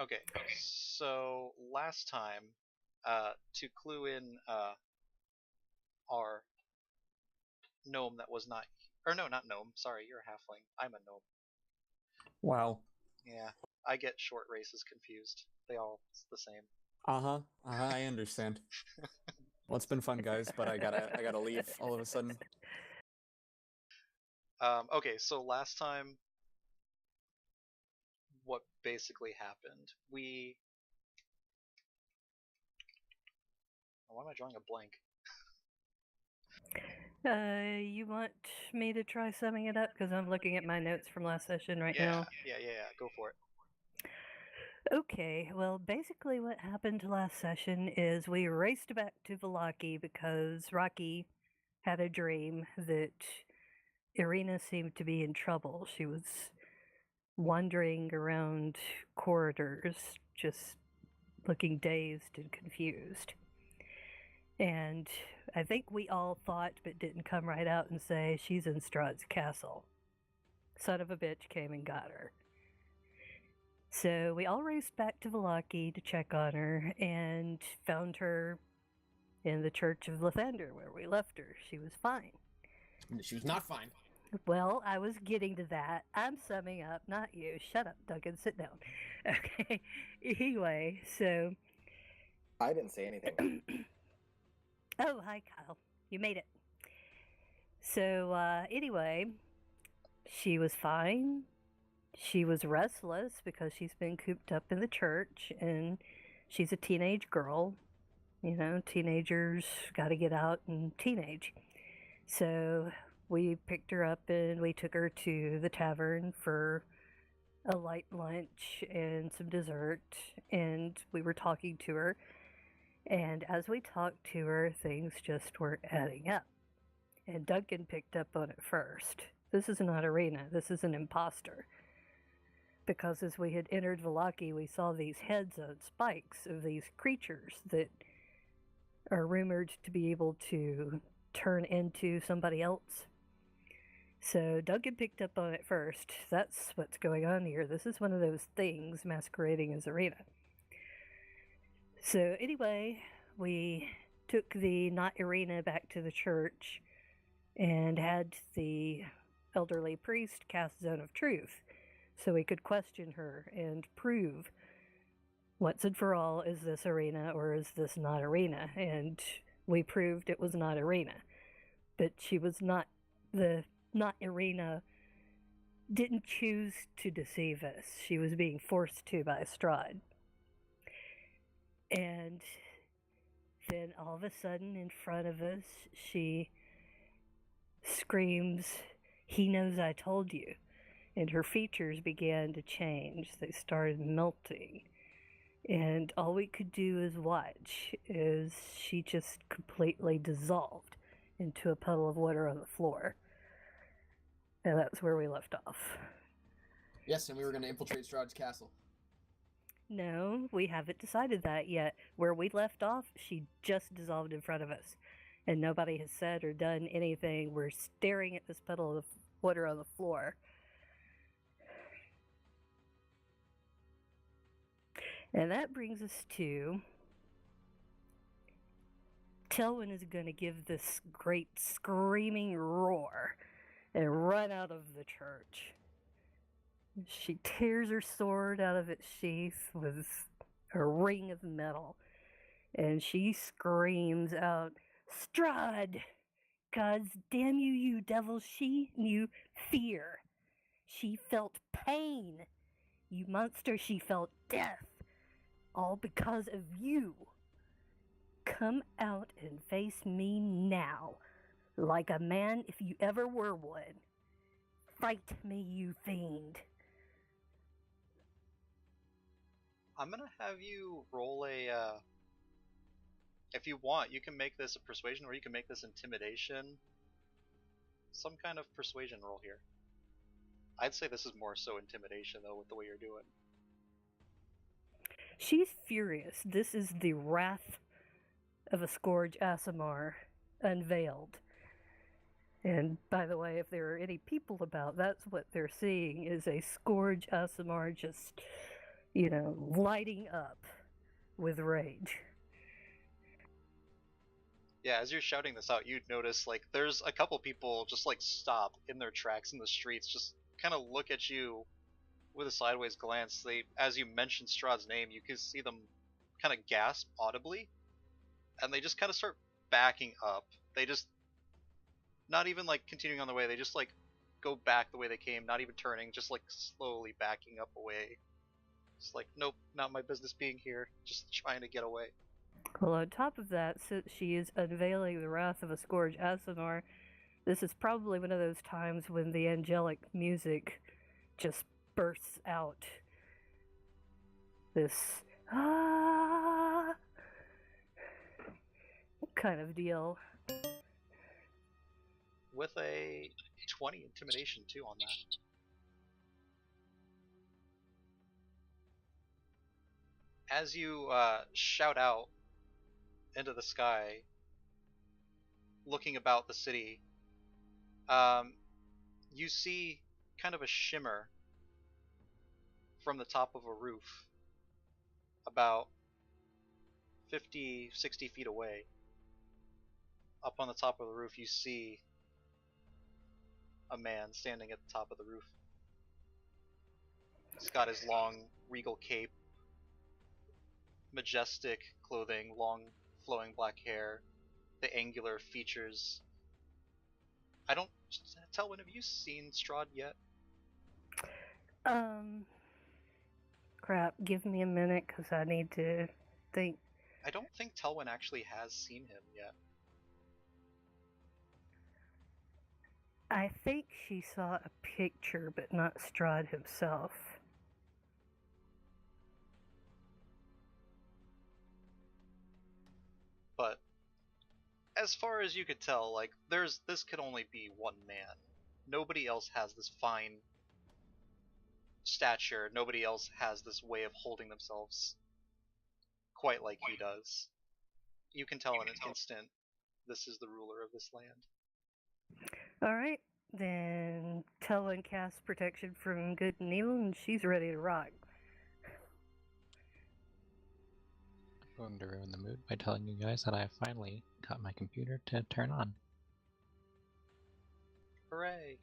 Okay, so last time, to clue in our gnome that was not, or no, not gnome. Sorry, you're a halfling. I'm a gnome. Wow. Yeah, I get short races confused. They all it's the same. Uh-huh. Uh-huh, I understand. Well, it's been fun, guys, but I gotta leave all of a sudden. Okay, so last time, what basically happened? Why am I drawing a blank? You want me to try summing it up? Because I'm looking at my notes from last session right Yeah, now. yeah. Go for it. Okay, well, basically, what happened last session is we raced back to Valaki because Rocky had a dream that Ireena seemed to be in trouble. She was wandering around corridors, just looking dazed and confused. And I think we all thought, but didn't come right out and say, she's in Strahd's castle. Son of a bitch came and got her. So we all raced back to Valaki to check on her and found her in the Church of Lathander where we left her. She was fine. She was not fine. Well, I was getting to that. I'm summing up, not you. Shut up, Duncan. Sit down. Okay. Anyway, so. I didn't say anything. Oh, hi, Kyle. You made it. So, anyway, she was fine. She was restless because she's been cooped up in the church and she's a teenage girl. You know, teenagers got to get out and teenage. So we picked her up and we took her to the tavern for a light lunch and some dessert. And we were talking to her. And as we talked to her, things just weren't adding up. And Duncan picked up on it first. This is not Ireena, this is an imposter. Because as we had entered Valaki, we saw these heads on spikes of these creatures that are rumored to be able to turn into somebody else. So Duncan picked up on it first. That's what's going on here. This is one of those things masquerading as Ireena. So anyway, we took the not Ireena back to the church and had the elderly priest cast Zone of Truth so we could question her and prove once and for all, is this Ireena or is this not Ireena? And we proved it was not Ireena. But she was not Ireena didn't choose to deceive us. She was being forced to by Strahd. And then all of a sudden in front of us, she screams, "He knows I told you." And her features began to change. They started melting. And all we could do is watch as she just completely dissolved into a puddle of water on the floor. And that's where we left off. Yes, and we were going to infiltrate Strahd's castle. No, we haven't decided that yet. Where we left off, she just dissolved in front of us. And nobody has said or done anything. We're staring at this puddle of water on the floor. And that brings us to Telwyn is going to give this great screaming roar and run out of the church. She tears her sword out of its sheath with a ring of metal, and she screams out, "Strahd! Gods damn you, you devil!" She knew fear. She felt pain. You monster, she felt death. All because of you. Come out and face me now, like a man if you ever were one. Fight me, you fiend. I'm gonna have you roll a. If you want, you can make this a persuasion, or you can make this intimidation. Some kind of persuasion roll here. I'd say this is more so intimidation, though, with the way you're doing. She's furious. This is the wrath of a Scourge Aasimar unveiled. And by the way, if there are any people about, that's what they're seeing is a Scourge Aasimar just, lighting up with rage. Yeah, as you're shouting this out, you'd notice like there's a couple people just like stop in their tracks in the streets, just kind of look at you with a sideways glance. They, as you mention Strahd's name, you can see them kind of gasp audibly, and they just kind of start backing up. They just, not even like continuing on the way, they just like go back the way they came, not even turning, just like slowly backing up away. Just like, nope, not my business being here, just trying to get away. Well, on top of that, since she is unveiling the wrath of a Scourge Asimar, this is probably one of those times when the angelic music just bursts out. This ah kind of deal. With a 20 intimidation too on that. As you shout out into the sky, looking about the city, you see kind of a shimmer from the top of a roof about 50, 60 feet away. Up on the top of the roof, you see a man standing at the top of the roof. He's got his long, regal cape, majestic clothing, long, flowing black hair, the angular features. I don't tell, when have you seen Strahd yet? Crap, give me a minute because I need to think. I don't think Telwyn actually has seen him yet. I think she saw a picture, but not Strahd himself. But as far as you could tell, like, this could only be one man. Nobody else has this fine stature. Nobody else has this way of holding themselves quite like he does. You can tell in an instant this is the ruler of this land. Alright, then Telwyn casts protection from good and evil, and she's ready to rock. I'm going to ruin the mood by telling you guys that I have finally got my computer to turn on. Hooray!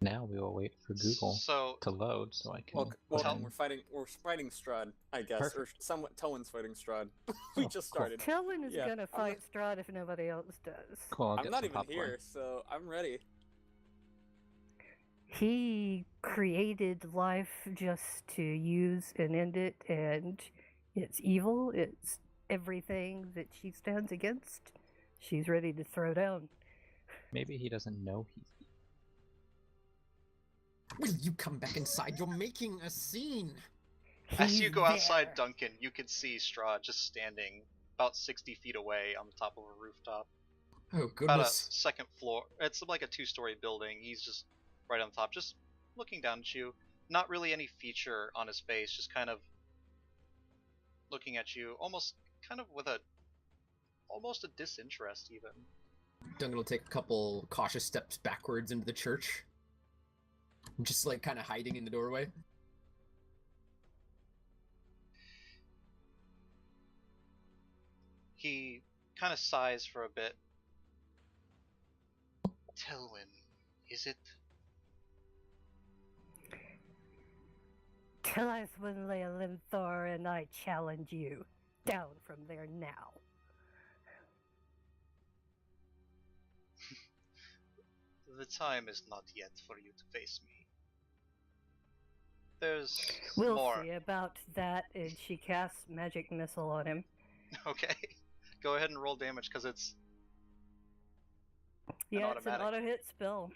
Now we will wait for Google to load so I can. Well, we're fighting Strahd, I guess, Perfect. or somewhat. Telwyn's fighting Strahd. We just started. Telwyn is Yeah, gonna fight Strahd if nobody else does. Cool. I'll I'm get not some even popcorn. here, so I'm ready. He created life just to use and end it, and it's evil. It's everything that she stands against. She's ready to throw down. Maybe he doesn't know he's. Will you come back inside? You're making a scene! As He's you go outside, there. Duncan, you can see Strahd just standing about 60 feet away on the top of a rooftop. Oh, About a goodness. second floor. It's like a two-story building. He's just right on top, just looking down at you. Not really any feature on his face, just kind of looking at you, almost kind of with almost a disinterest even. Duncan will take a couple cautious steps backwards into the church. Just like kind of hiding in the doorway. He kind of sighs for a bit. Telwyn, is it? Teliswin Leolinthor, and I challenge you. Down from there now. The time is not yet for you to face me. There's We'll more. see about that, and she casts magic missile on him. Okay. Go ahead and roll damage because it's Yeah, it's an automatic. auto hit spell.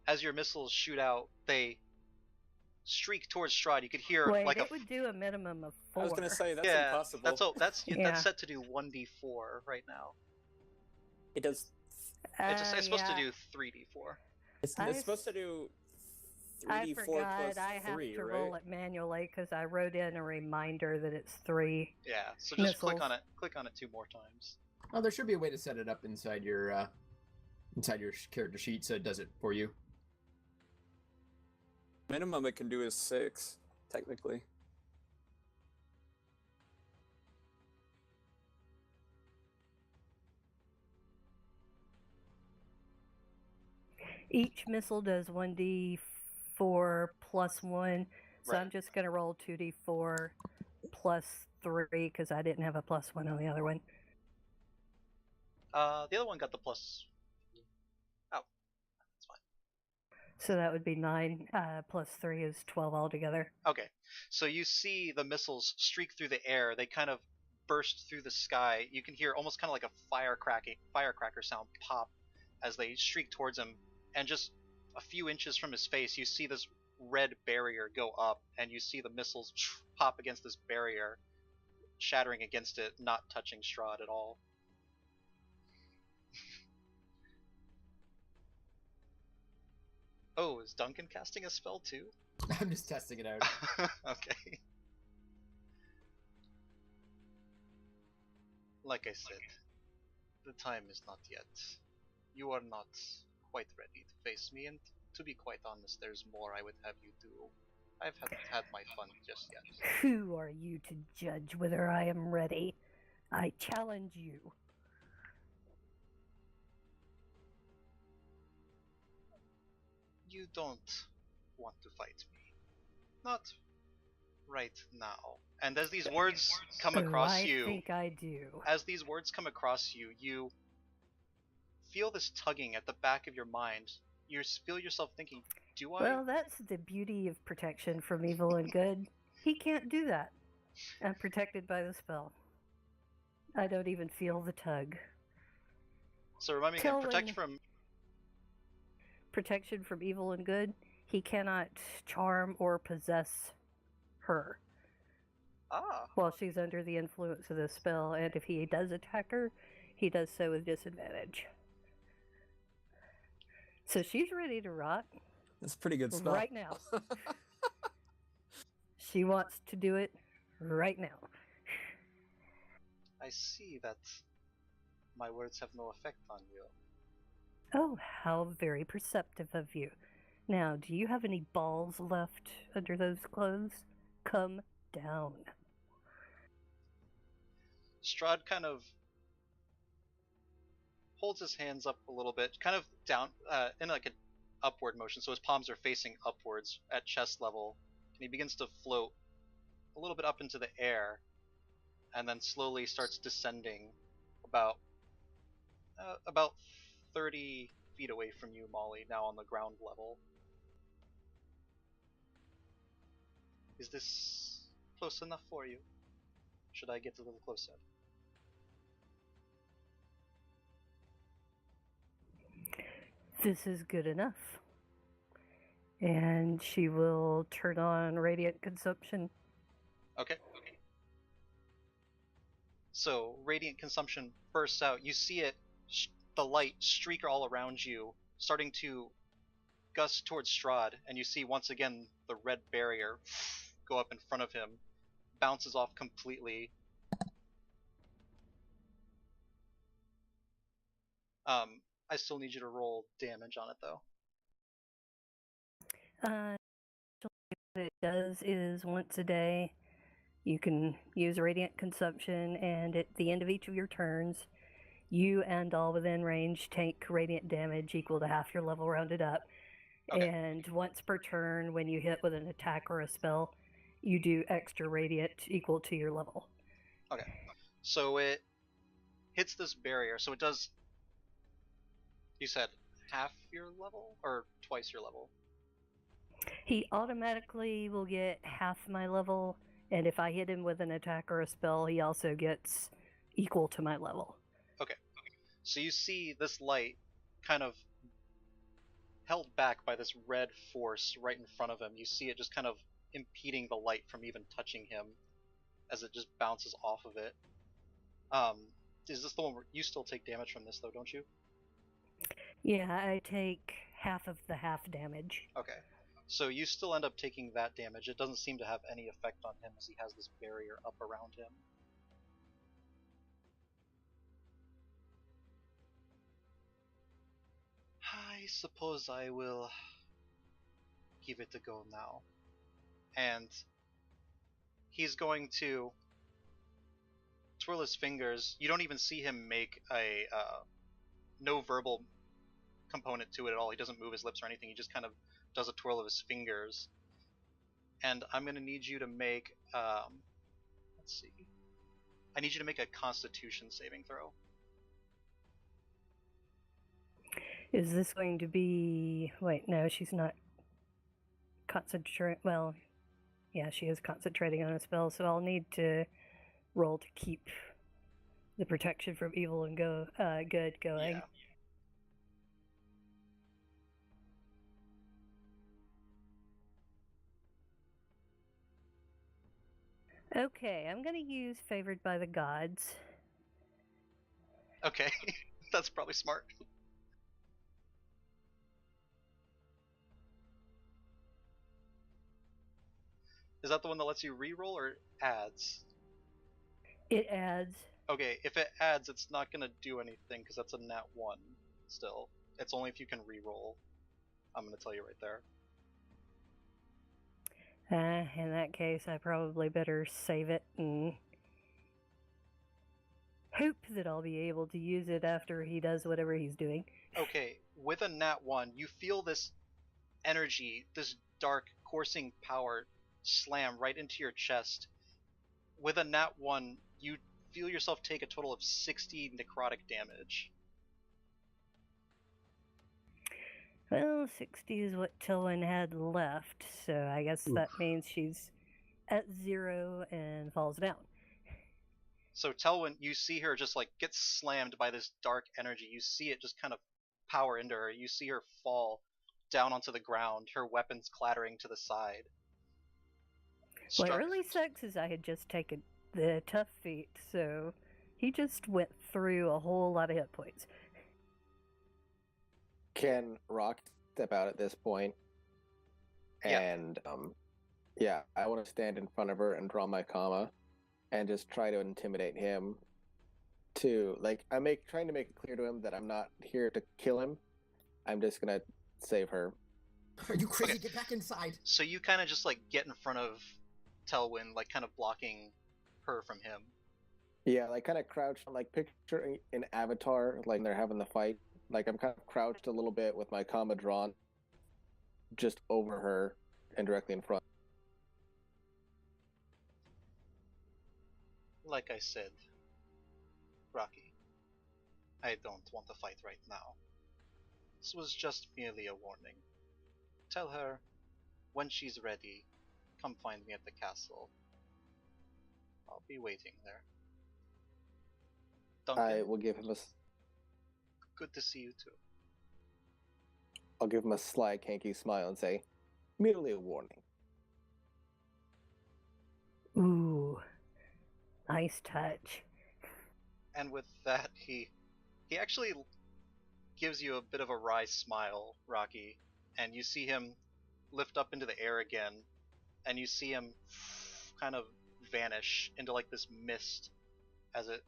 as your missiles shoot out, they streak towards Strahd. You could hear Wait, like it would do a minimum of 4. I was gonna say that's yeah, impossible. that's Yeah. set to do 1d4 right now. It does. It's supposed to yeah. do 3d4. It's I supposed to do I 3d4 forgot plus I have 3, to right? roll it manually because I wrote in a reminder that it's 3. Yeah, so just click Missiles. on it. Click on it 2 more times. Oh, there should be a way to set it up inside your inside your character sheet, so it does it for you. Minimum it can do is 6, technically. Each missile does 1d4 plus 1, so Right. I'm just going to roll 2d4 plus 3 because I didn't have a plus 1 on the other one. The other one got the plus. Oh, that's fine. So that would be 9 plus 3 is 12 altogether. Okay, so you see the missiles streak through the air. They kind of burst through the sky. You can hear almost kind of like a firecracker sound pop as they streak towards him. And just a few inches from his face, you see this red barrier go up, and you see the missiles pop against this barrier, shattering against it, not touching Strahd at all. Oh, is Duncan casting a spell too? I'm just testing it out. Okay. Like I said, the time is not yet. You are not quite ready to face me, and to be quite honest, there's more I would have you do. I haven't had my fun just yet. Who are you to judge whether I am ready? I challenge you. You don't want to fight me. Not right now. And as these words come across I you, think I do. as these words come across you, you feel this tugging at the back of your mind. You feel yourself thinking, do I? Well, that's the beauty of protection from evil and good. He can't do that. I'm protected by the spell. I don't even feel the tug. So remind me again, Protection from evil and good. He cannot charm or possess her while she's under the influence of the spell, and if he does attack her, he does so with disadvantage. So she's ready to rot. That's a pretty good spell. Right now. She wants to do it right now. I see that my words have no effect on you. Oh, how very perceptive of you. Now, do you have any balls left under those clothes? Come down. Strahd kind of holds his hands up a little bit, kind of down, in like an upward motion, so his palms are facing upwards at chest level, and he begins to float a little bit up into the air, and then slowly starts descending about 30 feet away from you, Molly, now on the ground level. Is this close enough for you? Should I get a little closer? This is good enough. And she will turn on radiant consumption. Okay. So, radiant consumption bursts out. You see it, the light streak all around you, starting to gust towards Strahd, and you see once again the red barrier go up in front of him, bounces off completely. I still need you to roll damage on it though. What it does is once a day you can use radiant consumption, and at the end of each of your turns, you and all within range take radiant damage equal to half your level rounded up. Okay. And once per turn, when you hit with an attack or a spell, you do extra radiant equal to your level. Okay. So it hits this barrier, so it does, you said half your level or twice your level? He automatically will get half my level, and if I hit him with an attack or a spell, he also gets equal to my level. Okay. So you see this light kind of held back by this red force right in front of him. You see it just kind of impeding the light from even touching him as it just bounces off of it. Is this the one where you still take damage from this though, don't you? Yeah, I take half of the half damage. Okay. So you still end up taking that damage. It doesn't seem to have any effect on him as he has this barrier up around him. suppose I will give it a go now. And he's going to twirl his fingers. You don't even see him make a no verbal component to it at all. He doesn't move his lips or anything. He just kind of does a twirl of his fingers. And I'm going to need you to make, let's see. I need you to make a Constitution saving throw. Is this going to be... Wait, no, she's not concentrating... Well, yeah, she is concentrating on a spell, so I'll need to roll to keep the protection from evil and good going. Yeah. Okay, I'm going to use Favored by the Gods. Okay, that's probably smart. Is that the one that lets you reroll or adds? It adds. Okay, if it adds, it's not gonna do anything because that's a nat 1 still. It's only if you can reroll. I'm gonna tell you right there. In that case, I probably better save it and hope that I'll be able to use it after he does whatever he's doing. Okay, with a nat 1, you feel this energy, this dark, coursing power slam right into your chest. With a nat 1, you feel yourself take a total of 60 necrotic damage. Well, 60 is what Tilwyn had left, so I guess that means she's at 0 and falls down. So Telwyn, you see her just like get slammed by this dark energy. You see it just kind of power into her. You see her fall down onto the ground, her weapons clattering to the side. What really sucks is I had just taken the tough feat, so he just went through a whole lot of hit points. Can Rock step out at this point? And I want to stand in front of her and draw my comma and just try to intimidate him to, like, trying to make it clear to him that I'm not here to kill him. I'm just gonna save her. Are you crazy? Okay. Get back inside. So you kind of just like get in front of Telwyn, like kind of blocking her from him. Yeah, like kind of crouched, like picture in Avatar, like they're having the fight. Like I'm kind of crouched a little bit with my comma drawn just over her and directly in front. Like I said, Rocky, I don't want to fight right now. This was just merely a warning. Tell her, when she's ready, come find me at the castle. I'll be waiting there. Duncan, I will give him good to see you too. I'll give him a sly, kinky smile and say, merely a warning. Ooh, nice touch. And with that, he actually gives you a bit of a wry smile, Rocky, and you see him lift up into the air again, and you see him kind of vanish into like this mist as it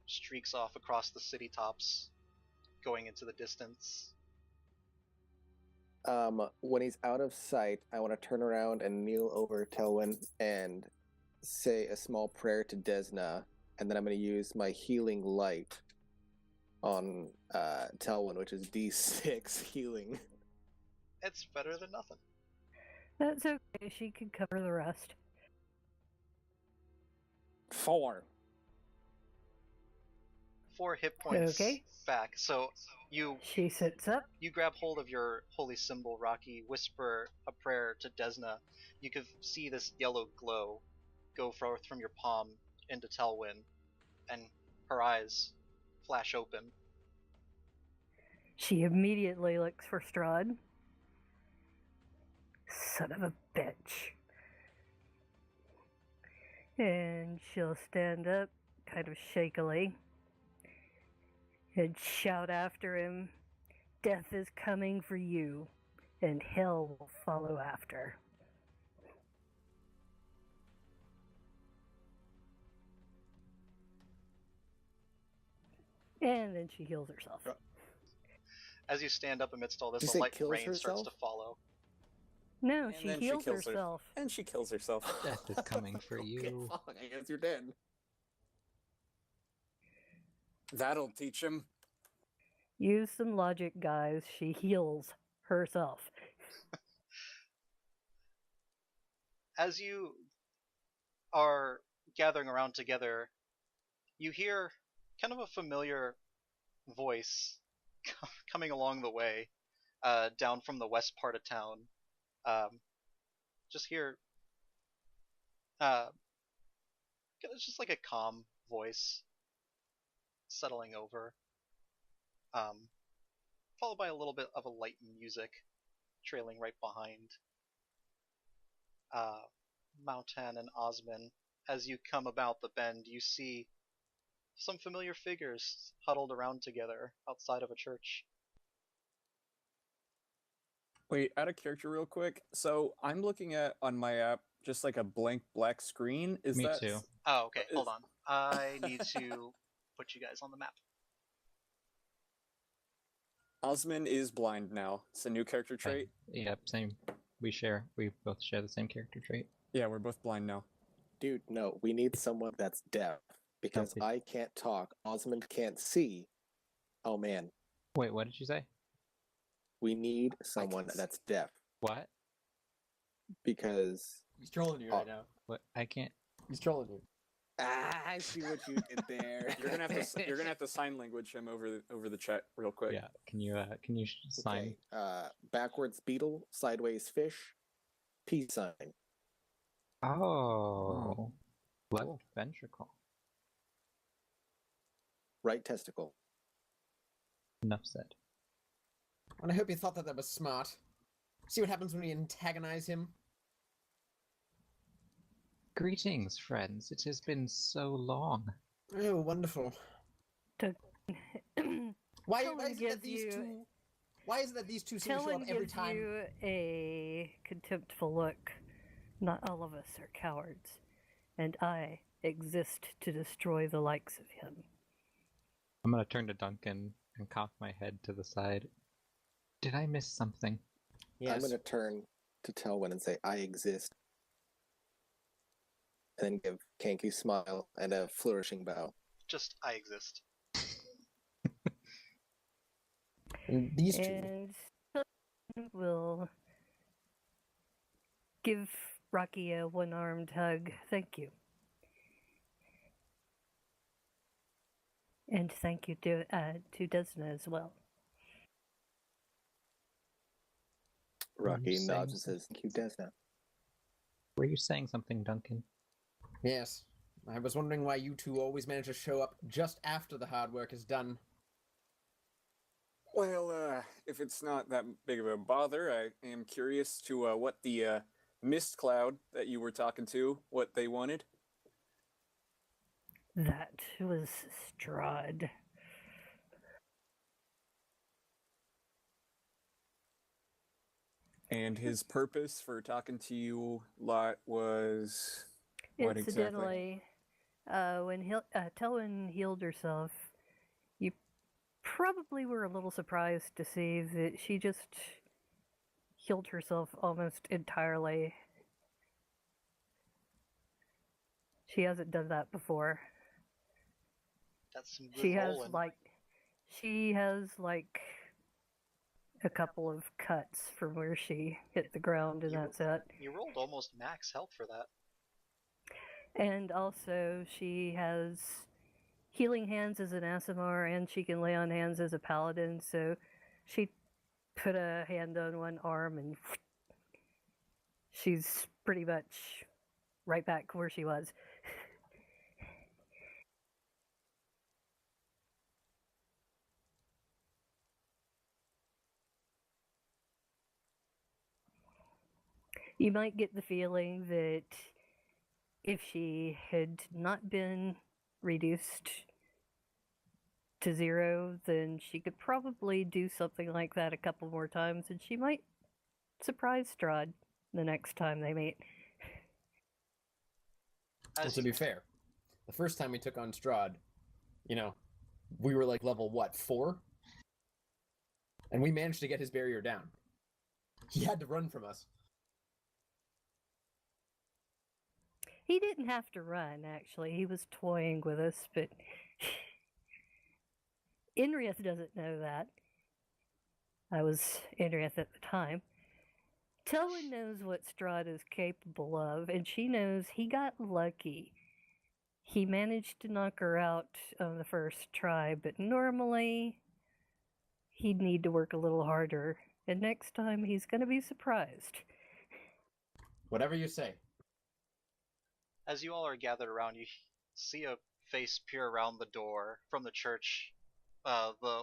streaks off across the city tops, going into the distance. When he's out of sight, I want to turn around and kneel over Telwyn and say a small prayer to Desna, and then I'm going to use my healing light on Telwyn, which is D6 healing. It's better than nothing. That's okay, she could cover the rest. 4. 4 hit points Okay. back. So She sits up. you grab hold of your holy symbol, Rocky, whisper a prayer to Desna. You can see this yellow glow go forth from your palm into Telwyn, and her eyes flash open. She immediately looks for Strahd. Son of a bitch. And she'll stand up, kind of shakily, and shout after him, "Death is coming for you, and hell will follow after." And then she heals herself. As you stand up amidst all this, Did you the say light kills rain starts herself? to follow. No, And she then she heals kills her- herself. And she kills herself. Death is coming for Okay, you. fuck, I guess you're dead. That'll teach him. Use some logic, guys. She heals herself. As you are gathering around together, you hear kind of a familiar voice coming along the way, down from the west part of town. Just hear, it's just like a calm voice settling over, followed by a little bit of a light music trailing right behind. Mountan and Osman, as you come about the bend, you see some familiar figures huddled around together outside of a church. Wait, out of character real quick. So I'm looking at on my app just like a blank black screen. Is Me that too. Oh, okay, hold Is- on. I need to put you guys on the map. Osman is blind now. It's a new character trait. Yep, same. We both share the same character trait. Yeah, we're both blind now. Dude, no, we need someone that's deaf. Because Okay. I can't talk, Osmond can't see. Oh man, Wait, what did you say? we need someone see. that's deaf. What? Because He's trolling you right now. What? I can't. He's trolling you. I see what you did there. You're gonna have to sign language him over the chat real quick. Yeah. Can you sign? Okay. Backwards beetle, sideways fish, peace sign. Oh. Left Cool. ventricle. Right testicle. Enough said. And I hope you thought that was smart. See what happens when we antagonize him? Greetings, friends. It has been so long. Oh, wonderful. Why Talon is it that gives these you- two... Why is it that these two seem to show Talon up every gives time? you a contemptful look. Not all of us are cowards, and I exist to destroy the likes of him. I'm gonna turn to Duncan and cock my head to the side. Did I miss something? I'm going to turn to Telwyn and say, I exist. And then give Kanky smile and a flourishing bow. Just, I exist. And these two. And Talon will give Rocky a one-armed hug. Thank you. And thank you to Desna as well. Rocky you nods and saying says, thank you, Desna. Were you saying something, Duncan? Yes. I was wondering why you two always manage to show up just after the hard work is done. Well, if it's not that big of a bother, I am curious to what the mist cloud that you were talking to, what they wanted. That was Strahd. And his purpose for talking to you lot was what exactly? Incidentally, when Telwyn healed herself, you probably were a little surprised to see that she just healed herself almost entirely. She hasn't done that before. That's some good She has rolling. like a couple of cuts from where she hit the ground, and You- that's it. You rolled almost max health for that. And also, she has healing hands as an Aasimar, and she can lay on hands as a paladin. So she put a hand on one arm, and she's pretty much right back where she was. You might get the feeling that if she had not been reduced to 0, then she could probably do something like that a couple more times, and she might surprise Strahd the next time they meet. Well, As to you, be fair, the first time we took on Strahd, we were like level, what, 4? And we managed to get his barrier down. He had to run from us. He didn't have to run, actually. He was toying with us, but Inrieth doesn't know that. I was Inrieth at the time. Telwyn knows what Strahd is capable of, and she knows he got lucky. He managed to knock her out on the first try, but normally he'd need to work a little harder, and next time he's going to be surprised. Whatever you say. As you all are gathered around, you see a face peer around the door from the church. The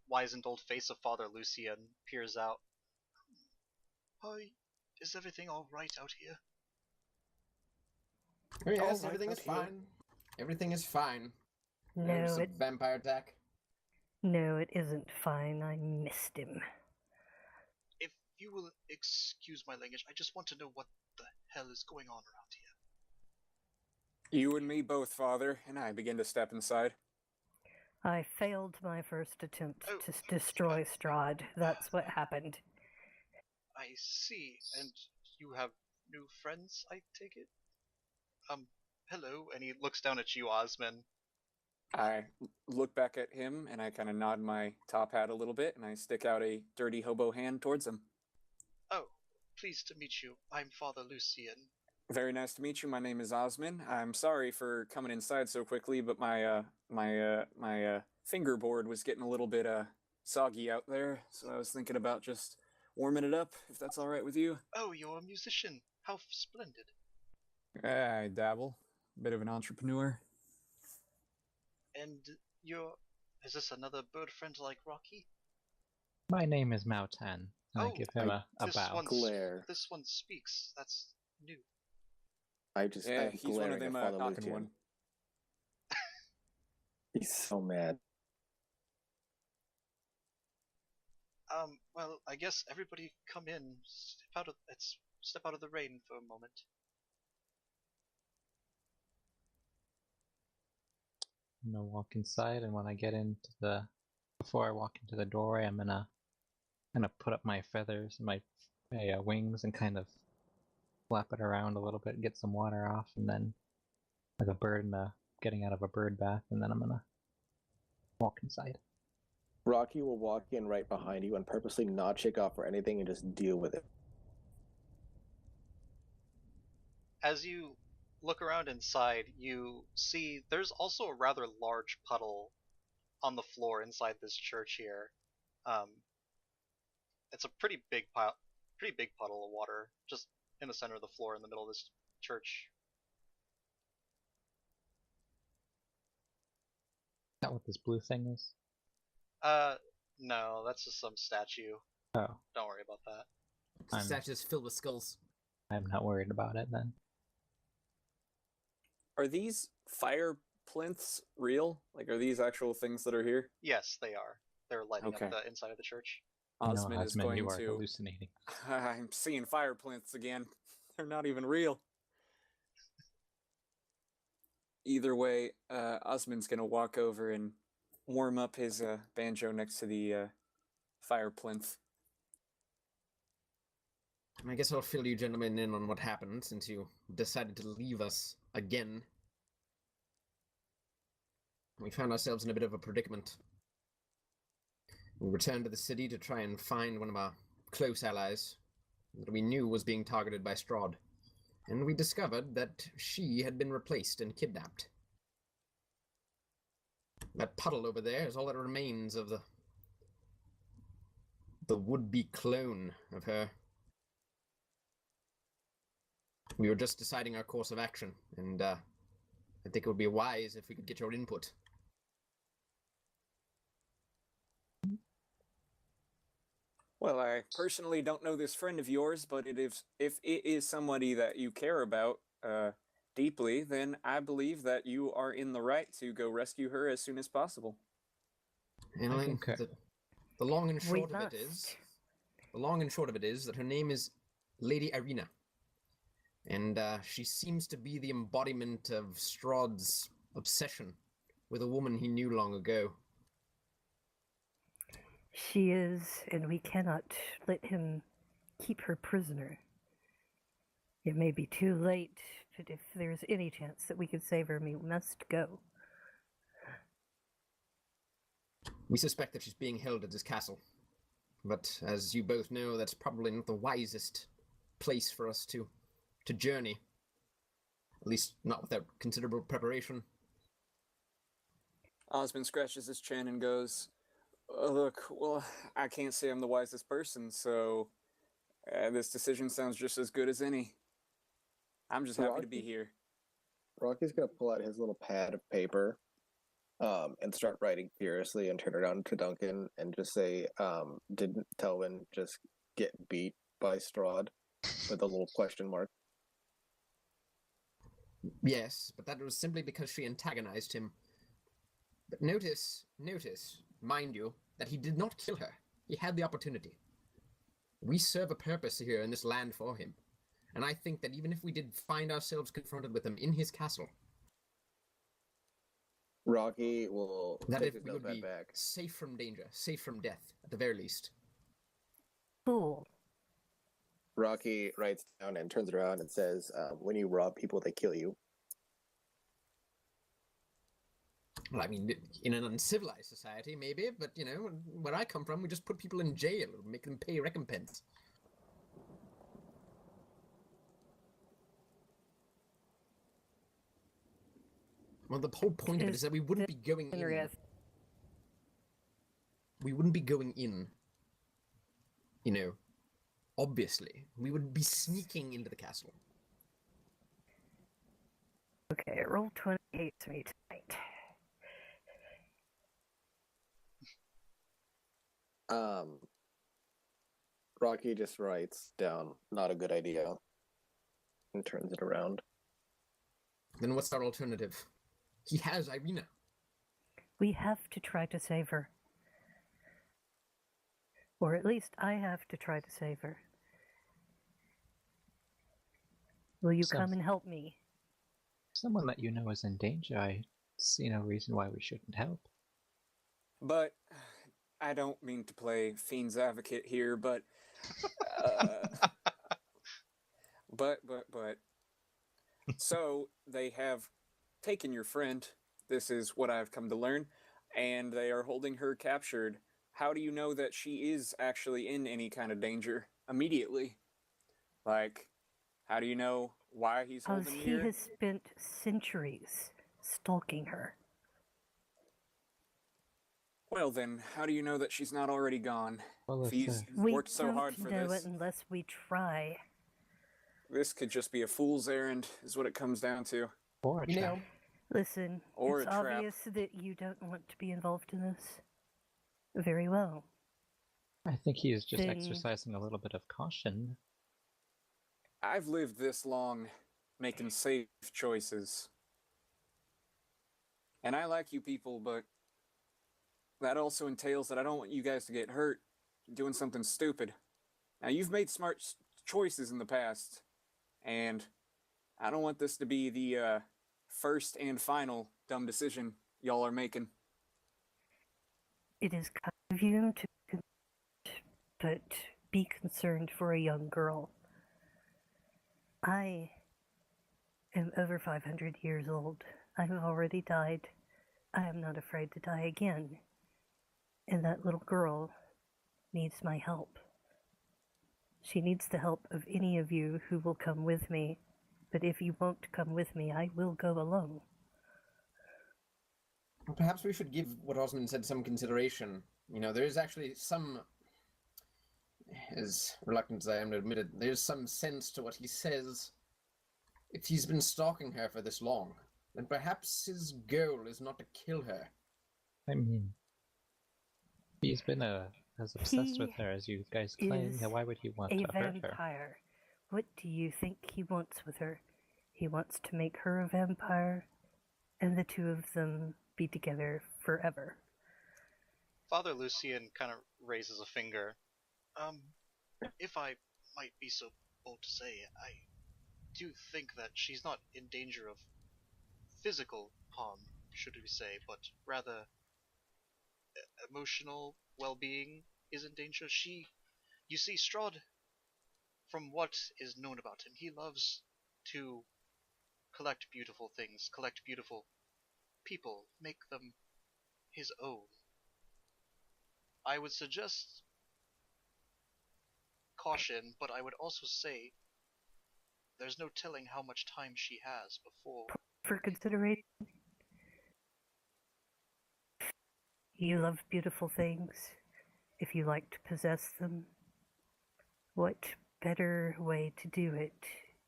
wizened old face of Father Lucian peers out. Hi, is everything all right out here? Oh, yes, All right, everything out is here. fine. Everything is fine. No, There was a vampire attack. No, it isn't fine. I missed him. If you will excuse my language, I just want to know what the hell is going on around here. You and me both, Father, and I begin to step inside. I failed my first attempt Oh. to destroy Strahd. That's what happened. I see. And you have new friends, I take it? Hello. And he looks down at you, Osman. I look back at him and I kind of nod my top hat a little bit and I stick out a dirty hobo hand towards him. Oh, pleased to meet you. I'm Father Lucian. Very nice to meet you. My name is Osman. I'm sorry for coming inside so quickly, but my fingerboard was getting a little bit soggy out there, so I was thinking about just warming it up, if that's all right with you. Oh, you're a musician. How splendid. I dabble. Bit of an entrepreneur. And is this another bird friend like Rocky? My name is Mao Tan. And I give him a this bow. Glare. This one speaks. That's new. I'm He's one glaring of them at Father talking Lucian. one. He's so mad. Well, I guess everybody come in. Step out of the rain for a moment. I'm gonna walk inside, and when I get before I walk into the doorway, I'm gonna put up my feathers, my wings, and kind of flap it around a little bit, get some water off, and then like a bird getting out of a bird bath, and then I'm gonna walk inside. Rocky will walk in right behind you and purposely not shake off or anything and just deal with it. As you look around inside, you see there's also a rather large puddle on the floor inside this church here. It's a pretty big puddle of water just in the center of the floor in the middle of this church. Is that what this blue thing is? No, that's just some statue. Oh, Don't worry about that. I'm- Statues filled with skulls. I'm not worried about it then. Are these fire plinths real? Like, are these actual things that are here? Yes, they are. They're lighting Okay. up the inside of the church. Osman no, is going you are to. hallucinating. I'm seeing fire plinths again. They're not even real. Either way, Osman's gonna walk over and warm up his banjo next to the fire plinth. I guess I'll fill you gentlemen in on what happened since you decided to leave us again. We found ourselves in a bit of a predicament. We returned to the city to try and find one of our close allies that we knew was being targeted by Strahd, and we discovered that she had been replaced and kidnapped. That puddle over there is all that remains of the would-be clone of her. We were just deciding our course of action, and I think it would be wise if we could get your input. Well, I personally don't know this friend of yours, but if it is somebody that you care about deeply, then I believe that you are in the right to go rescue her as soon as possible. And I concur. the long and We short of it must. is, the long and short of it is that her name is Lady Ireena, and she seems to be the embodiment of Strahd's obsession with a woman he knew long ago. She is, and we cannot let him keep her prisoner. It may be too late, but if there's any chance that we could save her, we must go. We suspect that she's being held at this castle. But as you both know, that's probably not the wisest place for us to journey. At least not without considerable preparation. Osmond scratches his chin and goes, Look, well, I can't say I'm the wisest person, so this decision sounds just as good as any. I'm just happy to be here. Rocky's gonna pull out his little pad of paper and start writing furiously and turn it around to Duncan and just say, didn't Telvin just get beat by Strahd? With a little question mark. Yes, but that was simply because she antagonized him. But notice, mind you, that he did not kill her. He had the opportunity. We serve a purpose here in this land for him. And I think that even if we did find ourselves confronted with him in his castle, Rocky will that take if his we would notepad be back. safe from danger, safe from death, at the very least. Fool. Rocky writes down and turns it around and says, when you rob people, they kill you. Well, I mean, in an uncivilized society, maybe, but, you know, where I come from, we just put people in jail and make them pay recompense. Well, the whole point of it is that we wouldn't be going in. We wouldn't be going in, you know, obviously. We would be sneaking into the castle. Okay, roll 28 to me tonight. Rocky just writes down, not a good idea, and turns it around. Then what's our alternative? He has Ireena. We have to try to save her. Or at least I have to try to save her. Will you come and help me? Someone that you know is in danger, I see no reason why we shouldn't help. But I don't mean to play fiend's advocate here, but but so they have taken your friend. This is what I've come to learn, and they are holding her captured. How do you know that she is actually in any kind of danger immediately? Like, how do you know why he's Because holding he her? has spent centuries stalking her. Well then, how do you know that she's not already gone? Well, If he's We worked so don't hard for know this, it unless we try. this could just be a fool's errand, is what it comes down to. or a You trap. know, Listen, Or it's a trap. obvious that you don't want to be involved in this. Very well. I think he is just Then- exercising a little bit of caution. I've lived this long making safe choices. And I like you people, but that also entails that I don't want you guys to get hurt doing something stupid. Now, you've made smart choices in the past, and I don't want this to be the first and final dumb decision y'all are making. It is kind of you to but be concerned for a young girl. I am over 500 years old. I have already died. I am not afraid to die again. And that little girl needs my help. She needs the help of any of you who will come with me. But if you won't come with me, I will go alone. perhaps we should give what Osmond said some consideration. You know, there is actually some, as reluctant as I am to admit it, there's some sense to what he says. If he's been stalking her for this long, then perhaps his goal is not to kill her. I mean, he's been as obsessed with He her as you guys claim. is Why would he want A to hurt her? vampire. What do you think he wants with her? He wants to make her a vampire, and the two of them be together forever. Father Lucian kind of raises a finger. If I might be so bold to say, I do think that she's not in danger of physical harm, should we say, but rather emotional well-being is in danger. You see, Strahd, from what is known about him, he loves to collect beautiful things, collect beautiful people, make them his own. I would suggest caution, but I would also say there's no telling how much time she has before. For consideration, you love beautiful things. If you like to possess them, what better way to do it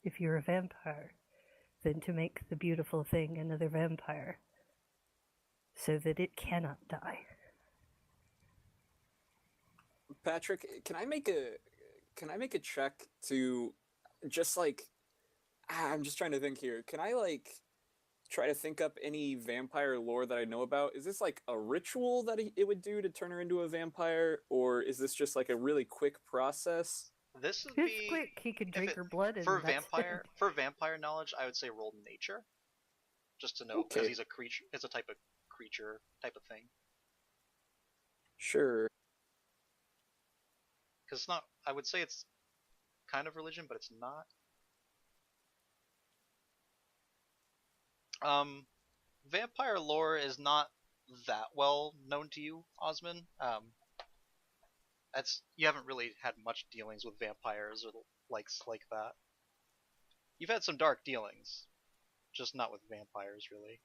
if you're a vampire than to make the beautiful thing another vampire so that it cannot die? Patrick, can I make a check to just like I'm just trying to think here. Can I like try to think up any vampire lore that I know about? Is this like a ritual that it would do to turn her into a vampire, or is this just like a really quick process? This would It's be quick. He can if drink it, her blood and for that's vampire it. for vampire knowledge. I would say roll nature, just to know because Okay. he's a creature. It's a type of creature type of thing. Sure. Because it's not. I would say it's kind of religion, but it's not. Vampire lore is not that well known to you, Osman. You haven't really had much dealings with vampires or likes like that. You've had some dark dealings, just not with vampires, really.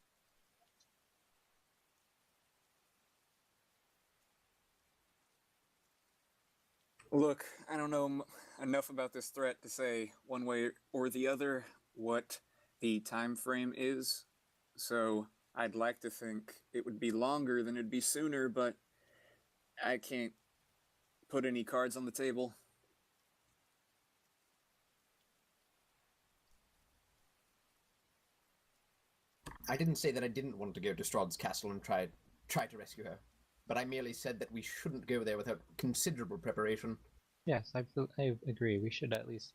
Look, I don't know enough about this threat to say one way or the other what the time frame is. So I'd like to think it would be longer than it'd be sooner, but I can't put any cards on the table. I didn't say that I didn't want to go to Strahd's castle and try to rescue her, but I merely said that we shouldn't go there without considerable preparation. Yes, I agree. We should at least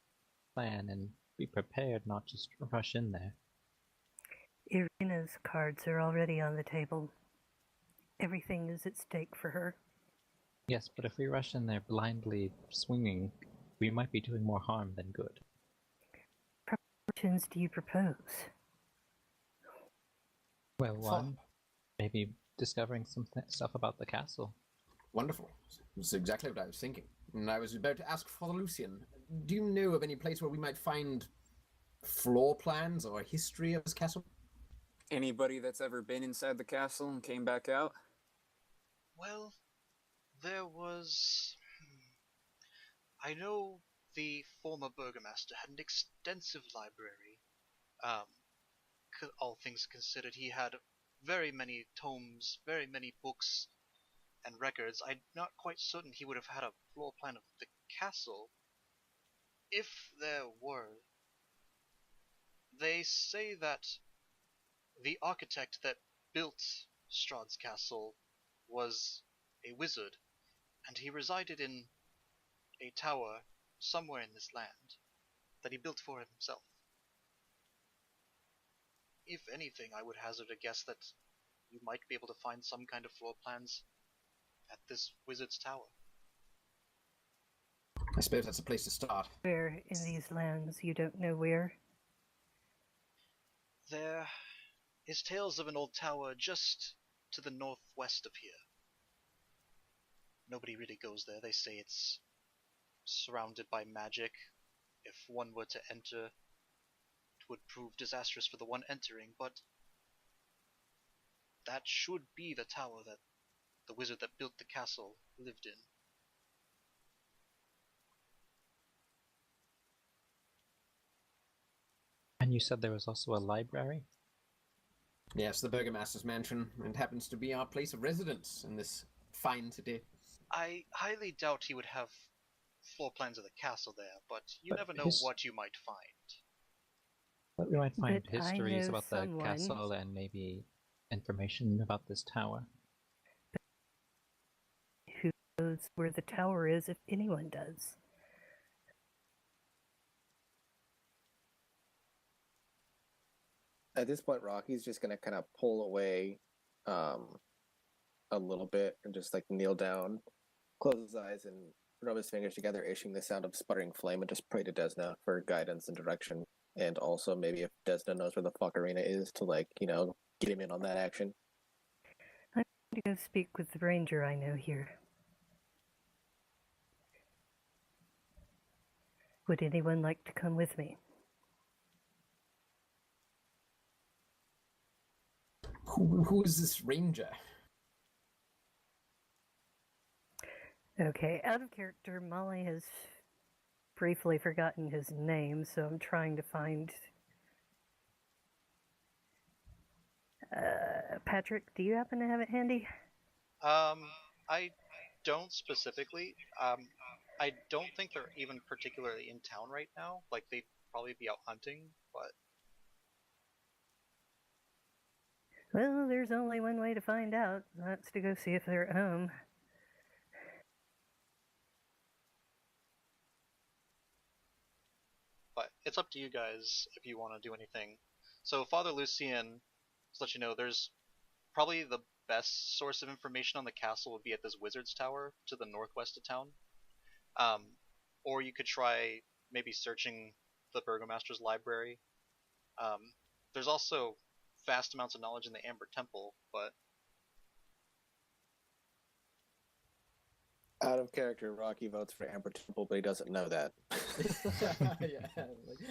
plan and be prepared, not just rush in there. Irina's cards are already on the table. Everything is at stake for her. Yes, but if we rush in there blindly swinging, we might be doing more harm than good. What options do you propose? Well, one, maybe discovering some stuff about the castle. Wonderful. That's exactly what I was thinking. And I was about to ask Father Lucian, do you know of any place where we might find floor plans or history of this castle? Anybody that's ever been inside the castle and came back out? Well, there was. I know the former burgomaster had an extensive library. All things considered, he had very many tomes, very many books and records. I'm not quite certain he would have had a floor plan of the castle. If there were, they say that the architect that built Strahd's castle was a wizard, and he resided in a tower somewhere in this land that he built for himself. If anything, I would hazard a guess that you might be able to find some kind of floor plans at this wizard's tower. I suppose that's a place to start. Where in these lands? You don't know where? There is tales of an old tower just to the northwest of here. Nobody really goes there. They say it's surrounded by magic. If one were to enter, it would prove disastrous for the one entering, but that should be the tower that the wizard that built the castle lived in. And you said there was also a library? Yes, the Burgomaster's mansion, and happens to be our place of residence in this fine city. I highly doubt he would have floor plans of the castle there, but you But never know what you might find. But we might find But I histories know about someone- the castle and maybe information about this tower. Who knows where the tower is, if anyone does? At this point, Rocky's just gonna kind of pull away, a little bit and just like kneel down, close his eyes, and rub his fingers together, issuing the sound of sputtering flame, and just pray to Desna for guidance and direction. And also, maybe if Desna knows where the fuck Ireena is, to like, get him in on that action. I'm going to go speak with the ranger I know here. Would anyone like to come with me? Who is this ranger? Okay, out of character, Molly has briefly forgotten his name, so I'm trying to find... Patrick, do you happen to have it handy? I don't specifically. I don't think they're even particularly in town right now. Like, they'd probably be out hunting, but... Well, there's only one way to find out. That's to go see if they're at home. But it's up to you guys if you want to do anything. So Father Lucian, just let you know, there's probably the best source of information on the castle would be at this wizard's tower to the northwest of town. Or you could try maybe searching the burgomaster's library. There's also vast amounts of knowledge in the Amber Temple, but... Out of character, Rocky votes for Amber Temple, but he doesn't know that. Yeah,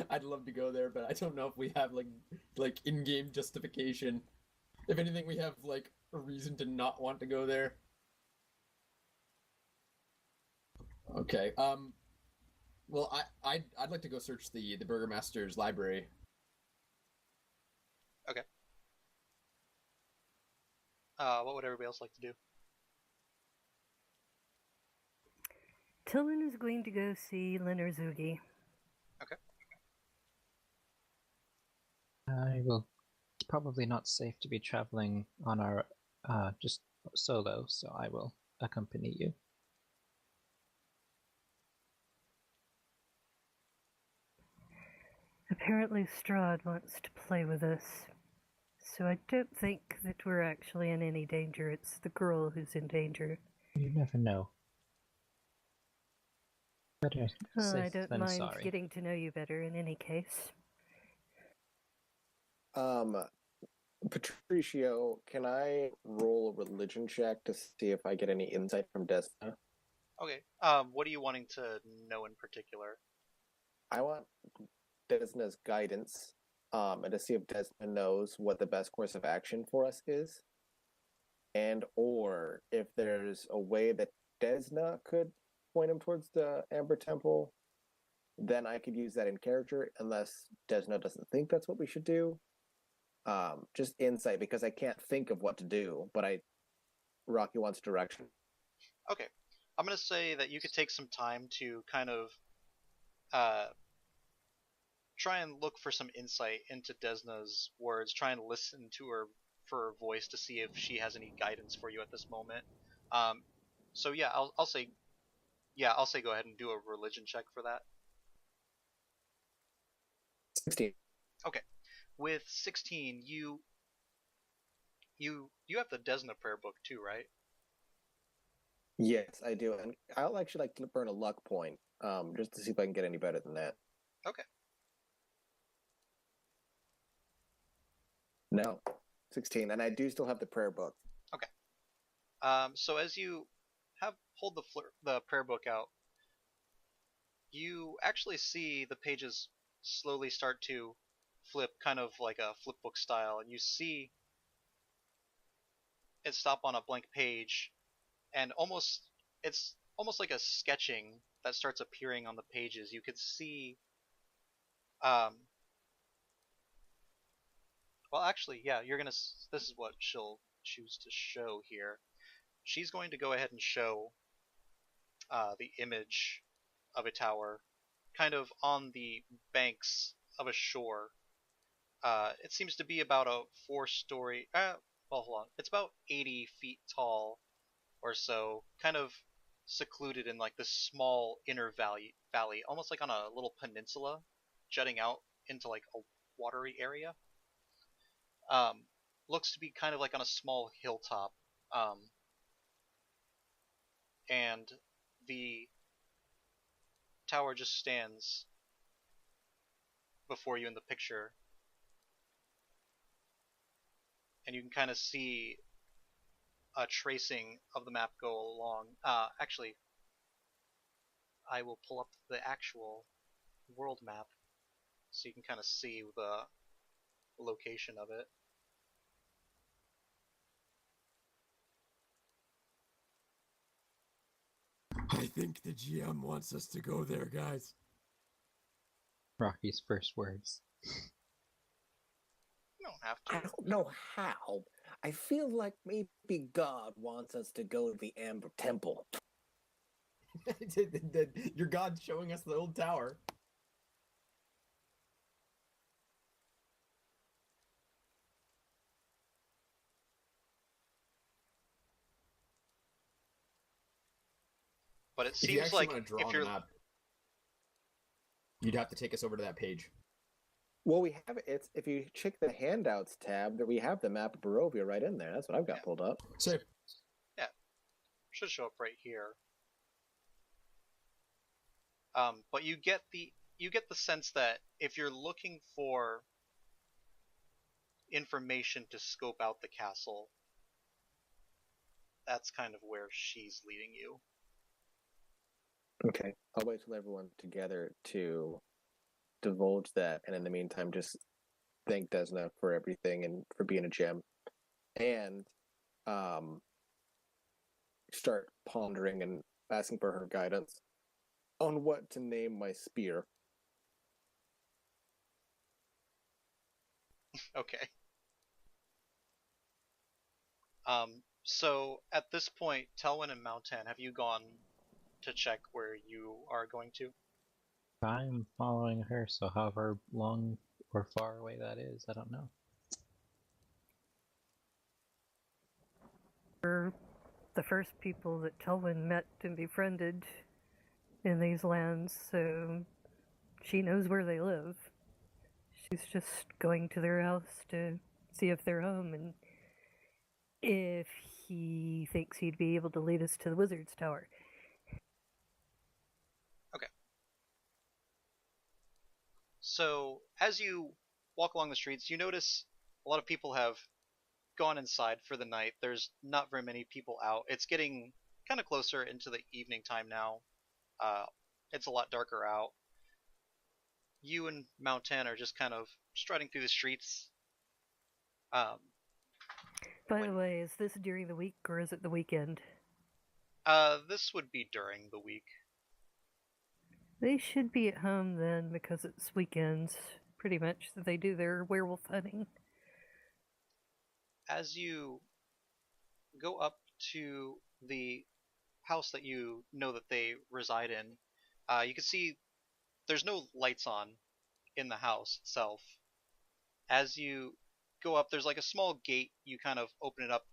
I'd love to go there, but I don't know if we have like in-game justification. If anything, we have like a reason to not want to go there. Okay. Well, I'd like to go search the burgomaster's library. Okay. What would everybody else like to do? Tillman is going to go see Lenarzugi. Okay. It's probably not safe to be traveling on our just solo, so I will accompany you. Apparently Strahd wants to play with us, so I don't think that we're actually in any danger. It's the girl who's in danger. You never know. Better I safe don't than mind sorry. getting to know you better in any case. Patricio, can I roll a religion check to see if I get any insight from Desna? Okay. What are you wanting to know in particular? I want Desna's guidance, and to see if Desna knows what the best course of action for us is, and or if there's a way that Desna could point him towards the Amber Temple, then I could use that in character, unless Desna doesn't think that's what we should do. Just insight, because I can't think of what to do, but Rocky wants direction. Okay. I'm going to say that you could take some time to kind of try and look for some insight into Desna's words, try and listen to her for her voice to see if she has any guidance for you at this moment. So yeah, I'll say go ahead and do a religion check for that. 16. Okay. With 16, you have the Desna prayer book too, right? Yes, I do, and I'll actually like to burn a luck point, just to see if I can get any better than that. Okay. No, 16, and I do still have the prayer book. Okay. So as you have pulled the prayer book out, you actually see the pages slowly start to flip, kind of like a flip book style, and you see it stop on a blank page, and it's almost like a sketching that starts appearing on the pages. You could see, well, actually, yeah, this is what she'll choose to show here. She's going to go ahead and show the image of a tower, kind of on the banks of a shore. It seems to be about a 4-story. Well, hold on. It's about 80 feet tall or so, kind of secluded in like this small inner valley, almost like on a little peninsula, jutting out into like a watery area. Looks to be kind of like on a small hilltop. and the tower just stands before you in the picture, and you can kind of see a tracing of the map go along. Actually, I will pull up the actual world map so you can kind of see the location of it. I think the GM wants us to go there, guys. Rocky's first words. You don't have I to. don't know how. I feel like maybe God wants us to go to the Amber Temple. Your god's showing us the old tower. But it If you seems actually like want to draw if on you're the map, you'd have to take us over to that page. Well, we have it's if you check the handouts tab, that we have the map of Barovia right in there. That's what I've got pulled up. So, should show up right here. But you get the sense that if you're looking for information to scope out the castle, that's kind of where she's leading you. Okay, I'll wait till everyone's together to divulge that, and in the meantime, just thank Desna for everything and for being a gem, and start pondering and asking for her guidance on what to name my spear. Okay. So at this point, Telwyn and Mountain, have you gone to check where you are going to? I'm following her, so however long or far away that is, I don't know. We're the first people that Telwyn met and befriended in these lands, so she knows where they live. She's just going to their house to see if they're home and if he thinks he'd be able to lead us to the Wizard's Tower. So as you walk along the streets, you notice a lot of people have gone inside for the night. There's not very many people out. It's getting kind of closer into the evening time now. It's a lot darker out. You and Mountain are just kind of strutting through the streets. By When- the way, is this during the week or is it the weekend? This would be during the week. They should be at home then because it's weekends, pretty much, that they do their werewolf hunting. As you go up to the house that you know that they reside in, you can see there's no lights on in the house itself. As you go up, there's like a small gate. You kind of open it up,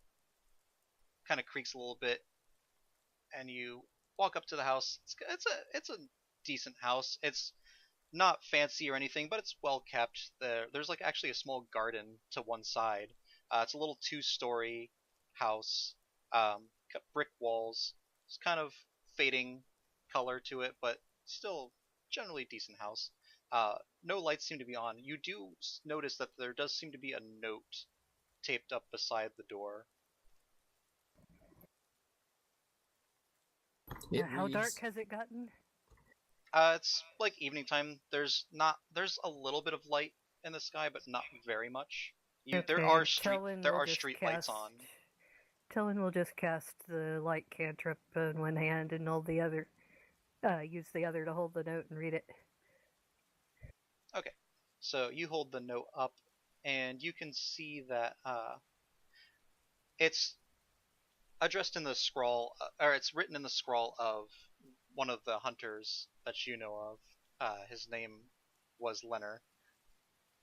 kind of creaks a little bit, and you walk up to the house. It's a decent house. It's not fancy or anything, but it's well kept. There's like actually a small garden to one side. It's a little two-story house, got brick walls. It's kind of fading color to it, but still generally decent house. No lights seem to be on. You do notice that there does seem to be a note taped up beside the door. How dark reads, has it gotten? It's like evening time. There's a little bit of light in the sky, but not very much. There are street lights on. Telwyn will just cast the light cantrip in one hand and hold the other. Use the other to hold the note and read it. Okay, so you hold the note up, and you can see that it's addressed in the scrawl, or it's written in the scrawl of one of the hunters that you know of. His name was Lenner.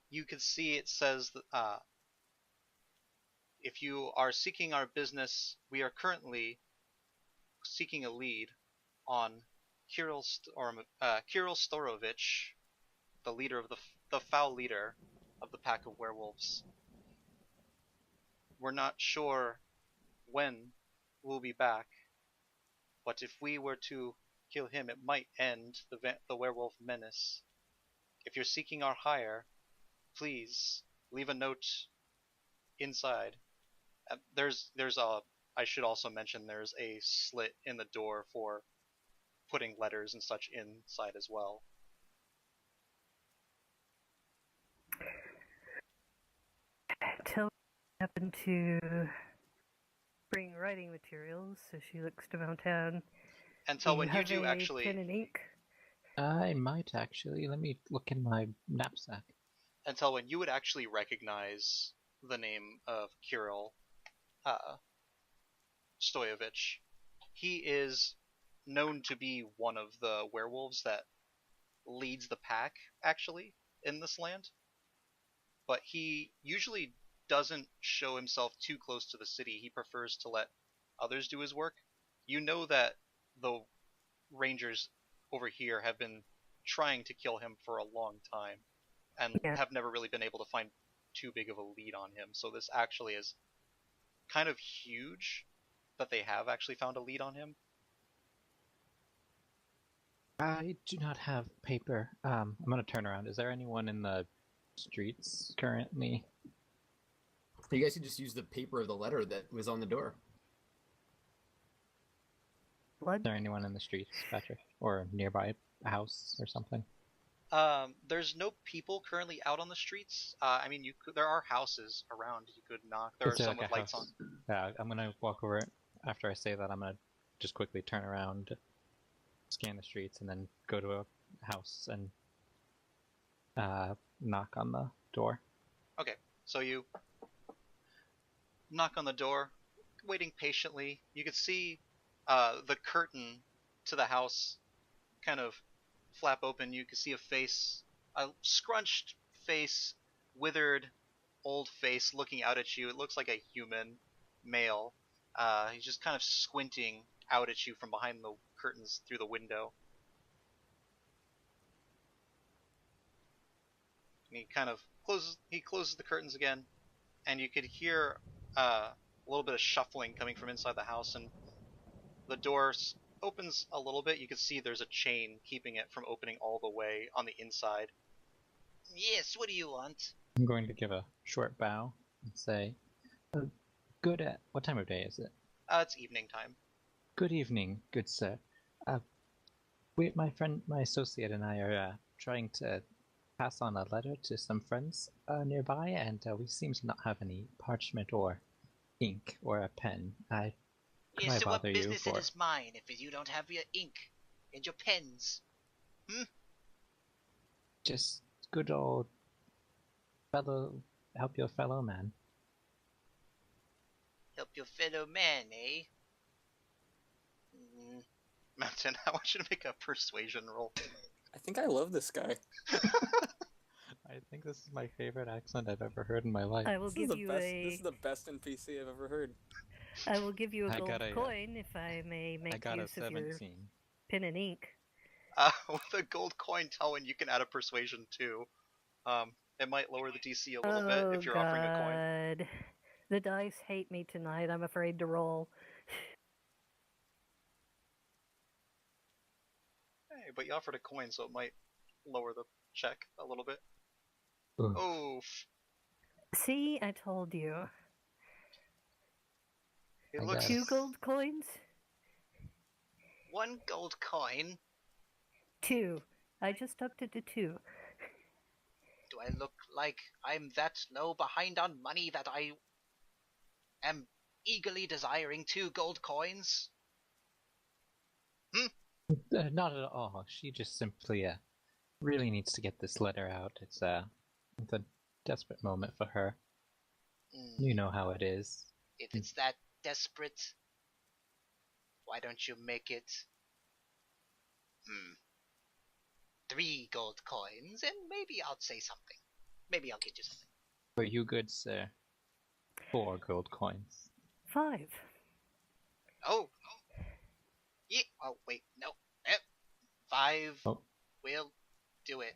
You can see it says that, if you are seeking our business, we are currently seeking a lead on Kirill Storovich, the leader of the foul leader of the pack of werewolves. We're not sure when we'll be back, But if we were to kill him, it might end the werewolf menace. If you're seeking our hire, please leave a note inside. I should also mention there's a slit in the door for putting letters and such inside as well. Till happened to bring writing materials, so she looks to Mountain. Until when you have do a actually, pen and ink? I might actually. Let me look in my knapsack. until when you would actually recognize the name of Kirill Stoyevich. He is known to be one of the werewolves that leads the pack, actually, in this land. But he usually doesn't show himself too close to the city. He prefers to let others do his work. You know that the rangers over here have been trying to kill him for a long time and Yeah. have never really been able to find too big of a lead on him. So this actually is kind of huge that they have actually found a lead on him. I do not have paper. I'm gonna turn around. Is there anyone in the streets currently? You guys could just use the paper of the letter that was on the door. Is Blood? there anyone in the streets, Patrick? Or nearby a house or something? There's no people currently out on the streets. I mean, there are houses around. You could knock. There are Is there some like with a lights on. house? Yeah, I'm gonna walk over. After I say that, I'm gonna just quickly turn around, scan the streets, and then go to a house and knock on the door. Okay, so you knock on the door, waiting patiently. You can see the curtain to the house kind of flap open. You can see a face, a scrunched face, withered, old face looking out at you. It looks like a human male. He's just kind of squinting out at you from behind the curtains through the window. And he kind of closes the curtains again, and you could hear a little bit of shuffling coming from inside the house, and the door opens a little bit. You can see there's a chain keeping it from opening all the way on the inside. Yes, what do you want? I'm going to give a short bow and say, what time of day is it? It's evening time. Good evening, good sir. My associate and I are trying to pass on a letter to some friends nearby, and we seem to not have any parchment or ink or a pen. Yes, so what bother you business for- it is mine if you don't have your ink and your pens? Just good old help your fellow man. Help your fellow man, eh? Mountain, I want you to make a persuasion roll. I think I love this guy. I think this is my favorite accent I've ever heard in my life. I will This is give the you best. a. This is the best NPC I've ever heard. I will give you a I gold got a, coin if I may I make got a use of your 17. pen and ink. With a gold coin, Telwyn, you can add a persuasion too. It might lower the DC a little bit if you're offering a coin. God. The dice hate me tonight. I'm afraid to roll. Hey, but you offered a coin, so it might lower the check a little bit. Oof. Oh, See, I told you. it I looks got it. 2 gold coins? 1 gold coin. 2. I just upped it to 2. Do I look like I'm that low behind on money that I am eagerly desiring 2 gold coins? Not at all. She just simply really needs to get this letter out. It's a desperate moment for her. You know how it is. If it's that desperate, why don't you make it 3 gold coins, and maybe I'll say something. Maybe I'll get you something. For you, good sir, 4 gold coins. 5. Oh. Yeah. Oh, wait. No. 5 Oh. will do it.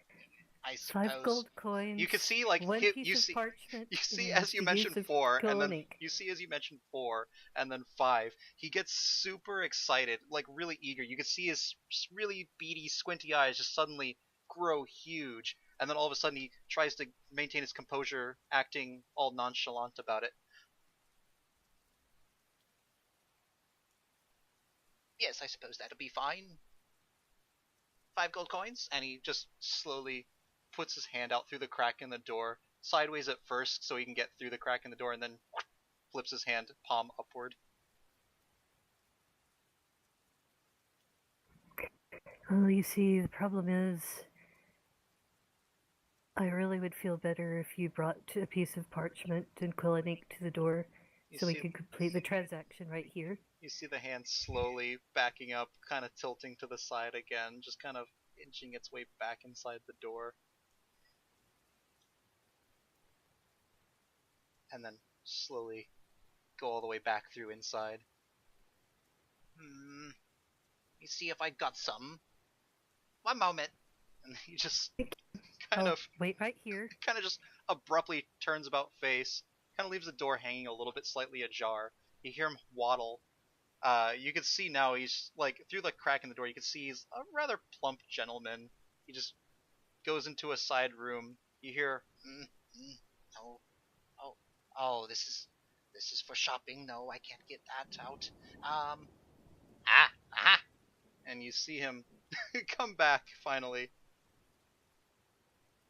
I 5 suppose. gold coins. You can see, like, one you piece of see, parchment. you see and as you the mentioned use of 4, and quill then ink. you see as you mentioned 4, and then 5. He gets super excited, like really eager. You can see his really beady, squinty eyes just suddenly grow huge, and then all of a sudden he tries to maintain his composure, acting all nonchalant about it. Yes, I suppose that'll be fine. 5 gold coins, and he just slowly puts his hand out through the crack in the door, sideways at first so he can get through the crack in the door, and then flips his hand palm upward. Well, you see, the problem is, I really would feel better if you brought a piece of parchment and quill and ink to the door so we could complete the transaction right here. You see the hand slowly backing up, kind of tilting to the side again, just kind of inching its way back inside the door. And then slowly go all the way back through inside. Let me see if I got some. One moment. And he just wait right here. kind of just abruptly turns about face, kind of leaves the door hanging a little bit slightly ajar. You hear him waddle. You can see now he's, like, through the crack in the door, you can see he's a rather plump gentleman. He just goes into a side room. You hear, oh, this is for shopping. No, I can't get that out. And you see him come back finally.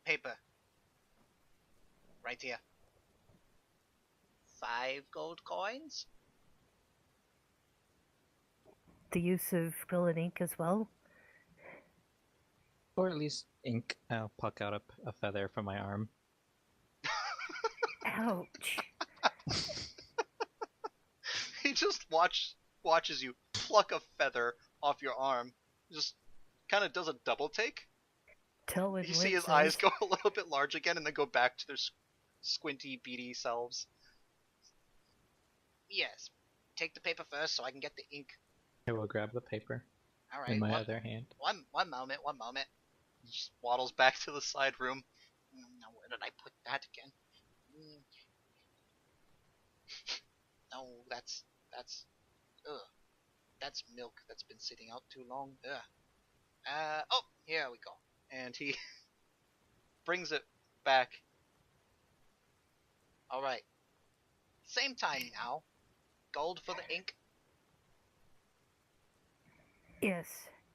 Paper. Right here. 5 gold coins? The use of quill and ink as well. Or at least ink. I'll pluck out a feather from my arm. Ouch. He just watches you pluck a feather off your arm. Just kind of does a double take. Telwyn You see his winces. eyes go a little bit large again and then go back to their squinty, beady selves. Yes. Take the paper first so I can get the ink. I will grab the paper All right. in my other hand. One moment. He just waddles back to the side room. Now where did I put that again? No, that's that's milk that's been sitting out too long. Oh, here we go. And he brings it back. All right. Same time now. Gold for the ink. Yes,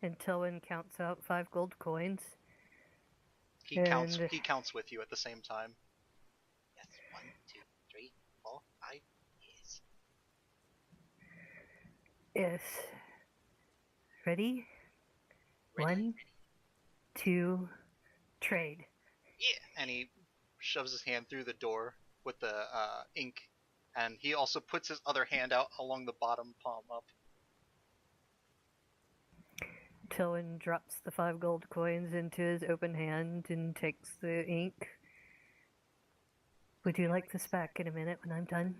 and Telwyn counts out 5 gold coins. He counts with you at the same time. Yes, 1, 2, 3, 4, 5. Yes. Yes. Ready? Ready? 1, 2, trade. Yeah. And he shoves his hand through the door with the ink, and he also puts his other hand out along the bottom palm up. Telwyn drops the 5 gold coins into his open hand and takes the ink. Would you like this back in a minute when I'm done?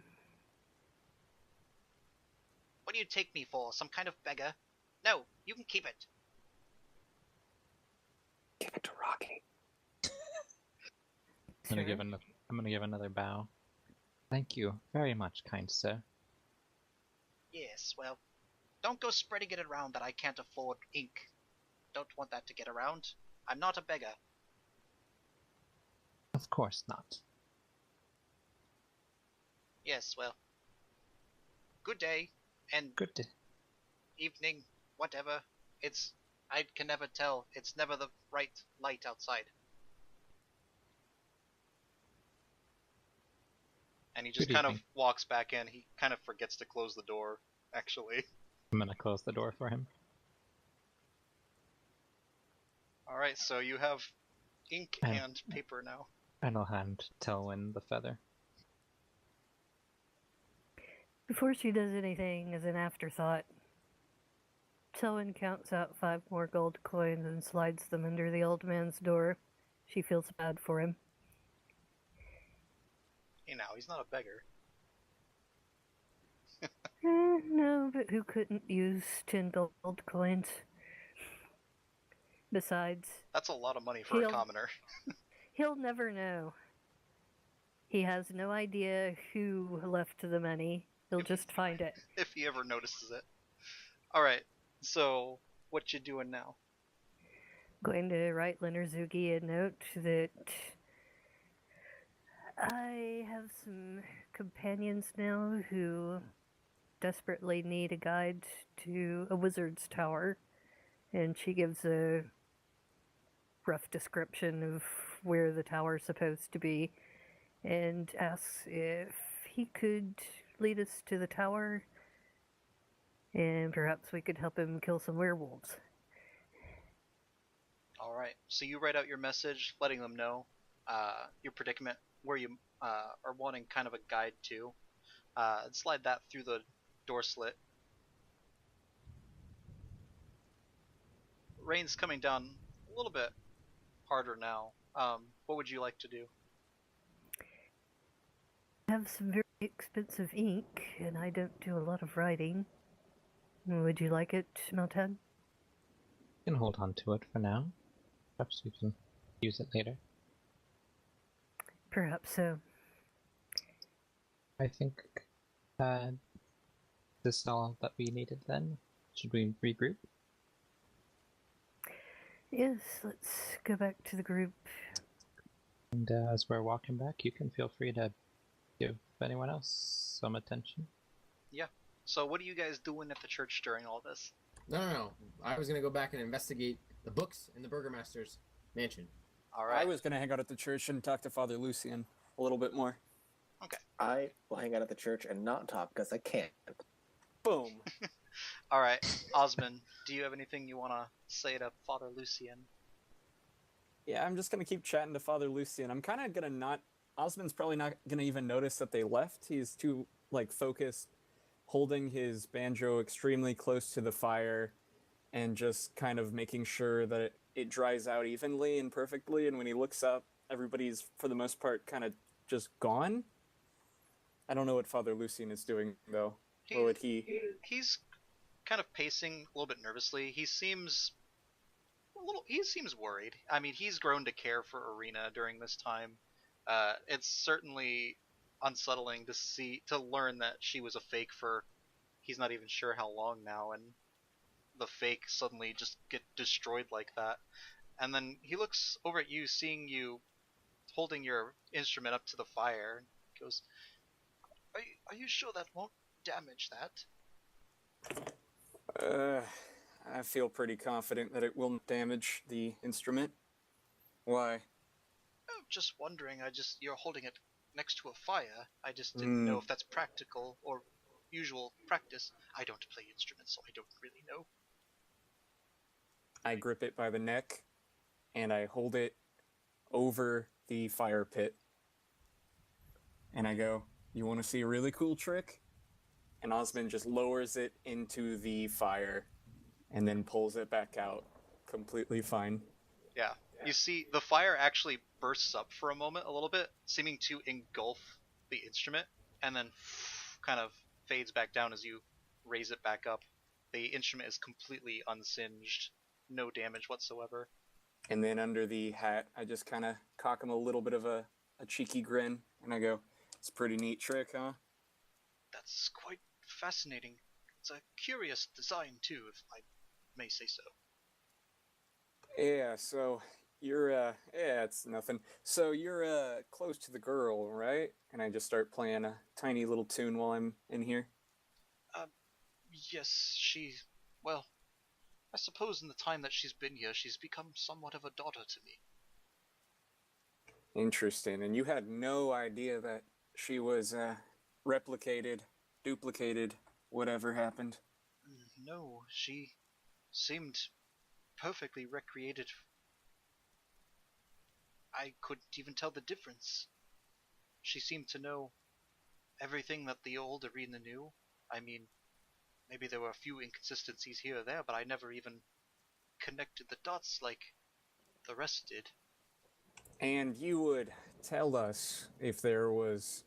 What do you take me for? Some kind of beggar? No, you can keep it. Give it to Rocky. I'm gonna give another bow. Thank you very much, kind sir. Yes, well, don't go spreading it around that I can't afford ink. Don't want that to get around. I'm not a beggar. Of course not. Yes, well, good day, and Good day. evening, whatever. I can never tell. It's never the right light outside. And he just Good kind of evening. walks back in. He kind of forgets to close the door, actually. I'm gonna close the door for him. Alright, so you have ink Yeah. and paper now. And I'll hand Telwyn the feather. Before she does anything, as an afterthought, Telwyn counts out 5 more gold coins and slides them under the old man's door. She feels bad for him. Hey now, he's not a beggar. No, but who couldn't use 10 gold coins? Besides, That's a lot of money for a He'll- commoner. he'll never know. He has no idea who left the money. He'll just find it. If he ever notices it. Alright, so what you doing now? Going to write Leonard-Zugi a note that I have some companions now who desperately need a guide to a wizard's tower, and she gives a rough description of where the tower's supposed to be, and asks if he could lead us to the tower, and perhaps we could help him kill some werewolves. Alright, so you write out your message letting them know your predicament, where you are wanting kind of a guide to. Slide that through the door slit. Rain's coming down a little bit harder now. What would you like to do? I have some very expensive ink, and I don't do a lot of writing. Would you like it, Melton? You can hold on to it for now. Perhaps we can use it later. Perhaps so. I think this is all that we needed then. Should we regroup? Yes, let's go back to the group. And as we're walking back, you can feel free to give anyone else some attention. So what are you guys doing at the church during all this? No. I was gonna go back and investigate the books in the Burgermaster's mansion. Alright. I was going to hang out at the church and talk to Father Lucian a little bit more. I will hang out at the church and not talk because I can't. Boom. Alright, Osmond, do you have anything you want to say to Father Lucian? Yeah, I'm just going to keep chatting to Father Lucian. I'm kind of going to not... Osmond's probably not going to even notice that they left. He's too, focused, holding his banjo extremely close to the fire and just kind of making sure that it dries out evenly and perfectly. And when he looks up, everybody's, for the most part, kind of just gone. I don't know what Father Lucian is doing, though. Or would he... He's kind of pacing a little bit nervously. He seems worried. I mean, he's grown to care for Ireena during this time. It's certainly unsettling to learn that she was a fake for he's not even sure how long now, and the fake suddenly just get destroyed like that. And then he looks over at you, seeing you holding your instrument up to the fire, and goes, Are you sure that won't damage that? I feel pretty confident that it will damage the instrument. Why? Oh, just wondering. You're holding it next to a fire. I just didn't know if that's practical or usual practice. I don't play instruments, so I don't really know. I grip it by the neck, and I hold it over the fire pit. And I go, you want to see a really cool trick? And Osmond just lowers it into the fire and then pulls it back out completely fine. Yeah. You see, the fire actually bursts up for a moment, a little bit, seeming to engulf the instrument, and then kind of fades back down as you raise it back up. The instrument is completely unsinged, no damage whatsoever. And then under the hat, I just kind of cock him a little bit of a cheeky grin, and I go, it's a pretty neat trick, huh? That's quite fascinating. It's a curious design, too, if I may say so. Yeah, so you're, it's nothing. So you're, close to the girl, right? And I just start playing a tiny little tune while I'm in here. Yes, well, I suppose in the time that she's been here, she's become somewhat of a daughter to me. Interesting. And you had no idea that she was, replicated, duplicated, whatever happened? No, she seemed perfectly recreated. I couldn't even tell the difference. She seemed to know everything that the old Ireena knew. I mean, maybe there were a few inconsistencies here or there, but I never even connected the dots like the rest did. And you would tell us if there was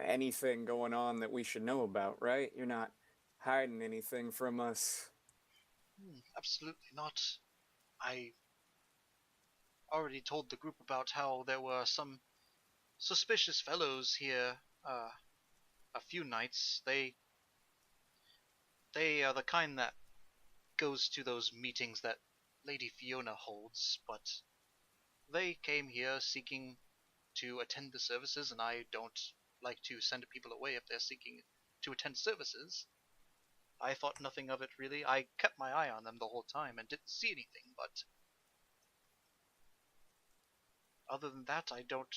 anything going on that we should know about, right? You're not hiding anything from us. Absolutely not. I already told the group about how there were some suspicious fellows here a few nights. They are the kind that goes to those meetings that Lady Fiona holds, but they came here seeking to attend the services, and I don't like to send people away if they're seeking to attend services. I thought nothing of it really. I kept my eye on them the whole time and didn't see anything, but other than that, I don't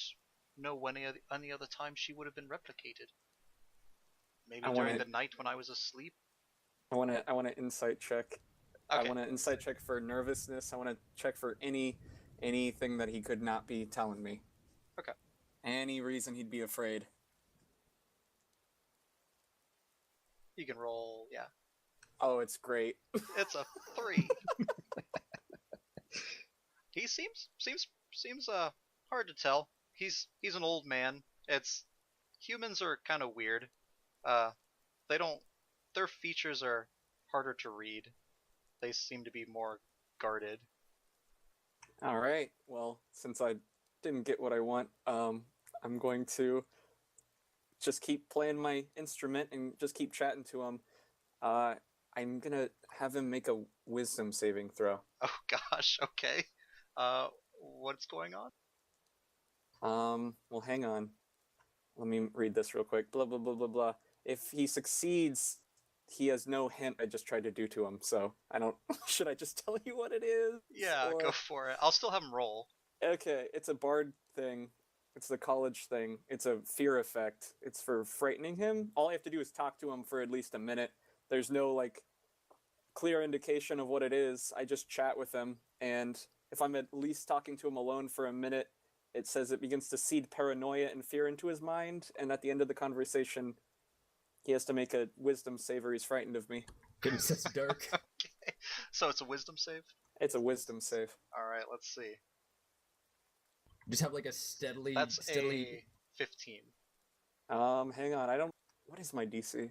know when any other time she would have been replicated. Maybe during the night when I was asleep. I want to insight check. Okay. I want to insight check for nervousness. I want to check for anything that he could not be telling me. Okay. Any reason he'd be afraid. You can roll, yeah. Oh, it's great. It's a 3. He seems hard to tell. He's an old man. Humans are kind of weird. Their features are harder to read. They seem to be more guarded. All right. Well, since I didn't get what I want, I'm going to just keep playing my instrument and just keep chatting to him. I'm gonna have him make a wisdom saving throw. Oh gosh, okay. What's going on? Well, hang on. Let me read this real quick. Blah, blah, blah, blah, blah. If he succeeds, he has no hint I just tried to do to him, so I don't... Should I just tell you what it is? Yeah, or... go for it. I'll still have him roll. Okay, it's a bard thing. It's the college thing. It's a fear effect. It's for frightening him. All I have to do is talk to him for at least a minute. There's no, clear indication of what it is. I just chat with him, and if I'm at least talking to him alone for a minute, it says it begins to seed paranoia and fear into his mind, and at the end of the conversation, he has to make a wisdom save or he's frightened of me. Goodness, that's dark. Okay, so it's a wisdom save? It's a wisdom save. Alright, let's see. Just have a steadily... That's a 15. Hang on, what is my DC?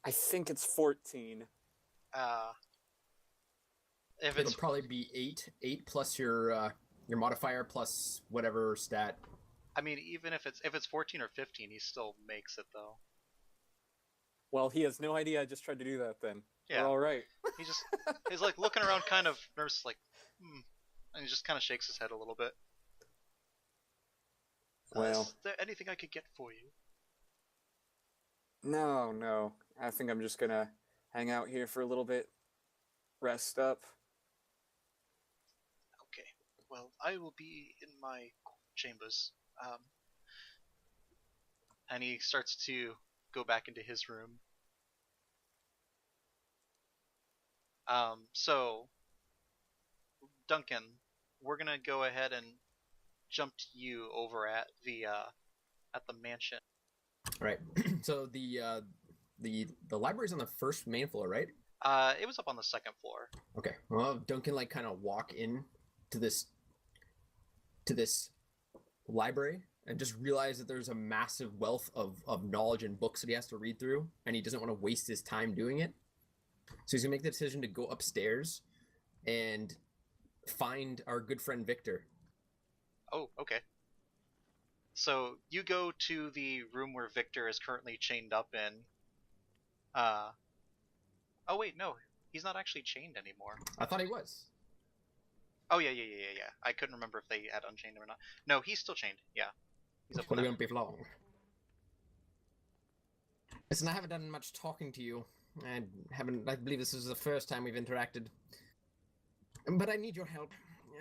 I think it's 14. If It'll probably be 8. 8 plus your modifier plus whatever stat. I mean, even if it's 14 or 15, he still makes it though. Well, he has no idea I just tried to do that then. Yeah. We're all right. He's looking around kind of nervous, and he just kind of shakes his head a little bit. Well, is there anything I could get for you? No. I think I'm just gonna hang out here for a little bit. Rest up. Okay. Well, I will be in my chambers. And he starts to go back into his room. So, Duncan, we're gonna go ahead and jump to you over at the mansion. Right. So the library's on the first main floor, right? It was up on the second floor. Okay. Well, Duncan kind of walk in to this library and just realize that there's a massive wealth of knowledge and books that he has to read through, and he doesn't want to waste his time doing it. So he's gonna make the decision to go upstairs and find our good friend Victor. Oh, okay. So you go to the room where Victor is currently chained up in. Oh wait, no, he's not actually chained anymore. I thought he was. Oh yeah. I couldn't remember if they had unchained him or not. No, he's still chained. Yeah, he's up But there. it won't be long. Listen, I haven't done much talking to you. I believe this is the first time we've interacted. But I need your help.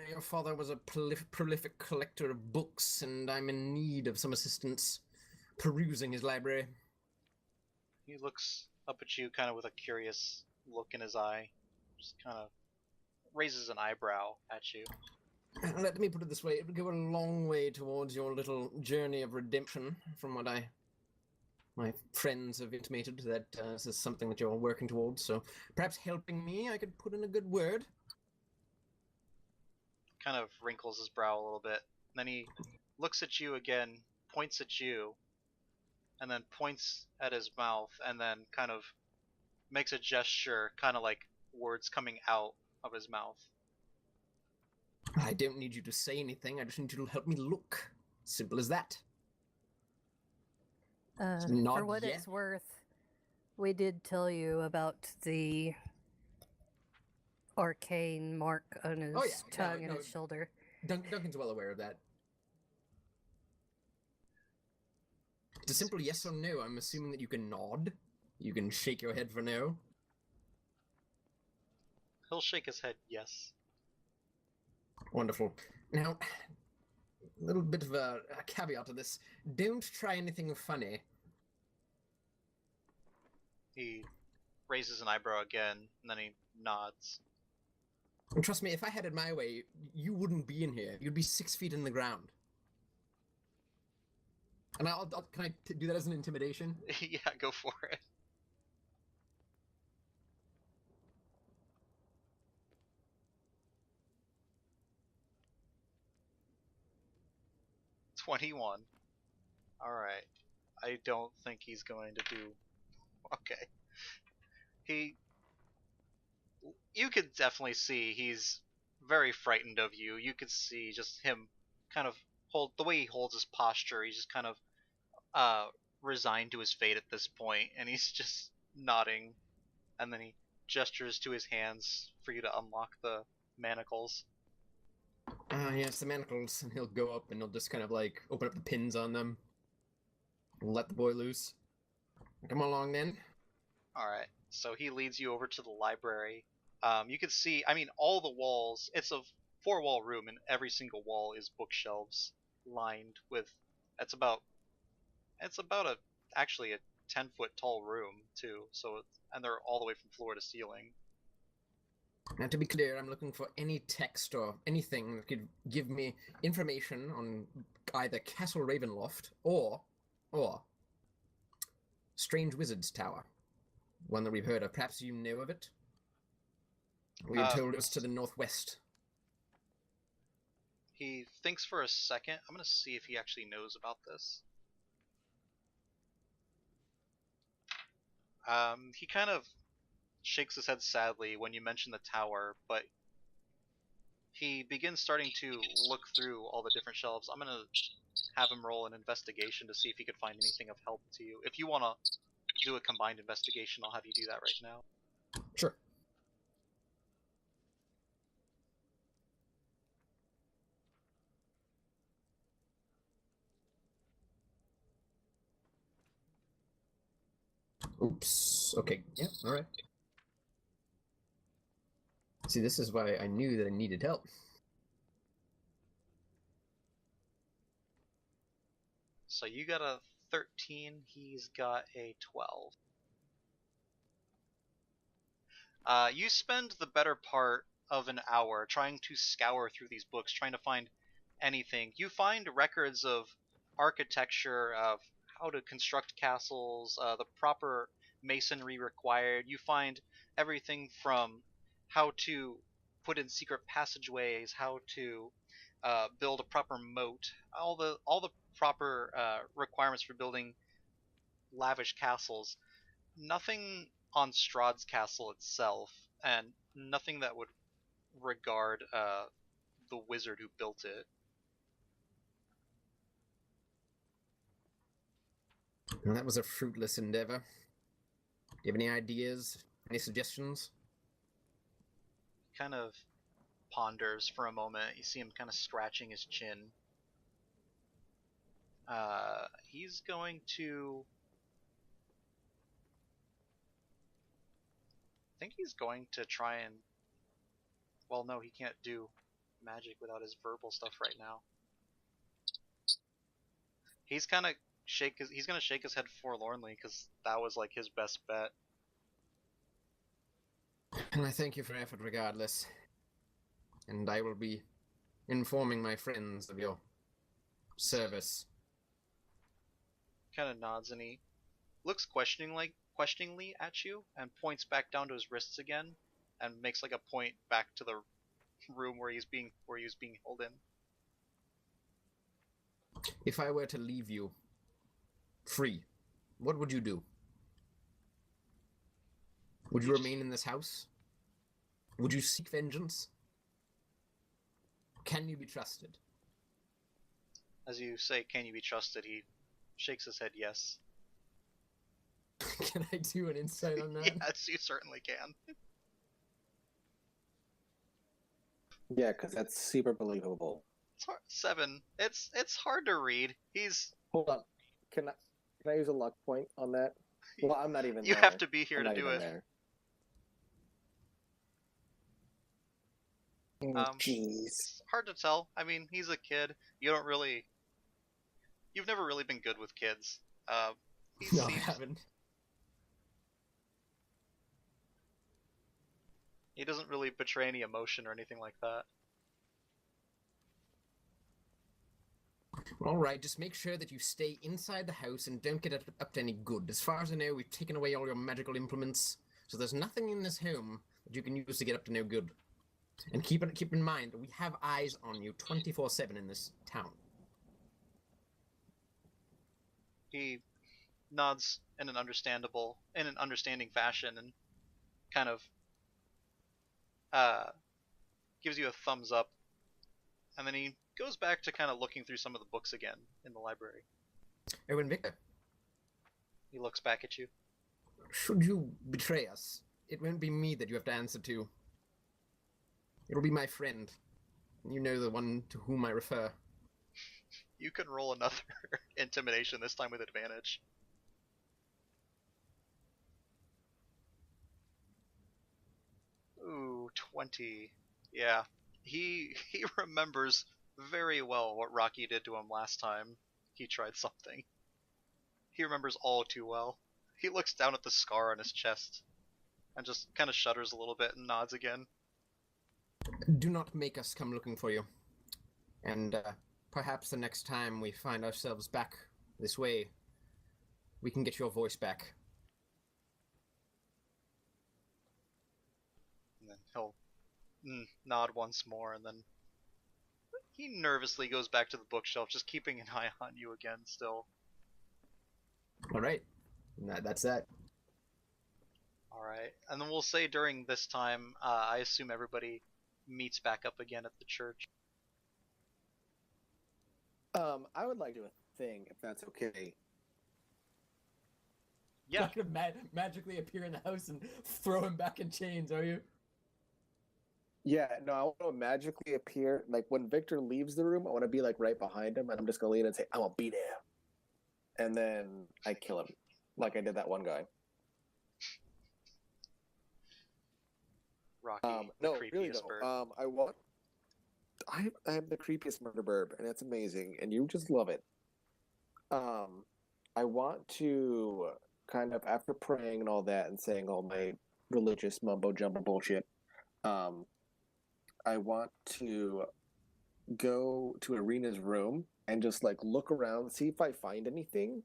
Your father was a prolific collector of books, and I'm in need of some assistance perusing his library. He looks up at you kind of with a curious look in his eye. Just kind of raises an eyebrow at you. Let me put it this way, it would go a long way towards your little journey of redemption, from what my friends have intimated, that this is something that you're working towards, so perhaps helping me, I could put in a good word. Kind of wrinkles his brow a little bit. And then he looks at you again, points at you, and then points at his mouth, and then kind of makes a gesture, kind of like words coming out of his mouth. I don't need you to say anything, I just need you to help me look. Simple as that. Not For what yet. it's worth, we did tell you about the arcane mark on his tongue and his shoulder. Duncan's well aware of that. It's a simple yes or no. I'm assuming that you can nod. You can shake your head for no. He'll shake his head yes. Wonderful. Now, a little bit of a caveat to this. Don't try anything funny. He raises an eyebrow again, and then he nods. And trust me, if I had it my way, you wouldn't be in here. You'd be 6 feet in the ground. And can I do that as an intimidation? Yeah, go for it. $21. Alright. I don't think he's going to do... Okay. You could definitely see he's very frightened of you. You could see just him kind of the way he holds his posture. He's just kind of resigned to his fate at this point, and he's just nodding, and then he gestures to his hands for you to unlock the manacles. Yes, the manacles, and he'll go up and he'll just kind of like open up the pins on them. Let the boy loose. Come along then. Alright, so he leads you over to the library. You can see, I mean, all the walls, it's a 4-wall room, and every single wall is bookshelves lined with, actually a 10-foot tall room, too, and they're all the way from floor to ceiling. Now, to be clear, I'm looking for any text or anything that could give me information on either Castle Ravenloft or Strange Wizard's Tower. One that we've heard of. Perhaps you know of it? We were told it was to the northwest. He thinks for a second. I'm going to see if he actually knows about this. He kind of shakes his head sadly when you mention the tower, but he begins starting to look through all the different shelves. I'm going to have him roll an investigation to see if he could find anything of help to you. If you want to do a combined investigation, I'll have you do that right now. Sure. Oops. Okay. Yeah, alright. See, this is why I knew that I needed help. So you got a 13, he's got a 12. You spend the better part of an hour trying to scour through these books, trying to find anything. You find records of architecture, of how to construct castles, the proper masonry required. You find everything from how to put in secret passageways, how to build a proper moat, all the proper requirements for building lavish castles. Nothing on Strahd's castle itself, and nothing that would regard the wizard who built it. Well, that was a fruitless endeavor. Do you have any ideas? Any suggestions? Kind of ponders for a moment. You see him kind of scratching his chin. He's going to... I think he's going to try and... Well, no, he can't do magic without his verbal stuff right now. He's gonna shake his head forlornly because that was like his best bet. And I thank you for your effort regardless. And I will be informing my friends of your service. Kind of nods and he looks questioningly at you and points back down to his wrists again and makes like a point back to the room where he was being held in. If I were to leave you free, what would you do? Would you remain in this house? Would you seek vengeance? Can you be trusted? As you say, can you be trusted? He shakes his head yes. Can I do an insight on that? Yes, you certainly can. Yeah, because that's super believable. It's hard, 7. It's hard to read. He's... Hold on. Can I use a luck point on that? Well, I'm not even You there. have to be here I'm to not do even it. there. Jeez. It's hard to tell. I mean, he's a kid. You've never really been good with kids. He No, I seems... haven't. He doesn't really betray any emotion or anything like that. Alright, just make sure that you stay inside the house and don't get up to any good. As far as I know, we've taken away all your magical implements, so there's nothing in this home that you can use to get up to no good. And keep in mind, we have eyes on you 24/7 in this town. He nods in an understanding fashion and kind of gives you a thumbs up, and then he goes back to kind of looking through some of the books again in the library. Oh, and Victor, He looks back at you. should you betray us, it won't be me that you have to answer to. It'll be my friend. You know, the one to whom I refer. You can roll another intimidation, this time with advantage. Ooh, 20. Yeah. He remembers very well what Rocky did to him last time he tried something. He remembers all too well. He looks down at the scar on his chest and just kind of shudders a little bit and nods again. Do not make us come looking for you. And perhaps the next time we find ourselves back this way, we can get your voice back. And then he'll nod once more, and then he nervously goes back to the bookshelf, just keeping an eye on you again still. Alright. That's that. Alright, and then we'll say during this time, I assume everybody meets back up again at the church. I would like to do a thing, if that's okay. Yeah, Not gonna magically appear in the house and throw him back in chains, are you? Yeah, no, I want to magically appear. Like when Victor leaves the room, I want to be like right behind him, and I'm just gonna lean and say, "I will be there," and then I kill him, like I did that one guy. Rocky, the No, creepiest really bird. no. I am the creepiest murder bird, and it's amazing, and you just love it. I want to kind of, after praying and all that and saying all my religious mumbo jumbo bullshit, I want to go to Ireena's room and just like look around, see if I find anything,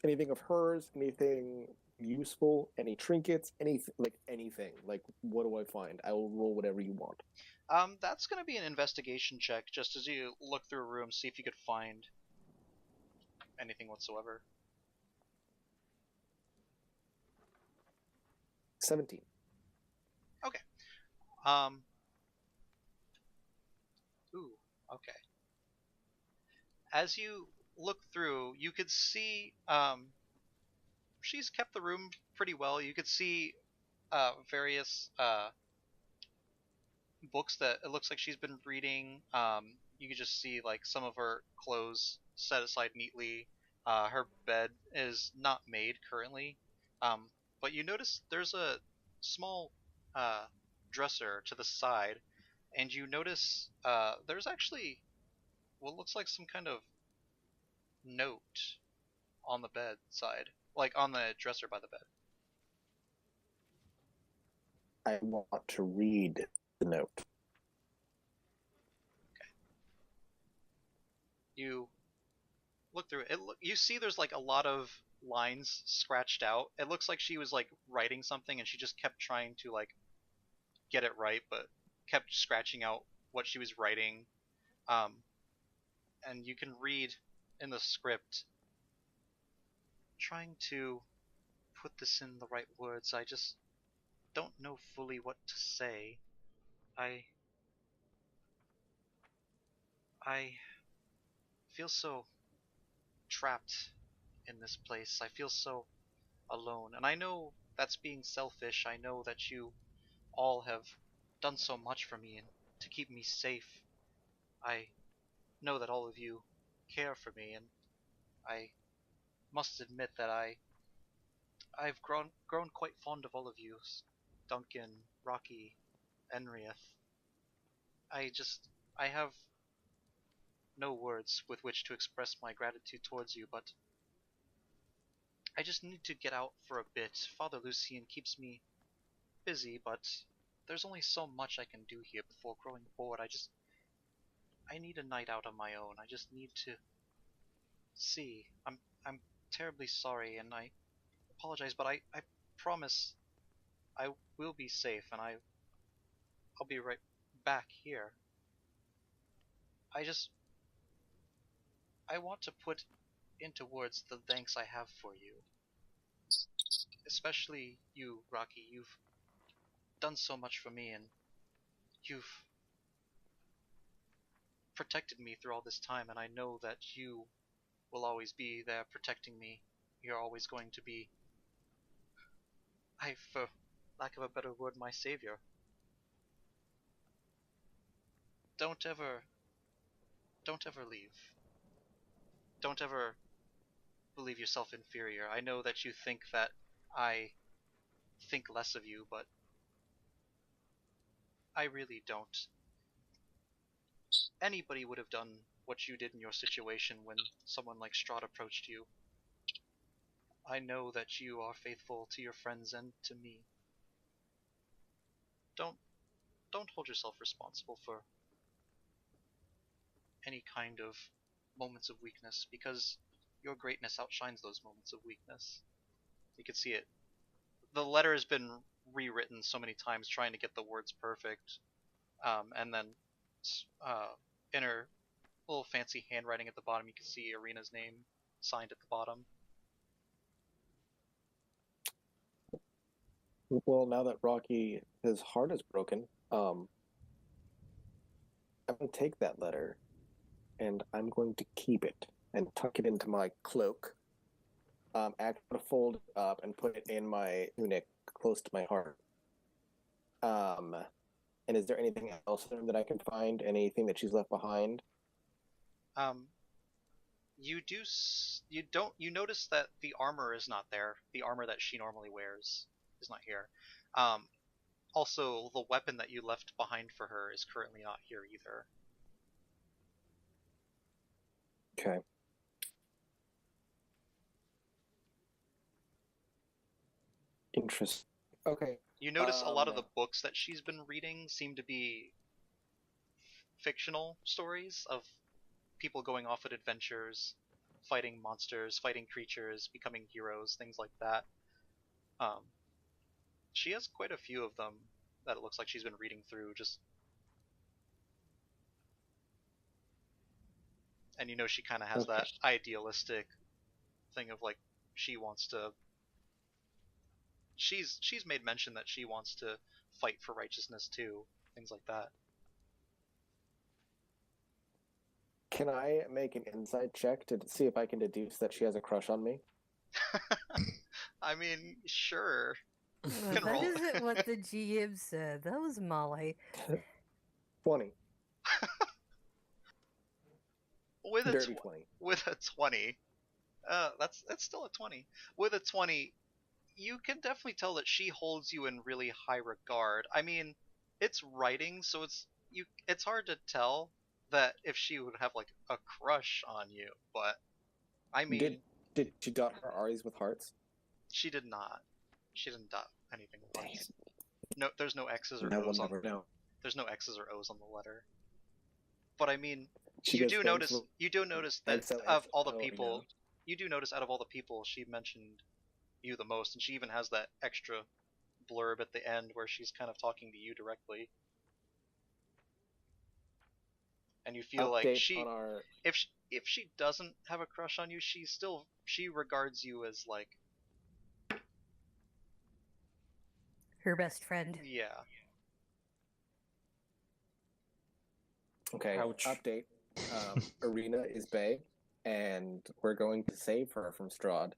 anything of hers, anything useful, any trinkets, anything. Like, what do I find? I will roll whatever you want. That's gonna be an investigation check, just as you look through a room, see if you could find anything whatsoever. 17. Okay. Ooh, okay. As you look through, you could see, she's kept the room pretty well. You could see, various, books that it looks like she's been reading. You could just see, like, some of her clothes set aside neatly. Her bed is not made currently. But you notice there's a small, dresser to the side, and you notice there's actually what looks like some kind of note on the bed side, like on the dresser by the bed. I want to read the note. You look through it. You see there's like a lot of lines scratched out. It looks like she was like writing something and she just kept trying to like get it right, but kept scratching out what she was writing. And you can read in the script, trying to put this in the right words. I just don't know fully what to say. I feel so trapped in this place. I feel so alone. And I know that's being selfish. I know that you all have done so much for me and to keep me safe. I know that all of you care for me, and I must admit that I've grown quite fond of all of you, Duncan, Rocky, Enrieth. I have no words with which to express my gratitude towards you, but I just need to get out for a bit. Father Lucian keeps me busy, but there's only so much I can do here before growing bored. I need a night out on my own. I just need to see. I'm terribly sorry, and I apologize, but I promise I will be safe, and I'll be right back here. I want to put into words the thanks I have for you. Especially you, Rocky. You've done so much for me, and you've protected me through all this time, and I know that you will always be there protecting me. You're always going to be, for lack of a better word, my savior. Don't ever leave. Don't ever believe yourself inferior. I know that you think that I think less of you, but I really don't. Anybody would have done what you did in your situation when someone like Strahd approached you. I know that you are faithful to your friends and to me. Don't hold yourself responsible for any kind of moments of weakness, because your greatness outshines those moments of weakness. You can see it. The letter has been rewritten so many times trying to get the words perfect, and then in her little fancy handwriting at the bottom, you can see Ireena's name signed at the bottom. Well, now that Rocky, his heart is broken, I'm going to take that letter and I'm going to keep it and tuck it into my cloak. I'm going to fold it up and put it in my tunic close to my heart. And is there anything else there that I can find? Anything that she's left behind? You notice that the armor is not there. The armor that she normally wears is not here. Also, the weapon that you left behind for her is currently not here either. Okay. Interesting. Okay. You notice a lot of the books that she's been reading seem to be fictional stories of people going off at adventures, fighting monsters, fighting creatures, becoming heroes, things like that. She has quite a few of them that it looks like she's been reading through, and you know she kind of has that idealistic thing of like she's made mention that she wants to fight for righteousness too, things like that. Can I make an insight check to see if I can deduce that she has a crush on me? I mean, sure. Well, that isn't what the GM said. That was Molly. 20. With a Dirty 20. With a 20. That's still a 20. With a 20, you can definitely tell that she holds you in really high regard. I mean, it's writing, so it's hard to tell that if she would have like a crush on you, but I mean, did she dot her R's with hearts? She did not. She didn't dot anything with hearts. No, there's no X's or No O's one on. ever know. There's no X's or O's on the letter. But I mean, She you gets do thanks notice that XOXO, of all the you people, know. you do notice out of all the people, she mentioned you the most, and she even has that extra blurb at the end where she's kind of talking to you directly. And you feel like if she doesn't have a crush on you, she regards you as like Her best friend. Yeah. Okay, Ouch. update. Ireena is bae, and we're going to save her from Strahd.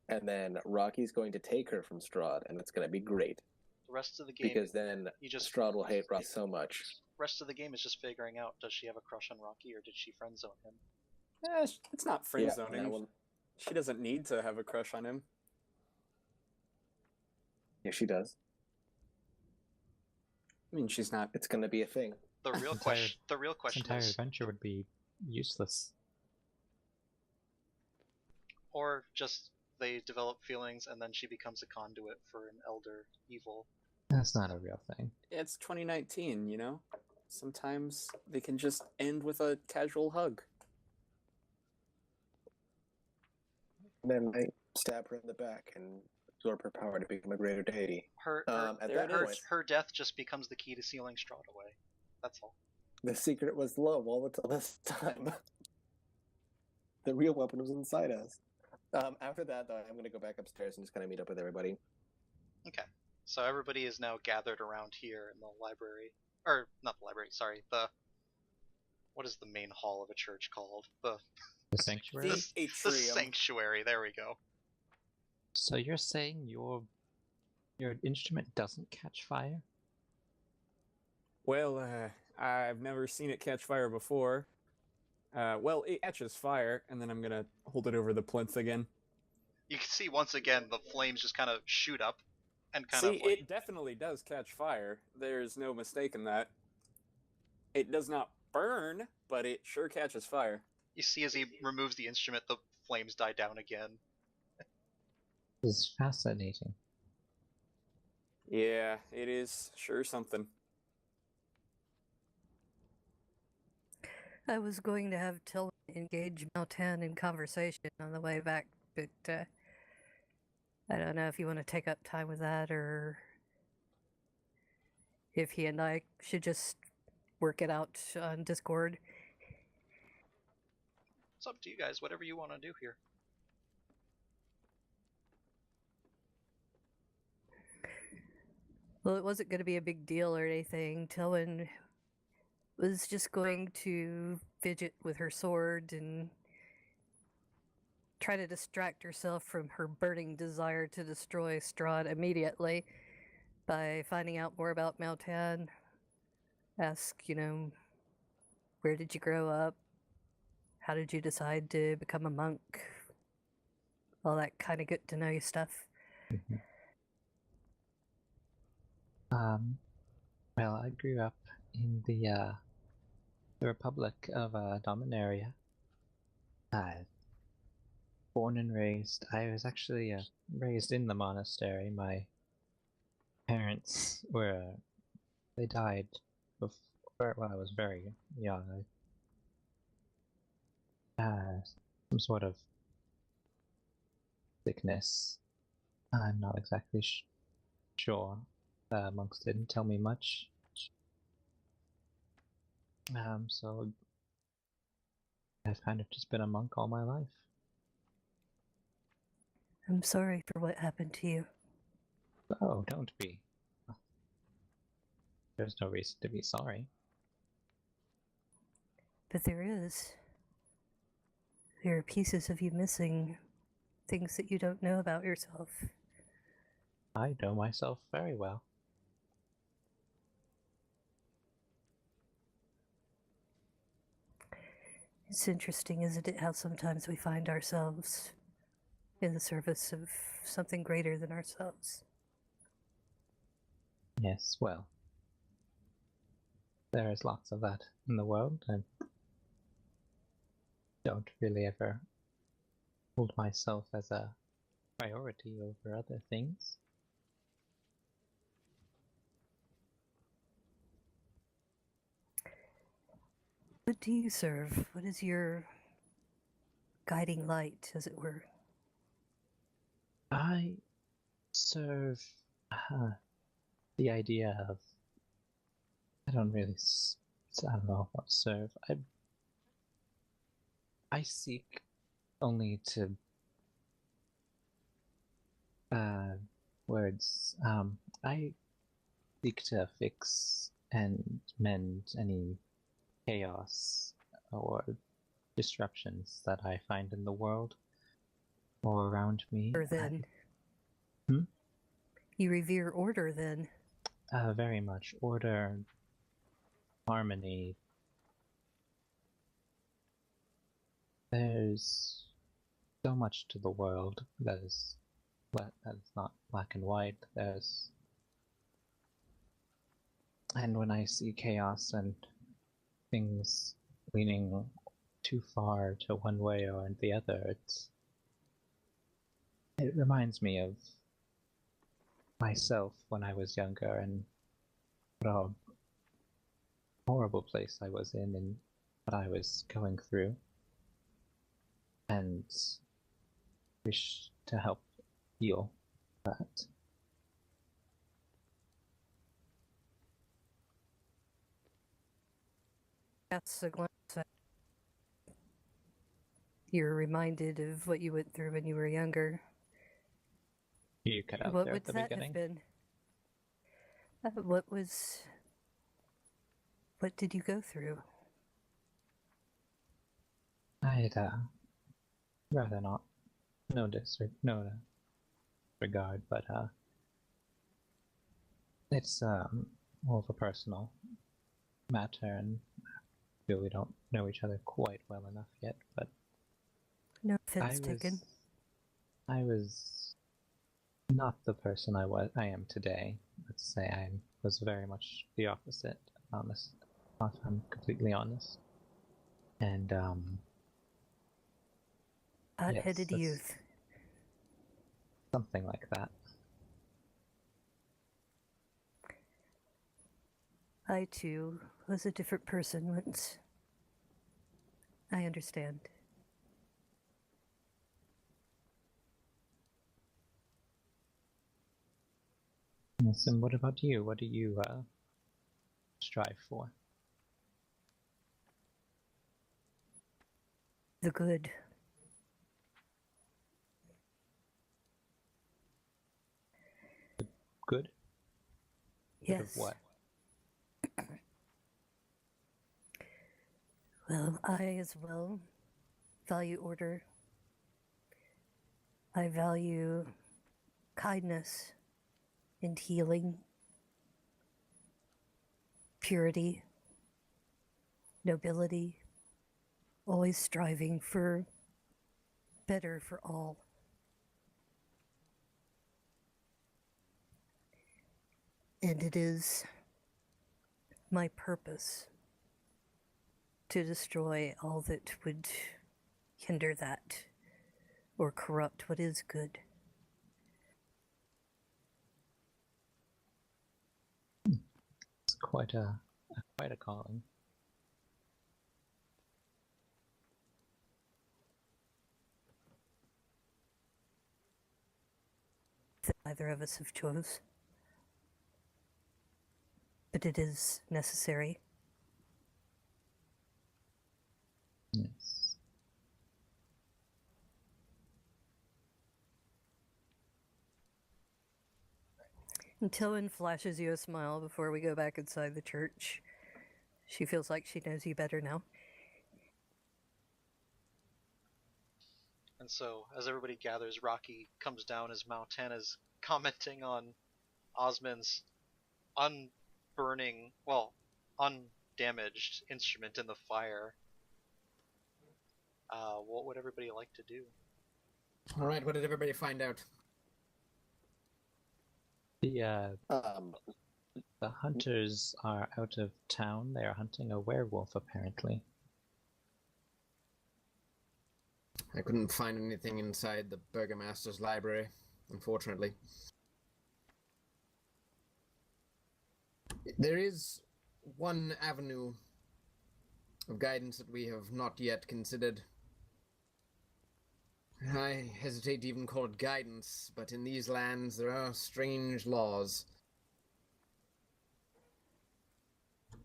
And then Rocky's going to take her from Strahd, and it's going to be great. The rest of the game, Because then you just Strahd will hate Rocky so much. rest of the game is just figuring out, does she have a crush on Rocky or did she friend zone him? It's not friend zoning. that will... She doesn't need to have a crush on him. Yeah, she does. I mean, she's not. It's going to be a thing. The real Entire- question. The real This question entire is, adventure would be useless. or just they develop feelings and then she becomes a conduit for an elder evil. That's not a real thing. It's 2019, you know? Sometimes they can just end with a casual hug. And then I stab her in the back and absorb her power to become a greater deity. At that point, Her death just becomes the key to sealing Strahd away. That's all. the secret was love all this time. The real weapon was inside us. After that, though, I'm going to go back upstairs and just kind of meet up with everybody. Okay. So everybody is now gathered around here in the library. Or, not the library, sorry. What is the main hall of a church called? The sanctuary? The The atrium. sanctuary, there we go. So you're saying your instrument doesn't catch fire? Well, I've never seen it catch fire before. Well, it catches fire, and then I'm gonna hold it over the plinth again. You can see once again the flames just kind of shoot up and kind See, of like... it definitely does catch fire. There's no mistake in that. It does not burn, but it sure catches fire. You see as he removes the instrument, the flames die down again. This is fascinating. Yeah, it is sure something. I was going to have Till engage Meltan in conversation on the way back, but I don't know if you want to take up time with that or if he and I should just work it out on Discord. It's up to you guys, whatever you want to do here. Well, it wasn't going to be a big deal or anything. Tilwyn was just going to fidget with her sword and try to distract herself from her burning desire to destroy Strahd immediately by finding out more about Meltan. Ask, where did you grow up? How did you decide to become a monk? All that kind of get to know you stuff. Well, I grew up in the Republic of Dominaria. Born and raised. I was actually raised in the monastery. My parents they died before when I was very young. Some sort of sickness. I'm not exactly sure. Monks didn't tell me much. So I've kind of just been a monk all my life. I'm sorry for what happened to you. Oh, don't be. There's no reason to be sorry. But there is. There are pieces of you missing, things that you don't know about yourself. I know myself very well. It's interesting, isn't it, how sometimes we find ourselves in the service of something greater than ourselves. Yes, well, there is lots of that in the world. I don't really ever hold myself as a priority over other things. What do you serve? What is your guiding light, as it were? I serve the idea of I don't know what serve. I seek only to words. I seek to fix and mend any chaos or disruptions that I find in the world or around me. Or then. Hmm? You revere order then. Very much. Order, harmony. There's so much to the world that is not black and white. And when I see chaos and things leaning too far to one way or the other, it reminds me of myself when I was younger and what a horrible place I was in and what I was going through, and wish to help heal that. That's a glance at. You're reminded of what you went through when you were younger. You cut out What there would at the that beginning. have been? What did you go through? I'd rather not. No disregard, but it's more of a personal matter, and I feel we don't know each other quite well enough yet. But No offense taken. I was not the person I am today. Let's say I was very much the opposite. Honest, if I'm completely honest. And Hot-headed yes, youth. something like that. I too was a different person once. I understand. Yes, and what about you? What do you strive for? The good. Good? Good of Yes. what? Well, I as well value order. I value kindness and healing, purity, nobility, always striving for better for all. And it is my purpose to destroy all that would hinder that or corrupt what is good. It's quite a calling. That neither of us have chose. But it is necessary. Yes. And Tillin flashes you a smile before we go back inside the church. She feels like she knows you better now. And so, as everybody gathers, Rocky comes down as Montana's commenting on Osmond's undamaged instrument in the fire. What would everybody like to do? All right, what did everybody find out? The hunters are out of town. They are hunting a werewolf, apparently. I couldn't find anything inside the Burgomaster's library, unfortunately. There is one avenue of guidance that we have not yet considered. I hesitate to even call it guidance, but in these lands there are strange laws.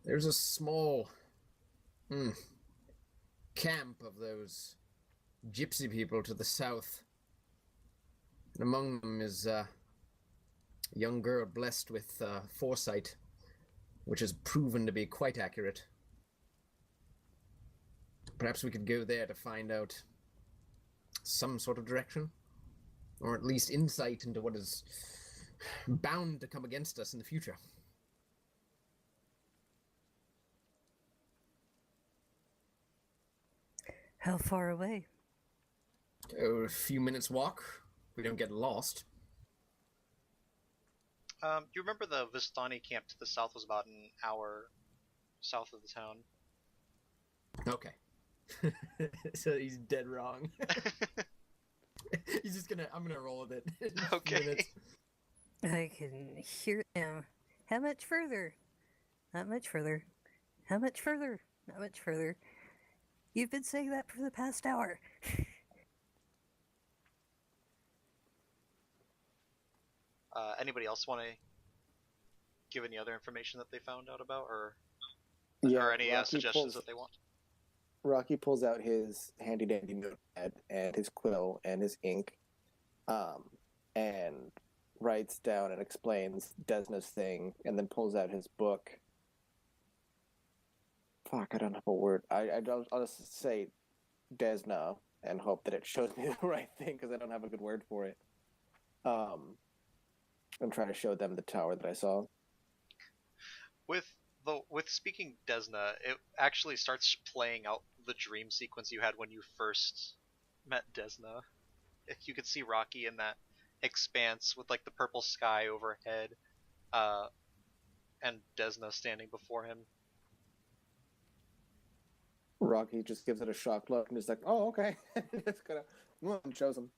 There's a small camp of those gypsy people to the south. And among them is A young girl blessed with foresight, which has proven to be quite accurate. Perhaps we could go there to find out some sort of direction, or at least insight into what is bound to come against us in the future. How far away? A few minutes walk. We don't get lost. You remember the Vistani camp to the south was about an hour south of the town. Okay. So he's dead wrong. He's just gonna. I'm gonna roll with it. In a few Okay. minutes. I can hear it now. How much further? Not much further. How much further? Not much further. You've been saying that for the past hour. Anybody else want to give any other information that they found out about, or any suggestions that they want? Rocky pulls out his handy dandy notepad and his quill and his ink, and writes down and explains Desna's thing, and then pulls out his book. Fuck, I don't have a word. I'll just say Desna and hope that it shows me the right thing because I don't have a good word for it. I'm trying to show them the tower that I saw. With speaking Desna, it actually starts playing out the dream sequence you had when you first met Desna. You could see Rocky in that expanse with like the purple sky overhead, and Desna standing before him. Rocky just gives it a shocked look and is like, "Oh, okay." Just kind of shows him.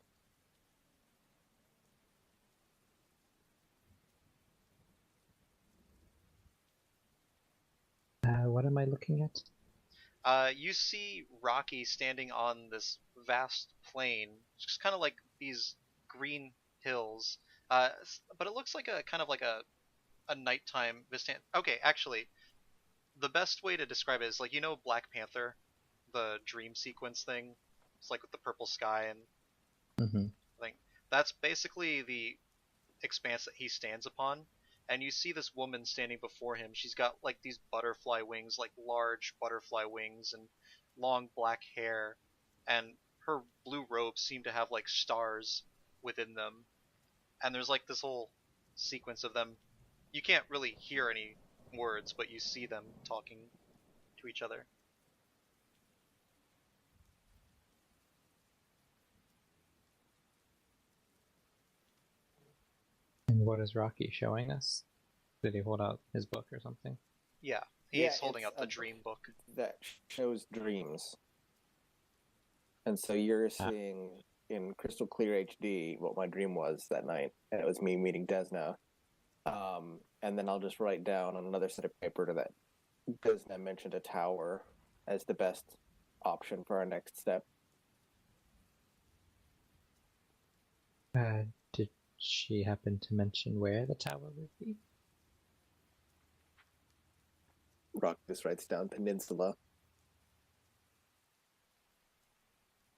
What am I looking at? You see Rocky standing on this vast plain, just kind of like these green hills, but it looks like a kind of like a nighttime vista. Okay, actually, the best way to describe it is like, you know, Black Panther, the dream sequence thing. It's like with the purple sky and Mm-hmm. thing. That's basically the expanse that he stands upon. And you see this woman standing before him. She's got like these butterfly wings, like large butterfly wings, and long black hair, and her blue robes seem to have like stars within them. And there's like this whole sequence of them. You can't really hear any words, but you see them talking to each other. And what is Rocky showing us? Did he hold out his book or something? Yeah, he's Yeah, holding it's up the a dream book. that shows dreams. And so you're seeing in crystal clear HD what my dream was that night, and it was me meeting Desna. And then I'll just write down on another set of paper that Desna mentioned a tower as the best option for our next step. Did she happen to mention where the tower would be? Rock just writes down peninsula.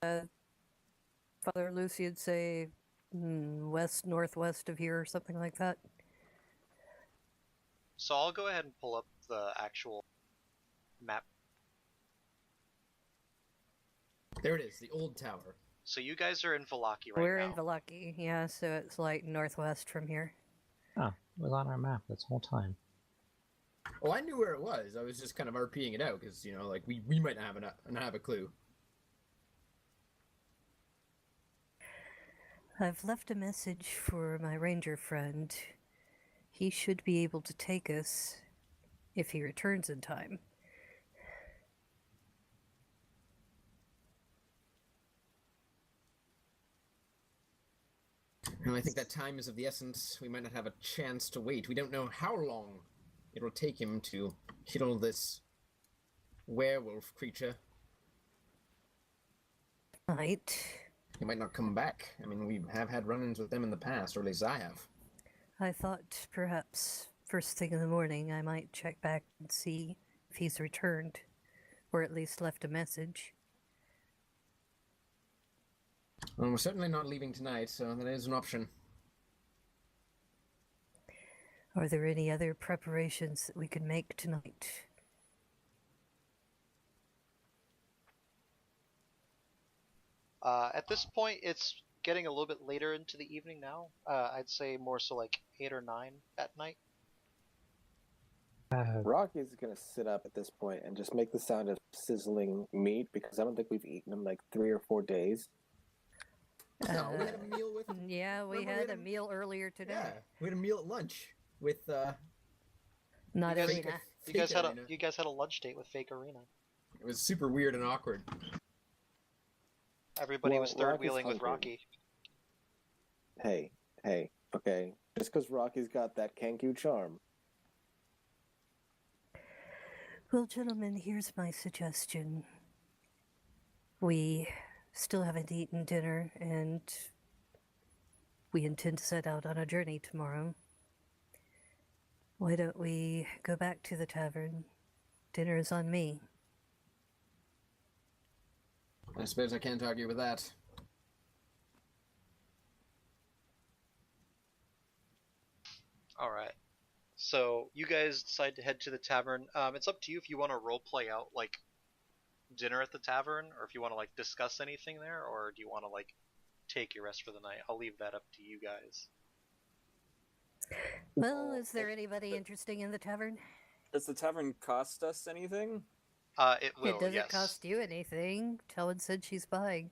Father Lucy'd say west, northwest of here or something like that. So I'll go ahead and pull up the actual map. There it is, the old tower. So you guys are in Vallaki right We're now. in Vallaki, yeah, so it's like northwest from here. Oh, it was on our map this whole time. Oh, I knew where it was. I was just kind of RPing it out because, you know, like we might not have a clue. I've left a message for my ranger friend. He should be able to take us if he returns in time. And I think that time is of the essence. We might not have a chance to wait. We don't know how long it will take him to kill this werewolf creature. Right. He might not come back. I mean, we have had run-ins with them in the past, or at least I have. I thought perhaps first thing in the morning I might check back and see if he's returned, or at least left a message. Well, we're certainly not leaving tonight, so that is an option. Are there any other preparations that we can make tonight? At this point, it's getting a little bit later into the evening now. I'd say more so like 8 or 9 at night. Rocky's gonna sit up at this point and just make the sound of sizzling meat because I don't think we've eaten in like 3 or 4 days. No, we had a meal with. Yeah, we Remember had a meal earlier today. Yeah, we had a meal at lunch with. Not You guys- Ireena. You guys had a lunch date with fake Ireena. It was super weird and awkward. Everybody Well, was third Rocky's wheeling with hungry. Rocky. Hey, okay. Just because Rocky's got that Kanku charm. Well, gentlemen, here's my suggestion. We still haven't eaten dinner, and we intend to set out on a journey tomorrow. Why don't we go back to the tavern? Dinner is on me. I suppose I can't argue with that. Alright. So, you guys decide to head to the tavern. It's up to you if you want to roleplay out, like, dinner at the tavern, or if you want to, like, discuss anything there, or do you want to, like, take your rest for the night? I'll leave that up to you guys. Well, is there anybody interesting in the tavern? Does the tavern cost us anything? It will, It doesn't yes. cost you anything. Tellen said she's buying.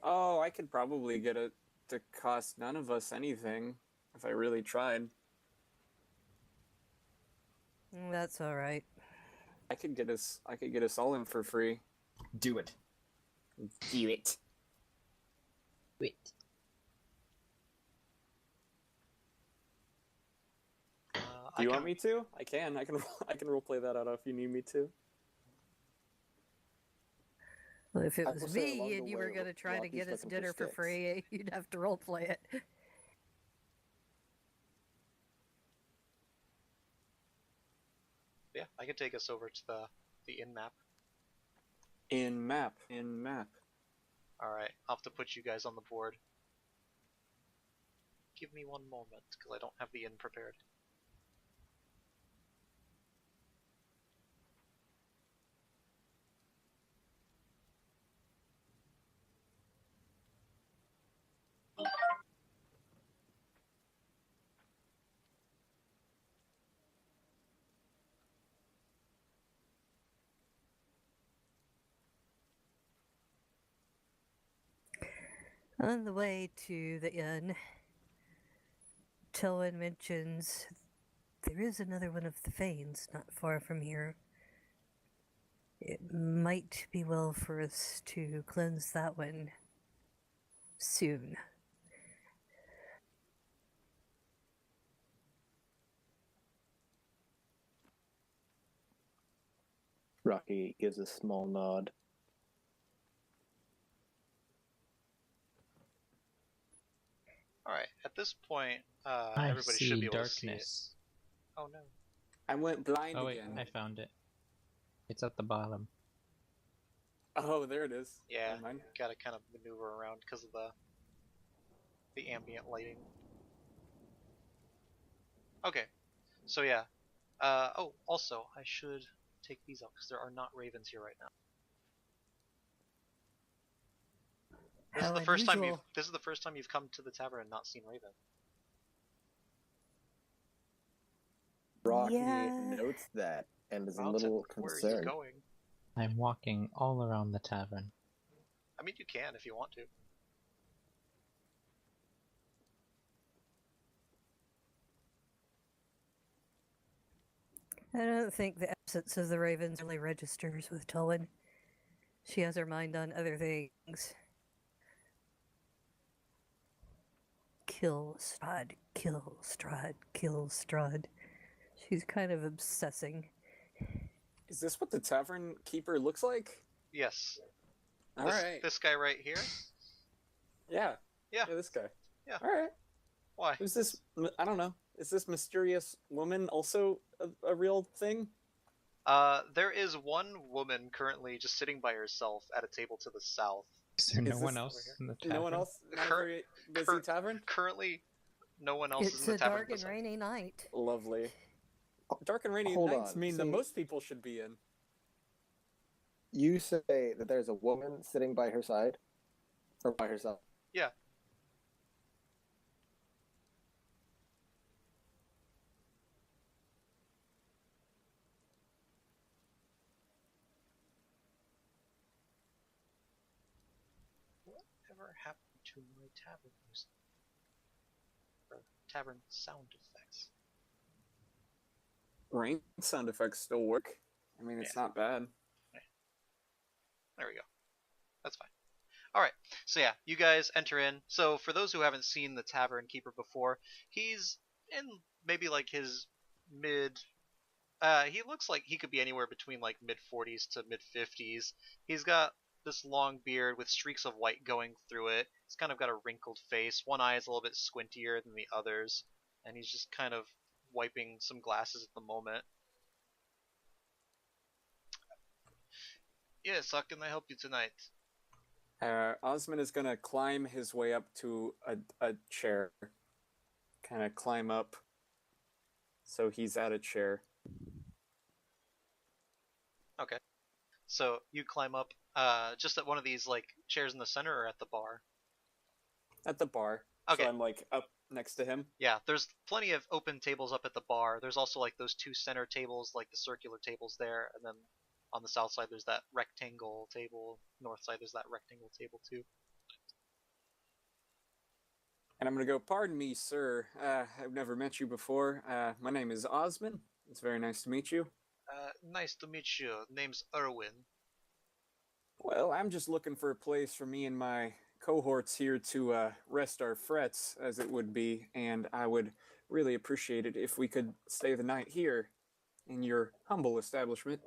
Oh, I could probably get it to cost none of us anything if I really tried. That's all right. I could get us all in for free. Do it. Do it. Wait. Do you want me to? I can. I can roleplay that out if you need me to. Well, if it I was will say along me the and you were way, going to try to Rocky's get us looking for dinner for sticks. free, you'd have to roleplay it. Yeah, I can take us over to the inn map. In map. Alright, I'll have to put you guys on the board. Give me one moment, because I don't have the inn prepared. On the way to the inn, Tellen mentions there is another one of the Fanes not far from here. It might be well for us to cleanse that one soon. Rocky gives a small nod. Alright, at this point, I everybody see should be able to see it. darkness. Oh no. I went blind Oh wait, again. I found it. It's at the bottom. Oh, there it is. Yeah, Never mind. gotta kind of maneuver around because of the ambient lighting. Okay, so yeah. Oh, also, I should take these out because there are not ravens here right now. This How is the first time unusual. this is the first time you've come to the tavern and not seen Raven. Rocky Yeah. notes that and is a Mountain, little where are you concerned. going? I'm walking all around the tavern. I mean, you can if you want to. I don't think the absence of the ravens really registers with Tellen. She has her mind on other things. Kill Strahd, kill Strahd, kill Strahd. She's kind of obsessing. Is this what the tavern keeper looks like? Yes. All right. This guy right here. Yeah. Yeah. This guy. Yeah. All right. Why? Who's this? I don't know. Is this mysterious woman also a real thing? There is one woman currently just sitting by herself at a table to the south. Is there no Is one this- else in the tavern? No one else? Not a Cur- very busy cur- tavern? Currently, No one else is It's in the a tavern. dark and besides- rainy night. Lovely. Dark and rainy Hold nights on, mean that see- most people should be in. You say that there's a woman sitting by her side, or by herself. Yeah. Whatever happened to my tavern music? Or tavern sound effects? Rain sound effects still work. I mean, it's not bad. There we go. That's fine. Alright, so yeah, you guys enter in. So for those who haven't seen the Tavern Keeper before, he's in maybe like his mid... he looks like he could be anywhere between like mid-40s to mid-50s. He's got this long beard with streaks of white going through it. He's kind of got a wrinkled face. One eye is a little bit squintier than the others. And he's just kind of wiping some glasses at the moment. Yes, how can I help you tonight? Osmond is gonna climb his way up to a chair. Kind of climb up so he's at a chair. Okay. So you climb up just at one of these like chairs in the center or at the bar? At the bar. Okay. So I'm like up next to him. Yeah, there's plenty of open tables up at the bar. There's also like those two center tables, like the circular tables there, and then on the south side there's that rectangle table. North side there's that rectangle table too. And I'm gonna go, pardon me, sir. I've never met you before. My name is Osmond. It's very nice to meet you. Nice to meet you. Name's Erwin. Well, I'm just looking for a place for me and my cohorts here to rest our frets, as it would be, and I would really appreciate it if we could stay the night here in your humble establishment.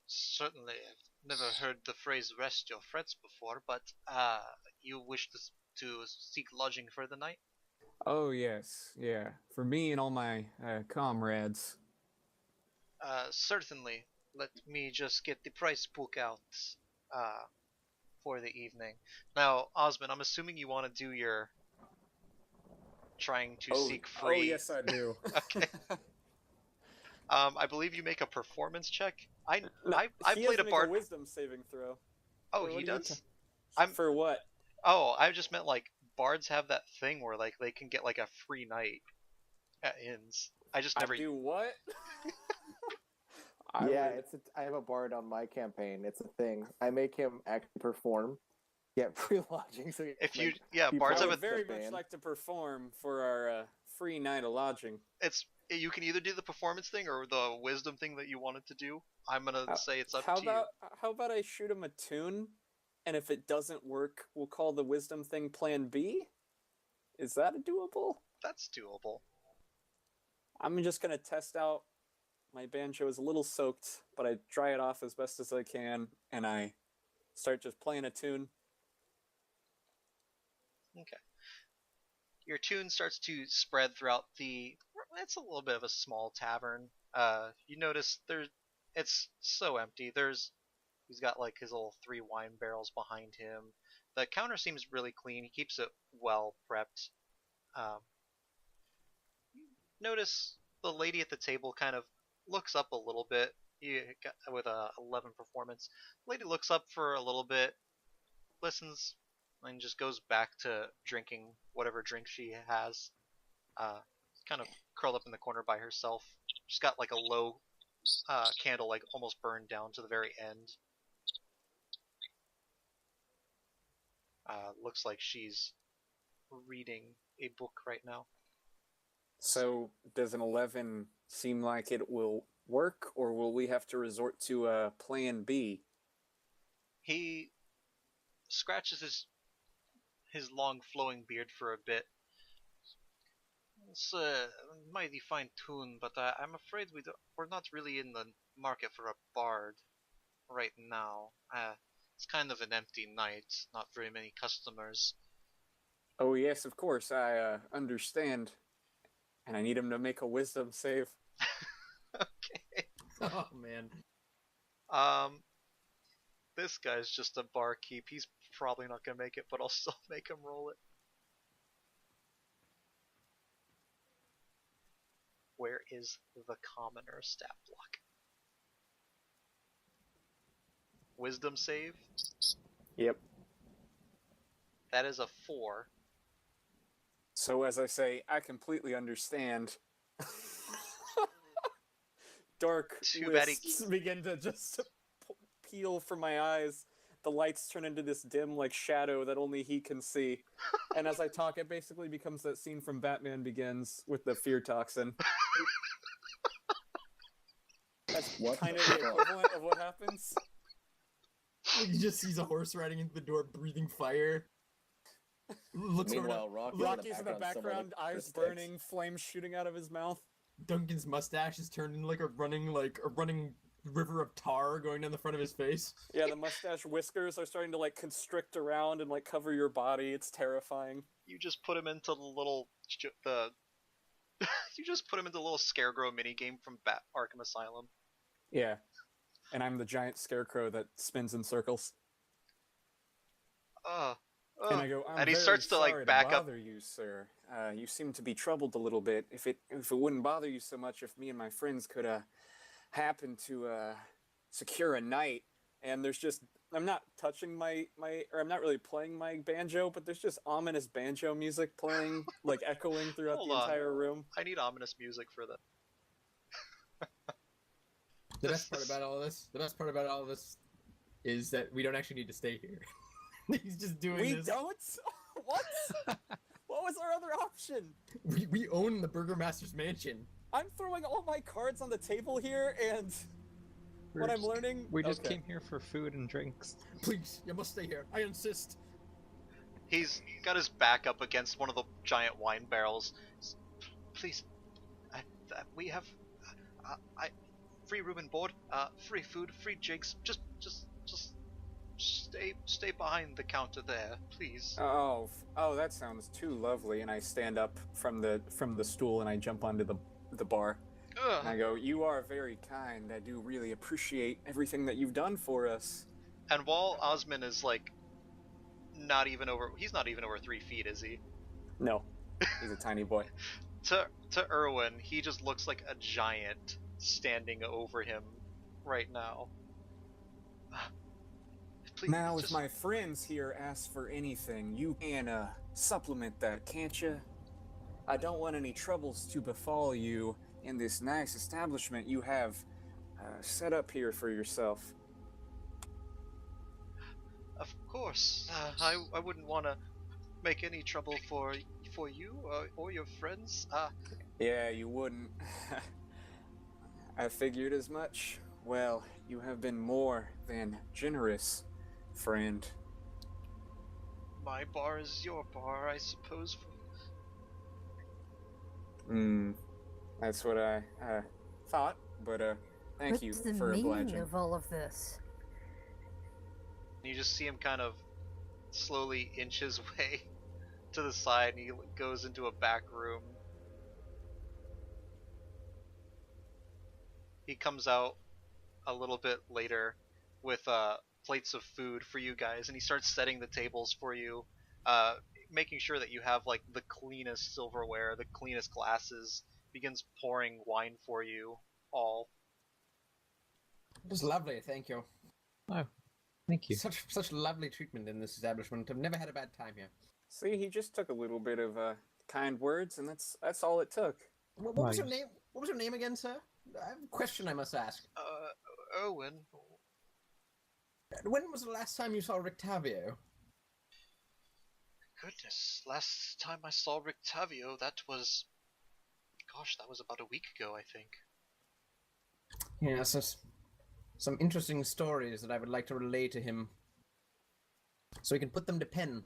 Certainly. I've never heard the phrase rest your frets before, but you wish to seek lodging for the night? Oh, yes, yeah. For me and all my comrades. Certainly. Let me just get the price book out for the evening. Now, Osmond, I'm assuming you want to do your trying to seek free. Oh, yes, I do. Okay. I believe you make a performance check. I He played has to a make bard. a wisdom saving throw. Oh, What he are you does. ta- I'm- For what? Oh, I just meant like bards have that thing where like they can get like a free night at inns. I just never. I do what? Yeah, I have a bard on my campaign. It's a thing. I make him actually perform, get free lodging. So If you like, bards I have have would a. very step much in. like to perform for our free night of lodging. You can either do the performance thing or the wisdom thing that you wanted to do. I'm gonna say it's up How to you. how about I shoot him a tune, and if it doesn't work, we'll call the wisdom thing Plan B? Is that doable? That's doable. I'm just gonna test out. My banjo is a little soaked, but I dry it off as best as I can, and I start just playing a tune. Okay. Your tune starts to spread throughout the. It's a little bit of a small tavern. You notice it's so empty. He's got like his little 3 wine barrels behind him. The counter seems really clean. He keeps it well prepped. You notice the lady at the table kind of looks up a little bit. With a 11 performance, the lady looks up for a little bit, listens, and just goes back to drinking whatever drink she has. Kind of curled up in the corner by herself. She's got like a low candle, like almost burned down to the very end. Looks like she's reading a book right now. So, does an 11 seem like it will work, or will we have to resort to Plan B? He scratches his long flowing beard for a bit. It's a mighty fine tune, but I'm afraid we're not really in the market for a bard right now. It's kind of an empty night, not very many customers. Oh, yes, of course, I understand. And I need him to make a wisdom save. Okay. Oh man. This guy's just a barkeep. He's probably not gonna make it, but I'll still make him roll it. Where is the commoner stat block? Wisdom save? Yep. That is a 4. So as I say, I completely understand. Dark Too bad wisps begin to just peel from my eyes. The lights turn into this dim, like, shadow that only he can see. And as I talk, it basically becomes that scene from Batman Begins with the fear toxin. That's What kind the of the fuck? equivalent of what happens. Like, he just sees a horse riding into the door, breathing fire. Looks Meanwhile, Rocky's in the somewhere, background, like, eyes sticks. burning, flames shooting out of his mouth. Duncan's mustache is turned into like a running river of tar going down the front of his face. Yeah, the mustache whiskers are starting to, like, constrict around and, like, cover your body. It's terrifying. You just put him into the little you just put him into the little Scarecrow minigame from Arkham Asylum. Yeah. And I'm the giant scarecrow that spins in circles. And I go, I'm and he very starts to sorry like back to up. bother you, sir. You seem to be troubled a little bit. If it wouldn't bother you so much, if me and my friends could happen to secure a night, and there's just, I'm not touching or I'm not really playing my banjo, but there's just ominous banjo music playing, like echoing throughout Hold the on. entire room. I need ominous music for that. The best part about all this is that we don't actually need to stay here. He's just doing We this. don't? What? What was our other option? We own the Burgermaster's mansion. I'm throwing all my cards on the table here, and what I'm learning... We just Okay. came here for food and drinks. Please, you must stay here. I insist. He's got his back up against one of the giant wine barrels. Please, we have free room and board, free food, free jigs. Just stay behind the counter there, please. Oh, that sounds too lovely. And I stand up from the stool and I jump onto the bar. And I go, you are very kind. I do really appreciate everything that you've done for us. And while Osman is like, he's not even over 3 feet, is he? No, he's a tiny boy. To Erwin, he just looks like a giant standing over him right now. Please, Now, if my friends here ask for anything, you can supplement that, can't you? I don't want any troubles to befall you in this nice establishment you have set up here for yourself. Of course, I wouldn't want to make any trouble for you or your friends. Yeah, you wouldn't. I figured as much. Well, you have been more than generous, friend. My bar is your bar, I suppose. That's what I thought, but thank you What's the for meaning obliging. of all of this? You just see him kind of slowly inch his way to the side, and he goes into a back room. He comes out a little bit later with plates of food for you guys, and he starts setting the tables for you, making sure that you have like the cleanest silverware, the cleanest glasses. Begins pouring wine for you all. It was lovely, thank you. Oh, thank you. Such lovely treatment in this establishment. I've never had a bad time here. See, he just took a little bit of kind words, and that's all it took. What was your name? What was your name again, sir? I have a question I must ask. Owen. When was the last time you saw Rictavio? Goodness, last time I saw Rictavio, that was about a week ago, I think. Yes, some interesting stories that I would like to relay to him, so he can put them to pen.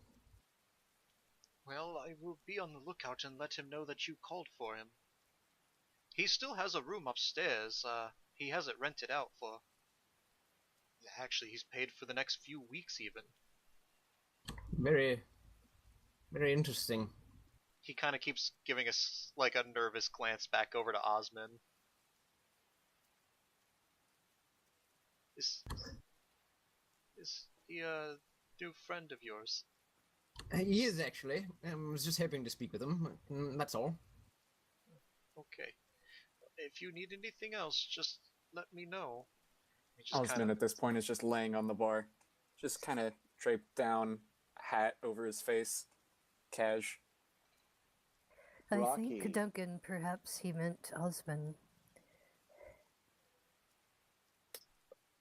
Well, I will be on the lookout and let him know that you called for him. He still has a room upstairs. He has it rented out for... Actually, he's paid for the next few weeks, even. Very, very interesting. He kind of keeps giving us, like, a nervous glance back over to Osman. Is he a new friend of yours? He is, actually. I was just hoping to speak with him. That's all. Okay. if you need anything else, just let me know. He just Osmond at this point is just laying on the bar, just kind of draped down, hat over his face, cash. I Rocky. think Duncan, perhaps he meant Osmond.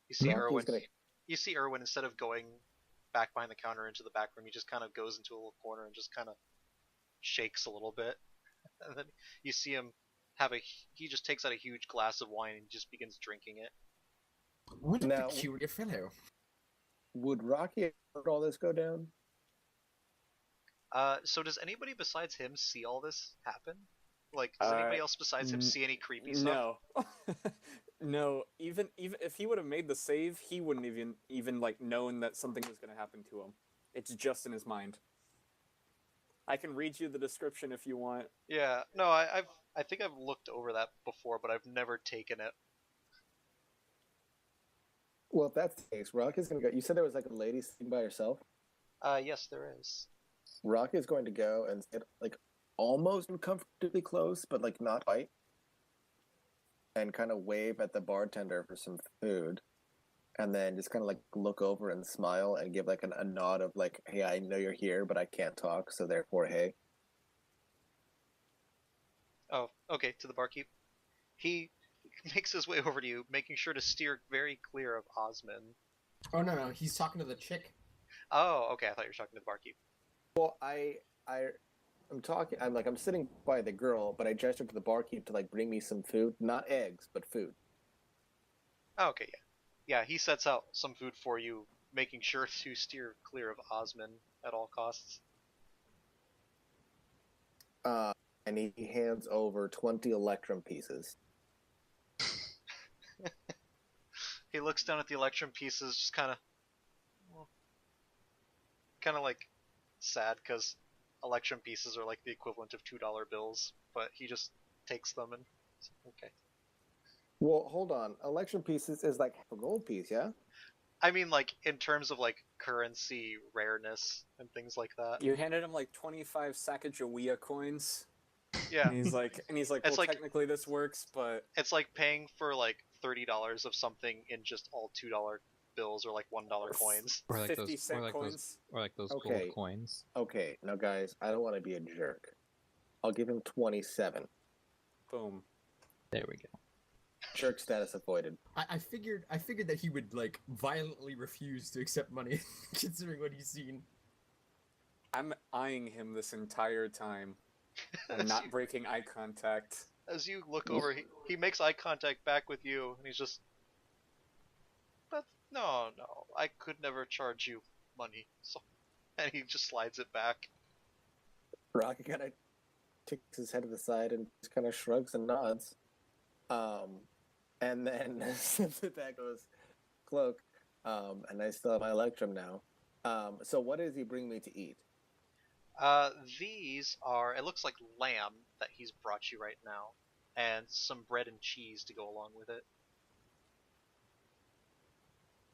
You see Rocky's Erwin. gonna- You see Erwin, instead of going back behind the counter into the back room, he just kind of goes into a little corner and just kind of shakes a little bit. And then you see him he just takes out a huge glass of wine and just begins drinking it. What a Now- peculiar fellow. Would Rocky let all this go down? So does anybody besides him see all this happen? Like, does anybody else besides him see any creepy stuff? No, no. Even if he would have made the save, he wouldn't even like known that something was going to happen to him. It's just in his mind. I can read you the description if you want. Yeah, no, I think I've looked over that before, but I've never taken it. Well, if that's the case, Rocky's gonna go. You said there was like a lady sitting by herself. Yes, there is. Rocky's going to go and sit like almost uncomfortably close, but like not quite, and kind of wave at the bartender for some food, and then just kind of like look over and smile and give like a nod of like, "Hey, I know you're here, but I can't talk, so therefore, hey." Oh, okay, to the barkeep. He makes his way over to you, making sure to steer very clear of Osmond. Oh no, he's talking to the chick. Oh, okay, I thought you were talking to the barkeep. Well, I'm talking. I'm sitting by the girl, but I gestured to the barkeep to like bring me some food, not eggs, but food. Oh, okay, yeah. Yeah, he sets out some food for you, making sure to steer clear of Osmond at all costs. And he hands over 20 electrum pieces. He looks down at the electrum pieces, just kind of like sad, because electrum pieces are like the equivalent of $2 bills, but he just takes them and okay. Well, hold on. Electrum pieces is like a gold piece, yeah? I mean, like, in terms of like currency rareness and things like that. You handed him like 25 Sacagawea coins. Yeah, And he's like, It's well, like- technically this works, but it's like paying for like $30 of something in just all $2 bills or like $1 coins. Or like 50 those, cent or like coins. those, or like those Okay. gold coins. Okay, now guys, I don't want to be a jerk. I'll give him 27. Boom. There we go. Jerk status avoided. I figured that he would like violently refuse to accept money, considering what he's seen. I'm eyeing him this entire time. I'm As not you- breaking eye contact. As you look over, he makes eye contact back with you, and he's just, but no, I could never charge you money. So, and he just slides it back. Rocky kind of ticks his head to the side and just kind of shrugs and nods. And then since that goes cloak, and I still have my electrum now. So what does he bring me to eat? These are, it looks like lamb that he's brought you right now, and some bread and cheese to go along with it.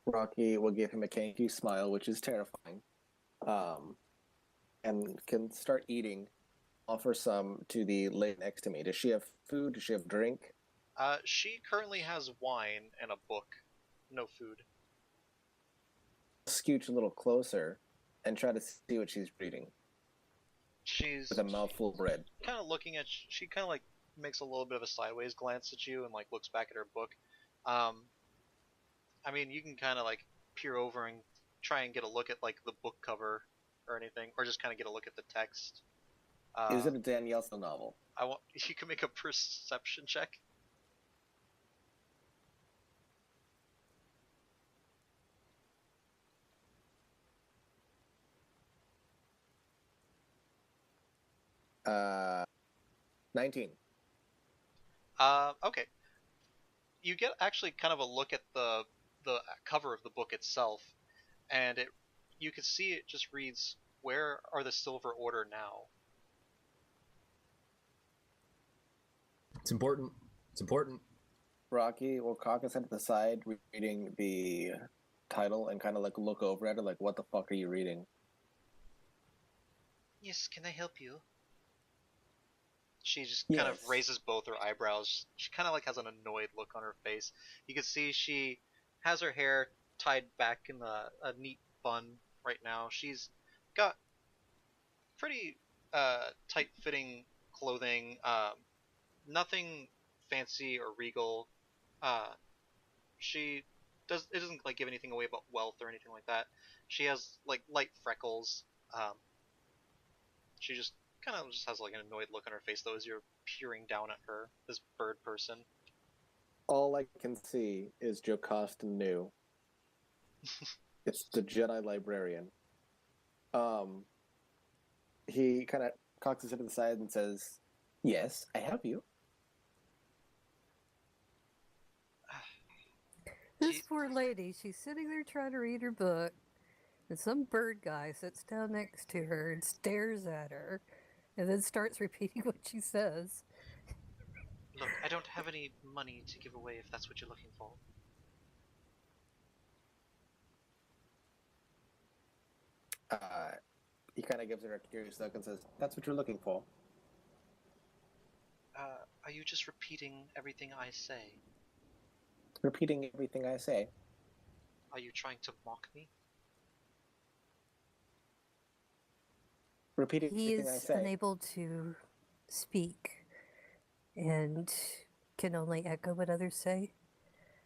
Rocky will give him a kinky smile, which is terrifying, and can start eating. Offer some to the lady next to me. Does she have food? Does she have drink? She currently has wine and a book. No food. Scooch a little closer and try to see what she's reading She's with a mouthful of bread. kind of looking at, she kind of like makes a little bit of a sideways glance at you and like looks back at her book. I mean, you can kind of like peer over and try and get a look at like the book cover or anything, or just kind of get a look at the text. Is it a Danielle Steele novel? You can make a perception check. Uh, 19. Okay. You get actually kind of a look at the cover of the book itself, and you can see it just reads, "Where are the Silver Order now?" It's important. It's important. Rocky will cock his head to the side, reading the title, and kind of like look over at it, like, "What the fuck are you reading?" Yes, can I help you? She just kind of Yes. raises both her eyebrows. She kind of like has an annoyed look on her face. You can see she has her hair tied back in a neat bun right now. She's got pretty tight-fitting clothing. Nothing fancy or regal. Uh, she it doesn't like give anything away about wealth or anything like that. She has like light freckles. She just kind of just has like an annoyed look on her face though as you're peering down at her, this bird person. All I can see is Jocasta New. It's the Jedi librarian. He kind of cocks his head to the side and says, "Yes, I help you." This poor lady, she's sitting there trying to read her book, and some bird guy sits down next to her and stares at her, and then starts repeating what she says. Look, I don't have any money to give away if that's what you're looking for. He kind of gives her a curious look and says, "That's what you're looking for." Are you just repeating everything I say? Repeating everything I say. Are you trying to mock me? Repeating He everything I is say. unable to speak and can only echo what others say.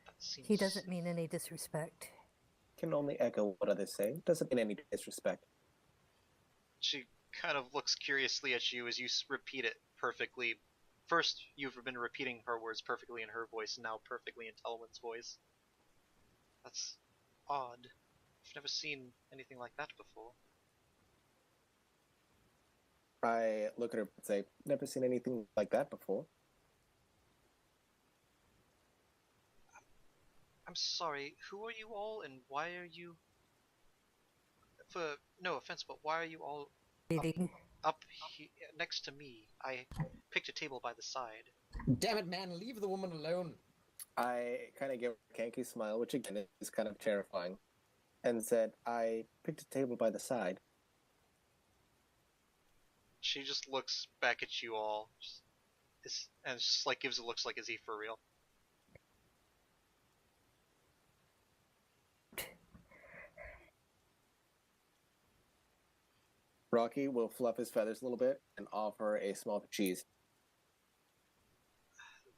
That seems... He doesn't mean any disrespect. Can only echo what others say. Doesn't mean any disrespect. She kind of looks curiously at you as you repeat it perfectly. First, you've been repeating her words perfectly in her voice, and now perfectly in Telwyn's voice. That's odd. I've never seen anything like that before. I look at her and say, "Never seen anything like that before." I'm sorry, who are you all, and why are you... For no offense, but why are you all Reading. up next to me? I picked a table by the side. Damn it, man! Leave the woman alone. I kind of give a Kanky smile, which again is kind of terrifying, and said, "I picked a table by the side." She just looks back at you all, and just like gives it looks like, is he for real? Rocky will fluff his feathers a little bit and offer a small cheese.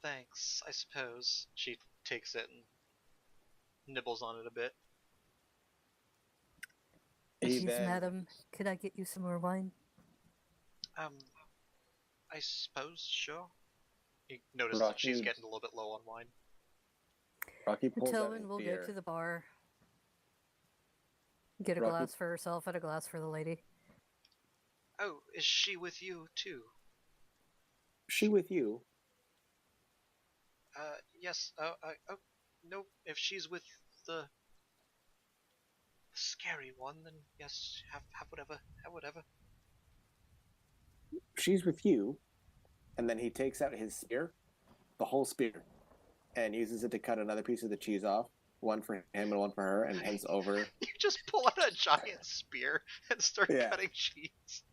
Thanks, I suppose. She takes it and nibbles on it a bit. Excuse, madam, could I get you some more wine? I suppose, sure. You notice that she's getting a little bit low on wine. Rocky pulls out his Telwyn will beer. go to the bar, get a glass for herself and a glass for the lady. Oh, is she with you, too? She with you? Yes, oh, no, if she's with the scary one, then yes, have whatever, have whatever. She's with you, and then he takes out his spear, the whole spear, and uses it to cut another piece of the cheese off, one for him and one for her, and hands over. You just pull out a giant spear and start cutting cheese.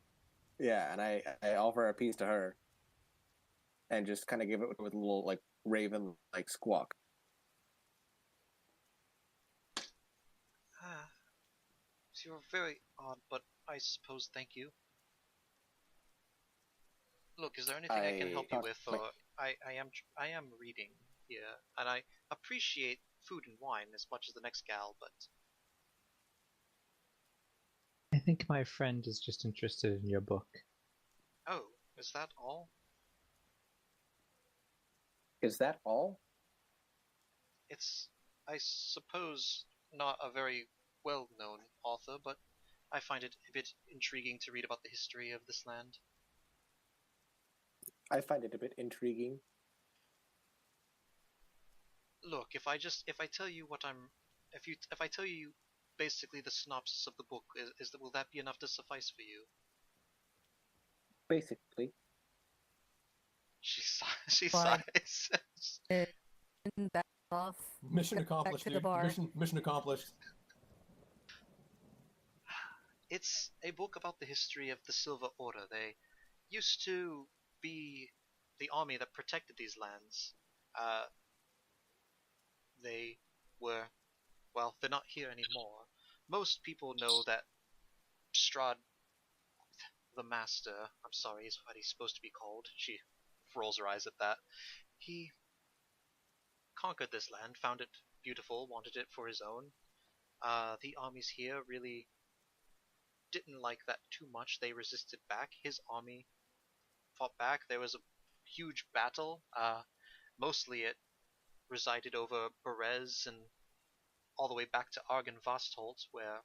Yeah, and I offer a piece to her, and just kind of give it with a little, like, raven-like squawk. You're very odd, but I suppose thank you. Look, is there anything I can help you with, or I am reading here, and I appreciate food and wine as much as the next gal, but I think my friend is just interested in your book. oh, is that all? Is that all? It's, I suppose, not a very well-known author, but I find it a bit intriguing to read about the history of this land. I find it a bit intriguing. Look, if I tell you what if I tell you basically the synopsis of the book, will that be enough to suffice for you? Basically. She sighs. And back off. Mission accomplished, to dude. the bar. Mission accomplished. It's a book about the history of the Silver Order. They used to be the army that protected these lands. They were, well, they're not here anymore. Most people know that Strahd, the Master, I'm sorry, is what he's supposed to be called. She rolls her eyes at that. He conquered this land, found it beautiful, wanted it for his own. The armies here really didn't like that too much. They resisted back. His army fought back. There was a huge battle. Mostly it resided over Berez and all the way back to Argynvostholt, where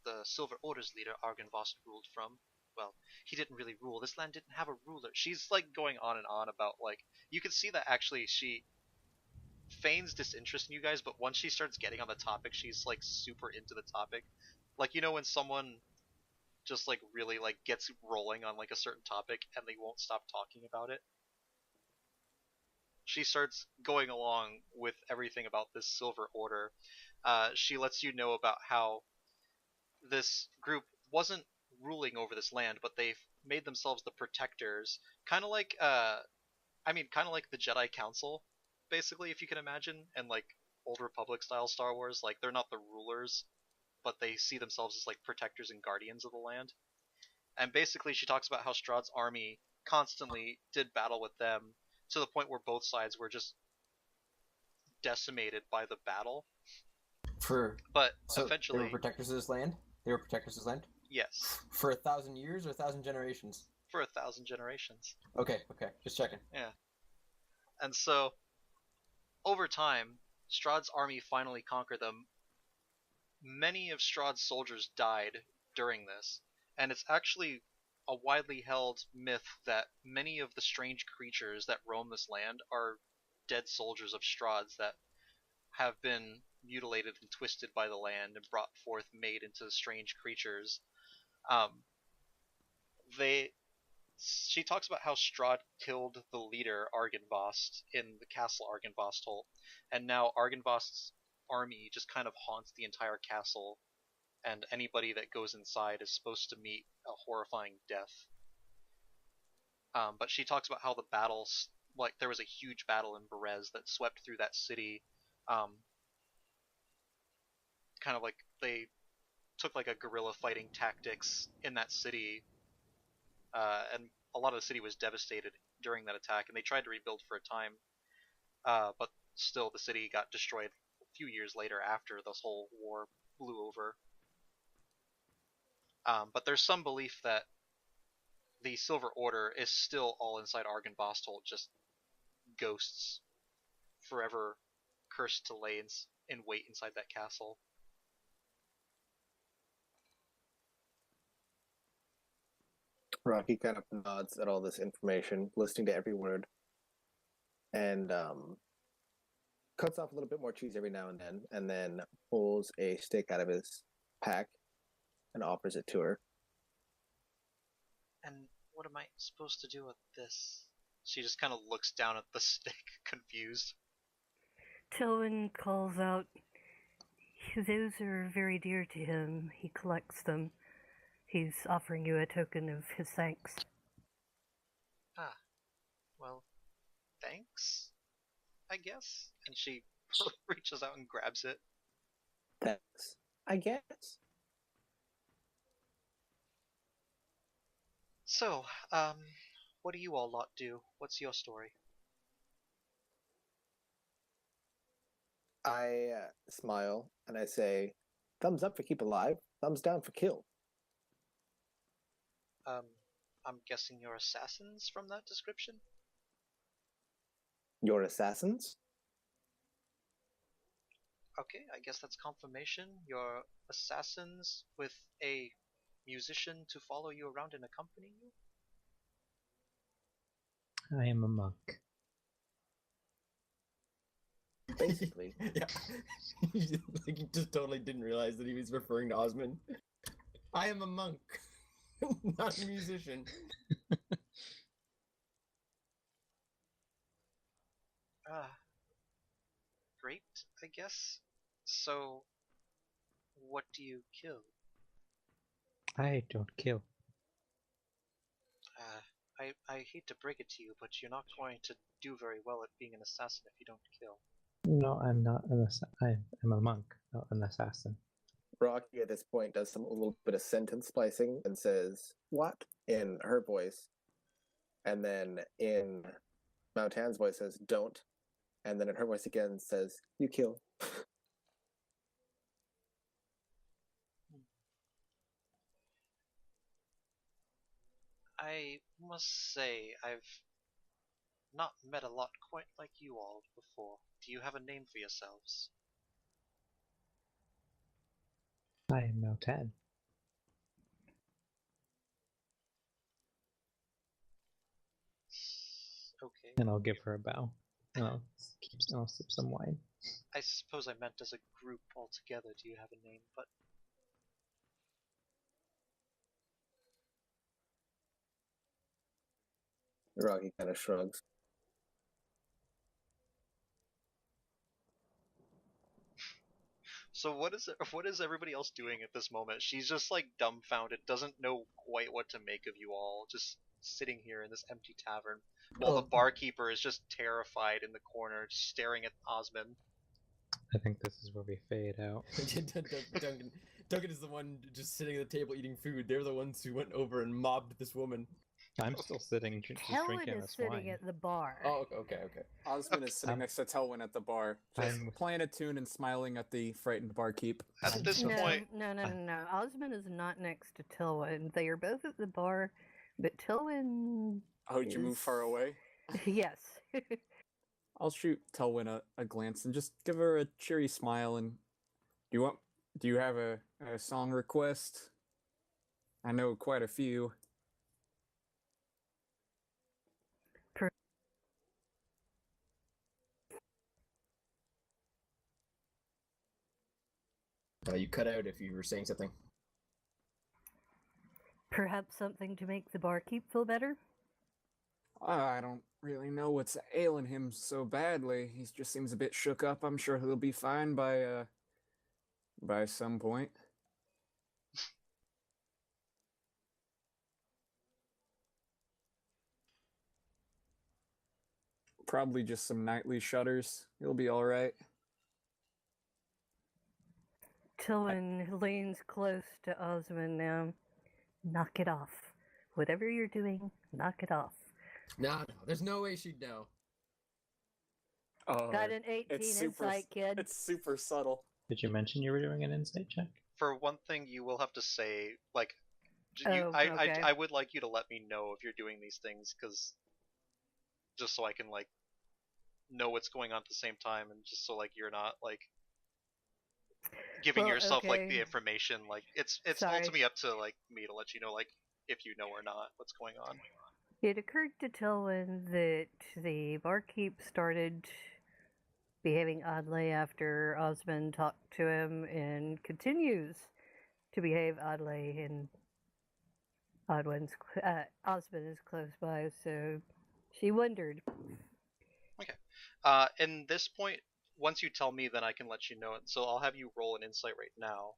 the Silver Order's leader Argynvost ruled from. Well, he didn't really rule. This land didn't have a ruler. She's like going on and on about, like, you can see that actually she feigns disinterest in you guys, but once she starts getting on the topic, she's like super into the topic. Like, you know when someone just like really like gets rolling on like a certain topic and they won't stop talking about it? She starts going along with everything about this Silver Order. She lets you know about how this group wasn't ruling over this land, but they've made themselves the protectors, kind of like kind of like the Jedi Council, basically, if you can imagine, and like Old Republic style Star Wars. Like, they're not the rulers, but they see themselves as like protectors and guardians of the land. And basically, she talks about how Strahd's army constantly did battle with them to the point where both sides were just decimated by the battle. But So eventually, they were protectors of this land? They were protectors of this land? yes, For 1,000 years or 1,000 generations? for 1,000 generations. Okay, just checking. Yeah. And so, over time, Strahd's army finally conquered them. Many of Strahd's soldiers died during this, and it's actually a widely held myth that many of the strange creatures that roam this land are dead soldiers of Strahd's that have been mutilated and twisted by the land and brought forth made into strange creatures. She talks about how Strahd killed the leader Argynvost in the castle Argynvostholt, and now Argynvost's army just kind of haunts the entire castle, and anybody that goes inside is supposed to meet a horrifying death. But she talks about how the battles, like there was a huge battle in Berez that swept through that city. Kind of like they took like a guerrilla fighting tactics in that city, and a lot of the city was devastated during that attack, and they tried to rebuild for a time, but still the city got destroyed a few years later after this whole war blew over. But there's some belief that the Silver Order is still all inside Argynvostholt, just ghosts forever cursed to lay in wait inside that castle. Rocky kind of nods at all this information, listening to every word, and cuts off a little bit more cheese every now and then pulls a stick out of his pack and offers it to her. And what am I supposed to do with this? She just kind of looks down at the stick, confused. Tillman calls out, those are very dear to him. He collects them. He's offering you a token of his thanks. Ah, well, thanks, I guess. And she reaches out and grabs it. Thanks, I guess. So, what do you all lot do? What's your story? I smile and I say, thumbs up for keep alive, thumbs down for kill. I'm guessing you're assassins from that description? You're assassins? Okay, I guess that's confirmation. You're assassins with a musician to follow you around and accompany you? I am a monk. Basically. Yeah. Like, he just totally didn't realize that he was referring to Osmond. I am a monk, not a musician. Great, I guess. So, what do you kill? I don't kill. I hate to break it to you, but you're not going to do very well at being an assassin if you don't kill. No, I'm not I am a monk, not an assassin. Rocky at this point does a little bit of sentence splicing and says, "What?" in her voice. And then in Moutan's voice says, "Don't." And then in her voice again says, "You kill." I must say, I've not met a lot quite like you all before. Do you have a name for yourselves? I am now 10. Okay. And I'll give her a bow. And I'll sip some wine. I suppose I meant as a group altogether. Do you have a name? But Rocky kind of shrugs. so what is everybody else doing at this moment? She's just like dumbfounded, doesn't know quite what to make of you all, just sitting here in this empty tavern, while the barkeeper is just terrified in the corner, staring at Osmond. I think this is where we fade out. Duncan is the one just sitting at the table eating food. They're the ones who went over and mobbed this woman. I'm still sitting, just Helen drinking is this sitting wine. at the bar. Oh, okay. Osmond is sitting next to Telwyn at the bar, just playing a tune and smiling at the frightened barkeep. At this No, point, no. Osmond is not next to Tilwyn. They are both at the bar, but Tilwyn. Oh, did you move far away? Yes. I'll shoot Telwyn a glance and just give her a cheery smile. And do you have a song request? I know quite a few. You cut out if you were saying something. Perhaps something to make the barkeep feel better? I don't really know what's ailing him so badly. He just seems a bit shook up. I'm sure he'll be fine by some point. Probably just some nightly shudders. He'll be all right. Tilwyn leans close to Osmond now. Knock it off. Whatever you're doing, knock it off. No, there's no way she'd know. Oh, Got an 18 insight, kid. It's super subtle. Did you mention you were doing an insight check? for one thing, you will have to say, like, okay. I would like you to let me know if you're doing these things, because just so I can, like, know what's going on at the same time, and just so, like, you're not, like, giving Well, yourself, like, okay. the information. Like, it's Sorry. ultimately up to, like, me to let you know, like, if you know or not what's going on. It occurred to Tilwyn that the barkeep started behaving oddly after Osmond talked to him and continues to behave oddly, and Osmond is close by, so she wondered. In this point, once you tell me, then I can let you know it. So I'll have you roll an insight right now.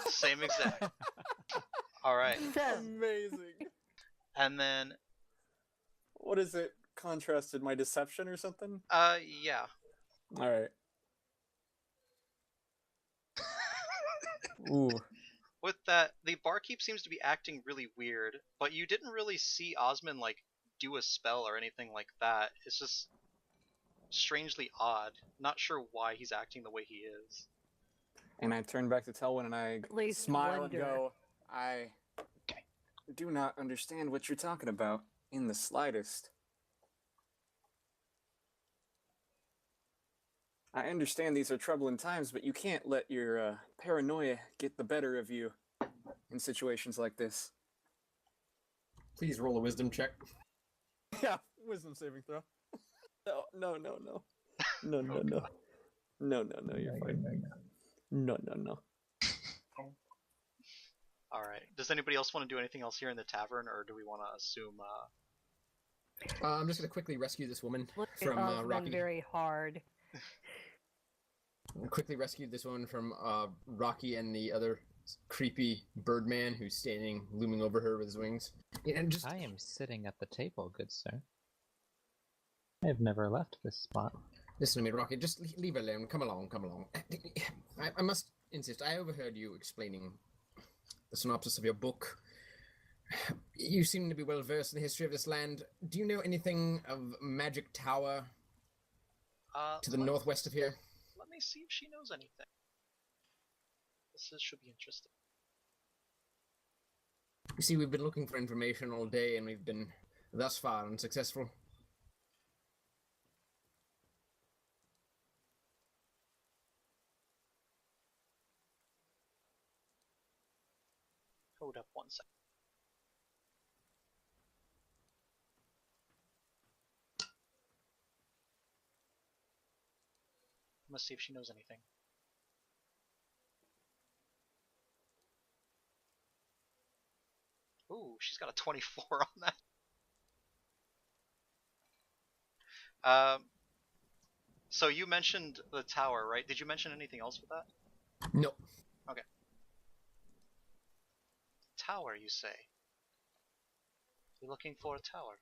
Same exact. All right. Amazing. And then, What is it? Contrasted my deception or something? yeah. All right. Ooh. With that, the barkeep seems to be acting really weird, but you didn't really see Osmond, like, do a spell or anything like that. It's just strangely odd. Not sure why he's acting the way he is. And I turn back to Telwyn and I least smile wonder. and go, I do not understand what you're talking about in the slightest. I understand these are troubling times, but you can't let your paranoia get the better of you in situations like this. Please roll a wisdom check. Yeah, wisdom saving throw. No, you're fine. No. Alright. Does anybody else want to do anything else here in the tavern, or do we want to assume, I'm just gonna quickly rescue this woman Look at from Osmond Rocky. very hard. quickly rescued this one from Rocky and the other creepy birdman who's standing, looming over her with his wings. And just I am sitting at the table, good sir. I have never left this spot. listen to me, Rocky. Just leave her alone. Come along, come along. I must insist. I overheard you explaining the synopsis of your book. You seem to be well versed in the history of this land. Do you know anything of Magic Tower to the northwest of here? Let me see if she knows anything. Should be interesting. You see, we've been looking for information all day, and we've been thus far unsuccessful. Hold up 1 second. Let's see if she knows anything. Ooh, she's got a 24 on that. So you mentioned the tower, right? Did you mention anything else with that? No. Okay. Tower, you say? You're looking for a tower.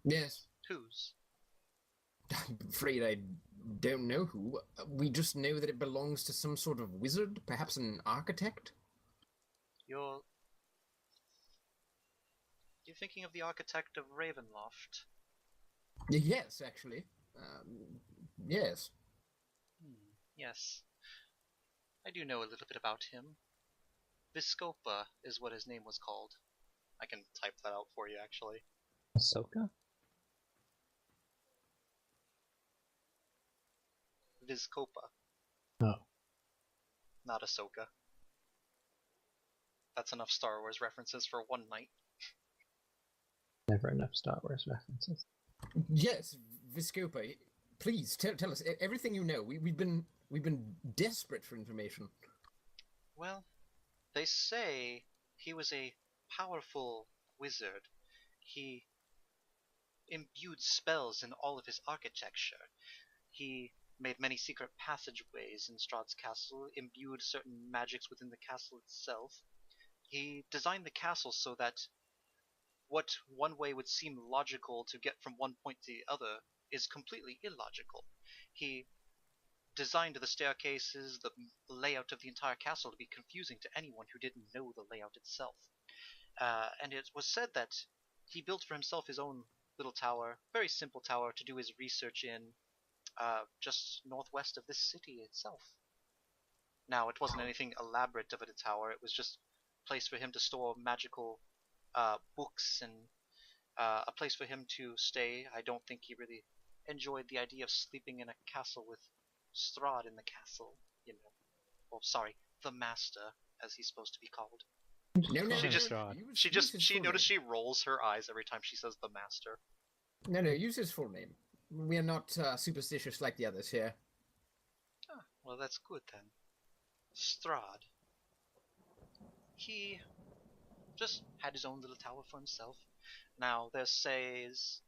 Yes. Whose? I'm afraid I don't know who. We just know that it belongs to some sort of wizard, perhaps an architect. You're thinking of the architect of Ravenloft? Yes, actually. Yes. Yes. I do know a little bit about him. Viscopa is what his name was called. I can type that out for you, actually. Ahsoka? Viscopa. Oh. Not Ahsoka. That's enough Star Wars references for one night. Never enough Star Wars references. Yes, Viscopa. Please tell us everything you know. We've been desperate for information. Well, they say he was a powerful wizard. He imbued spells in all of his architecture. He made many secret passageways in Strahd's castle, imbued certain magics within the castle itself. He designed the castle so that what one way would seem logical to get from one point to the other is completely illogical. He designed the staircases, the layout of the entire castle to be confusing to anyone who didn't know the layout itself. And it was said that he built for himself his own little tower, very simple tower to do his research in, just northwest of this city itself. Now, it wasn't anything elaborate of a tower, it was just a place for him to store magical books and a place for him to stay. I don't think he really enjoyed the idea of sleeping in a castle with Strahd in the castle, you know. Well, sorry, the Master, as he's supposed to be called. No, She just- Strahd. She noticed she rolls her eyes every time she says the Master. No, use his full name. We are not superstitious like the others here. Ah, well, that's good then. Strahd. He just had his own little tower for himself. Now, there's sayings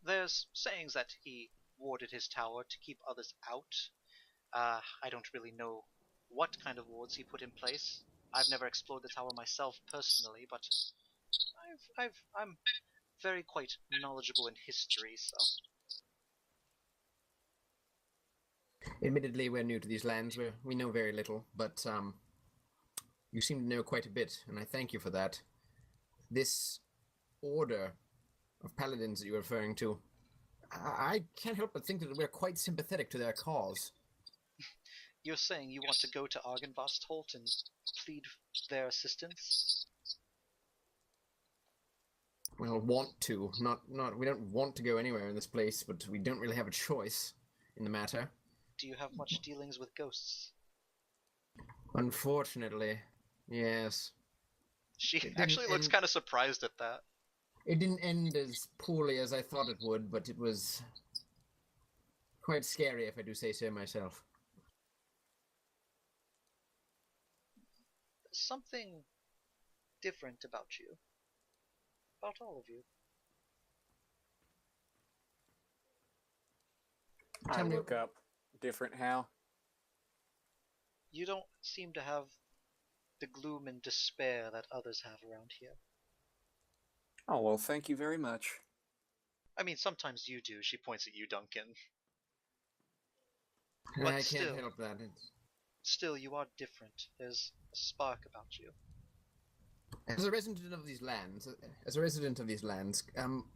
that he warded his tower to keep others out. I don't really know what kind of wards he put in place. I've never explored the tower myself personally, but I'm very quite knowledgeable in history, so. Admittedly, we're new to these lands. We know very little, but you seem to know quite a bit, and I thank you for that. This order of paladins that you're referring to, I can't help but think that we're quite sympathetic to their cause. You're saying you want to go to Argynvost and plead their assistance? Well, want to. Not. We don't want to go anywhere in this place, but we don't really have a choice in the matter. Do you have much dealings with ghosts? Unfortunately, yes. She It actually didn't looks end- kind of surprised at that. It didn't end as poorly as I thought it would, but it was quite scary, if I do say so myself. There's something different about you. About all of you. I Tell me- look up. Different how? you don't seem to have the gloom and despair that others have around here. Oh, well, thank you very much. I mean, sometimes you do. She points at you, Duncan. But I can't still- help that. Still, you are different. There's a spark about you. As a resident of these lands,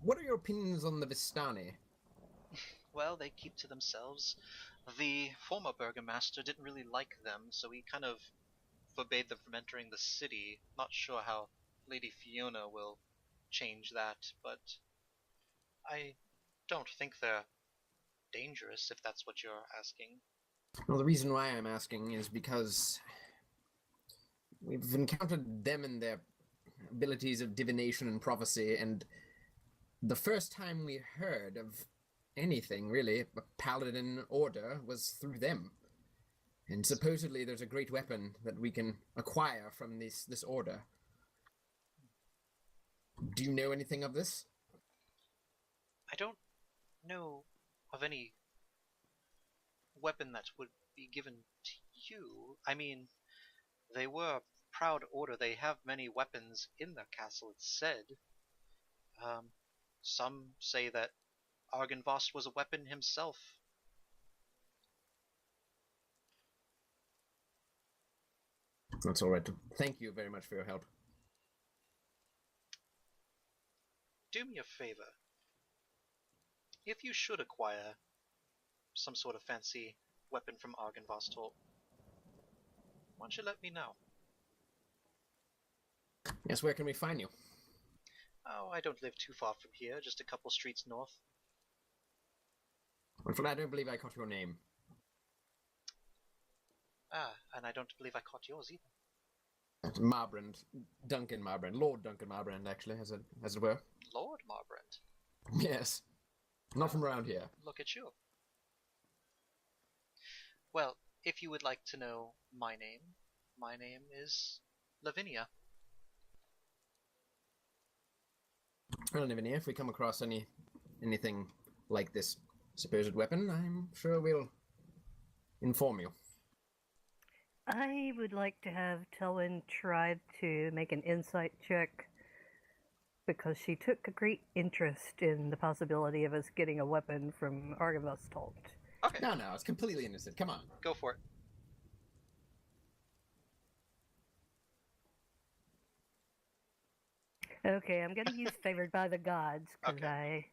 what are your opinions on the Vistani? Well, they keep to themselves. The former burgomaster didn't really like them, so he kind of forbade them from entering the city. Not sure how Lady Fiona will change that, but I don't think they're dangerous, if that's what you're asking. Well, the reason why I'm asking is because we've encountered them and their abilities of divination and prophecy, and the first time we heard of anything, really, a paladin order, was through them. And supposedly there's a great weapon that we can acquire from this order. Do you know anything of this? I don't know of any weapon that would be given to you. I mean, they were a proud order. They have many weapons in their castle, it's said. Some say that Argynvost was a weapon himself. That's all right. Thank you very much for your help. Do me a favor. If you should acquire some sort of fancy weapon from Argynvost, why don't you let me know? Yes, where can we find you? Oh, I don't live too far from here, just a couple streets north. Unfortunately, I don't believe I caught your name. Ah, and I don't believe I caught yours either. That's Marbrand. Duncan Marbrand. Lord Duncan Marbrand, actually, as it were. Lord Marbrand. Yes. Not from around here. Look at you. Well, if you would like to know my name is Lavinia. Well, Lavinia, if we come across anything like this supposed weapon, I'm sure we'll inform you. I would like to have Telwyn try to make an insight check because she took a great interest in the possibility of us getting a weapon from Argynvost. Okay, No, it's completely innocent. Come on. go for it. Okay, I'm going to use favored by the gods because Okay.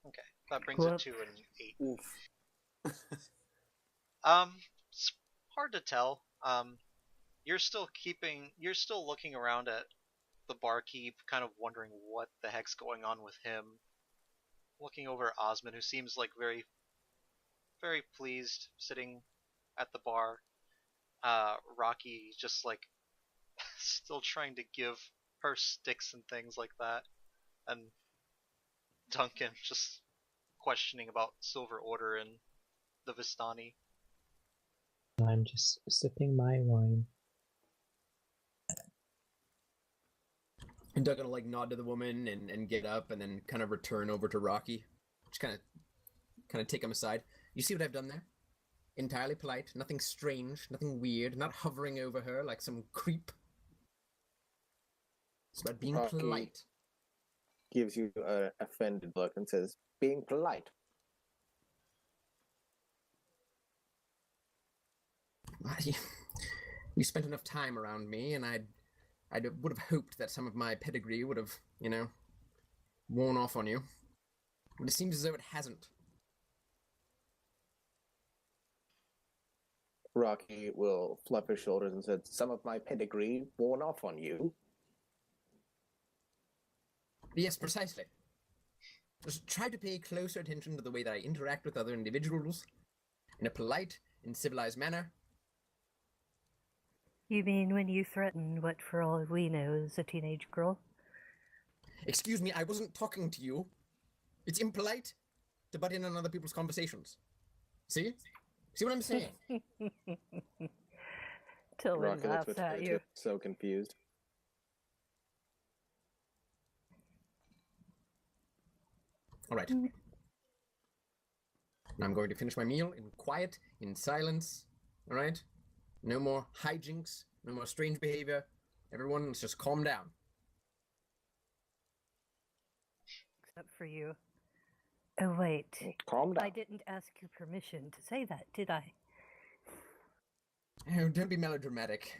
Okay, that brings it Whoops. to an 8. Oof. It's hard to tell. You're still looking around at the barkeep, kind of wondering what the heck's going on with him. Looking over at Osmond, who seems like very, very pleased, sitting at the bar. Rocky just like still trying to give her sticks and things like that, and Duncan just questioning about Silver Order and the Vistani. I'm just sipping my wine. And Duncan will like nod to the woman and get up and then kind of return over to Rocky. Just kind of take him aside. You see what I've done there? Entirely polite, nothing strange, nothing weird, not hovering over her like some creep. It's about being Rocky polite. Gives you an offended look and says, being polite. You spent enough time around me, and I would have hoped that some of my pedigree would have, worn off on you. But it seems as though it hasn't. Rocky will fluff his shoulders and said, some of my pedigree worn off on you. Yes, precisely. Just try to pay closer attention to the way that I interact with other individuals in a polite and civilized manner. You mean when you threaten what, for all we know, is a teenage girl? Excuse me, I wasn't talking to you. It's impolite to butt in on other people's conversations. See? See what I'm saying? Till he Rocket looks laughs at at you. so confused. All right. I'm going to finish my meal in quiet, in silence. All right? No more hijinks, no more strange behavior. Everyone, let's just calm down. Except for you. Oh, wait. Calm down. I didn't ask your permission to say that, did I? Oh, don't be melodramatic.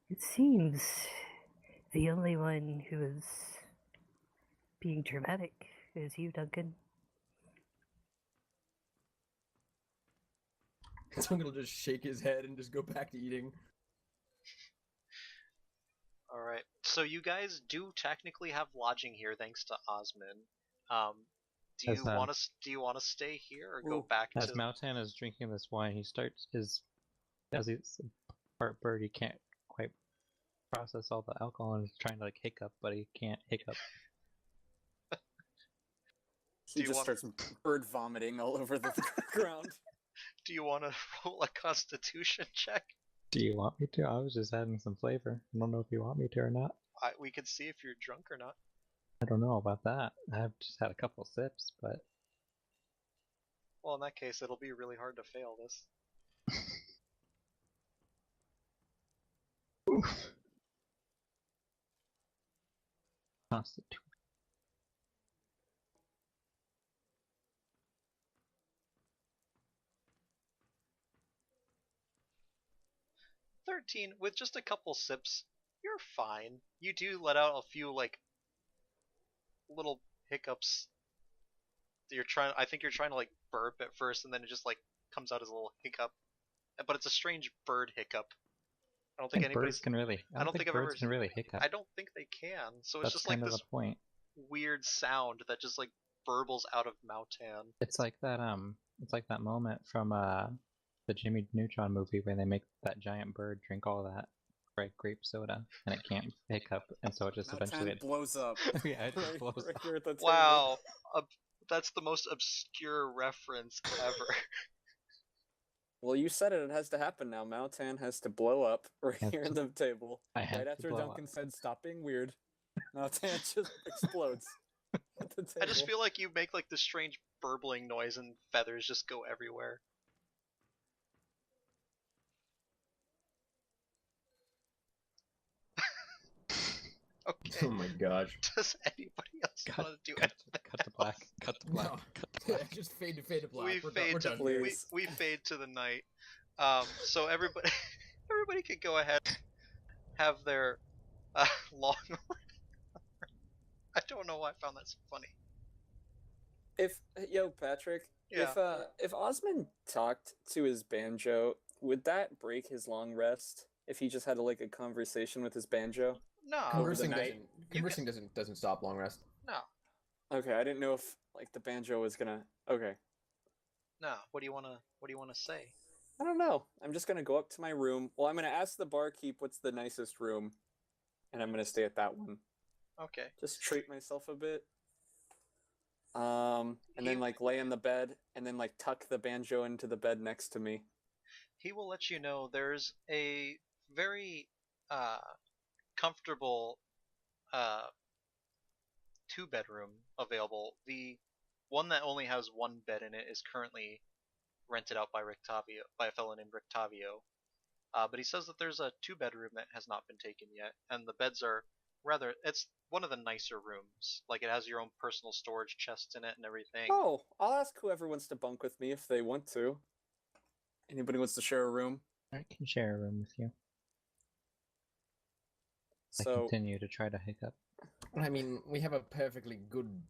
It seems the only one who is being dramatic is you, Duncan. Duncan will just shake his head and just go back to eating. All right. So you guys do technically have lodging here, thanks to Osman. Do you want to stay here or go back As to? Mautan is drinking this wine, he starts as he's part bird, he can't quite process all the alcohol and he's trying to like hiccup, but he can't hiccup. He just starts bird vomiting all over the ground. Do you want to roll a Constitution check? Do you want me to? I was just adding some flavor. I don't know if you want me to or not. We could see if you're drunk or not. I don't know about that. I've just had a couple sips, but Well, in that case, it'll be really hard to fail this. Constitution. 13 with just a couple sips, you're fine. You do let out a few like little hiccups. I think you're trying to like burp at first, and then it just like comes out as a little hiccup. But it's a strange bird hiccup. I don't think birds can really. I don't think I've birds ever. can really hiccup. I don't think they can. So it's That's just like kind of this the point. weird sound that just like burbles out of Mautan. It's like that. It's like that moment from the Jimmy Neutron movie where they make that giant bird drink all that grape soda and it can't hiccup, and so it just eventually blows up. Yeah, it just blows up. Here at the table. Wow, that's the most obscure reference ever. Well, you said it. It has to happen now. Mautan has to blow up right here at the table. Right after blow Duncan up. said, "Stop being weird," Mautan just explodes at the table. I just feel like you make like this strange burbling noise and feathers just go everywhere. Okay. Oh my gosh. Does anybody else want to do cut anything? to black. Cut to black. No. Cut to black. Just fade to black. We We're fade done. to We're done. we fade to the night. So everybody could go ahead and have their long. I don't know why I found that so funny. Patrick, Yeah. if Osmond talked to his banjo, would that break his long rest? If he just had like a conversation with his banjo? No. Conversing night. doesn't stop long rest. No. Okay, I didn't know if like the banjo was gonna. Okay, No. What do you wanna say? I don't know. I'm just gonna go up to my room. Well, I'm gonna ask the barkeep what's the nicest room, and I'm gonna stay at that one. Okay. Just treat myself a bit. And then like lay in the bed, and then like tuck the banjo into the bed next to me. He will let you know there's a very comfortable 2-bedroom available. The one that only has one bed in it is currently rented out by a fellow named Rictavio. But he says that there's a 2-bedroom that has not been taken yet, and the beds are it's one of the nicer rooms. Like it has your own personal storage chest in it and everything. Oh, I'll ask whoever wants to bunk with me if they want to. Anybody wants to share a room? I can share a room with you. I So continue to try to hiccup. I mean, we have a perfectly good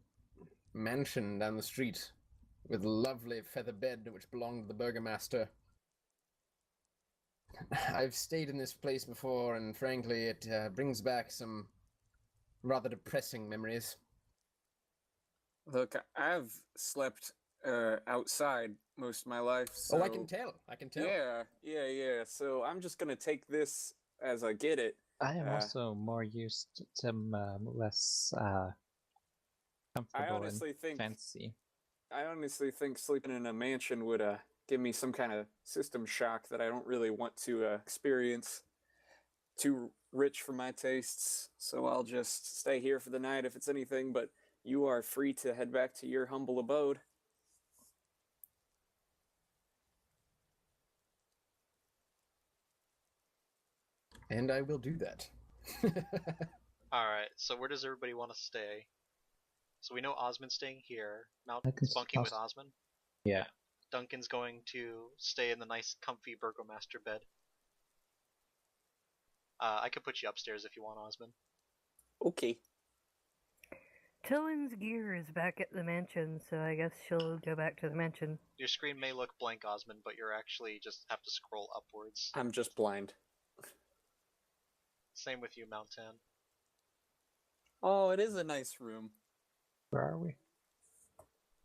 mansion down the street with a lovely feather bed which belonged to the burgomaster. I've stayed in this place before, and frankly, it brings back some rather depressing memories. look, I've slept outside most of my life. So... Oh, I can tell. Yeah. So I'm just gonna take this as I get it. I am also more used to less comfortable and fancy. I honestly think sleeping in a mansion would give me some kind of system shock that I don't really want to experience. Too rich for my tastes, so I'll just stay here for the night if it's anything, but you are free to head back to your humble abode. And I will do that. Alright, so where does everybody want to stay? So we know Osmond's staying here. I can Malcolm's bunking with Osmond. Yeah. Duncan's going to stay in the nice, comfy Burgomaster bed. I could put you upstairs if you want, Osmond. Okay. Tillin's gear is back at the mansion, so I guess she'll go back to the mansion. Your screen may look blank, Osmond, but you're actually just have to scroll upwards. I'm just blind. Same with you, Mountain. Oh, it is a nice room. Where are we?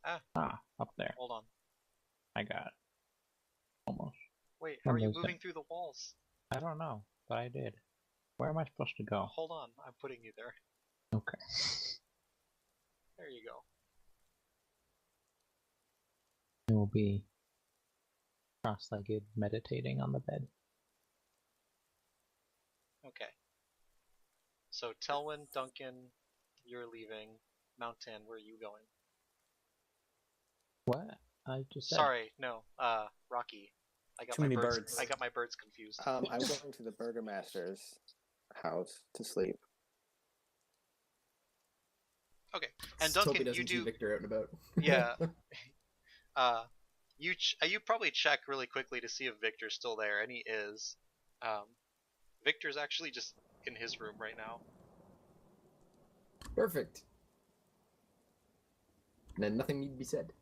Up there. Hold on. I got it. Almost. Wait, how are you moving through the walls? I don't know, but I did. Where am I supposed to go? Hold on, I'm putting you there. Okay. There you go. I will be cross-legged meditating on the bed. Okay. So Telwyn, Duncan, you're leaving. Mountain, where are you going? What? I just said. Sorry, no. Rocky. I got Too my many birds. birds. I got my birds confused. I'm going to the Burgomaster's house to sleep. Okay. And Let's hope Duncan, he doesn't you see do. Victor out and about. Yeah. You probably check really quickly to see if Victor's still there, and he is. Victor's actually just in his room right now. Perfect. And then nothing need to be said.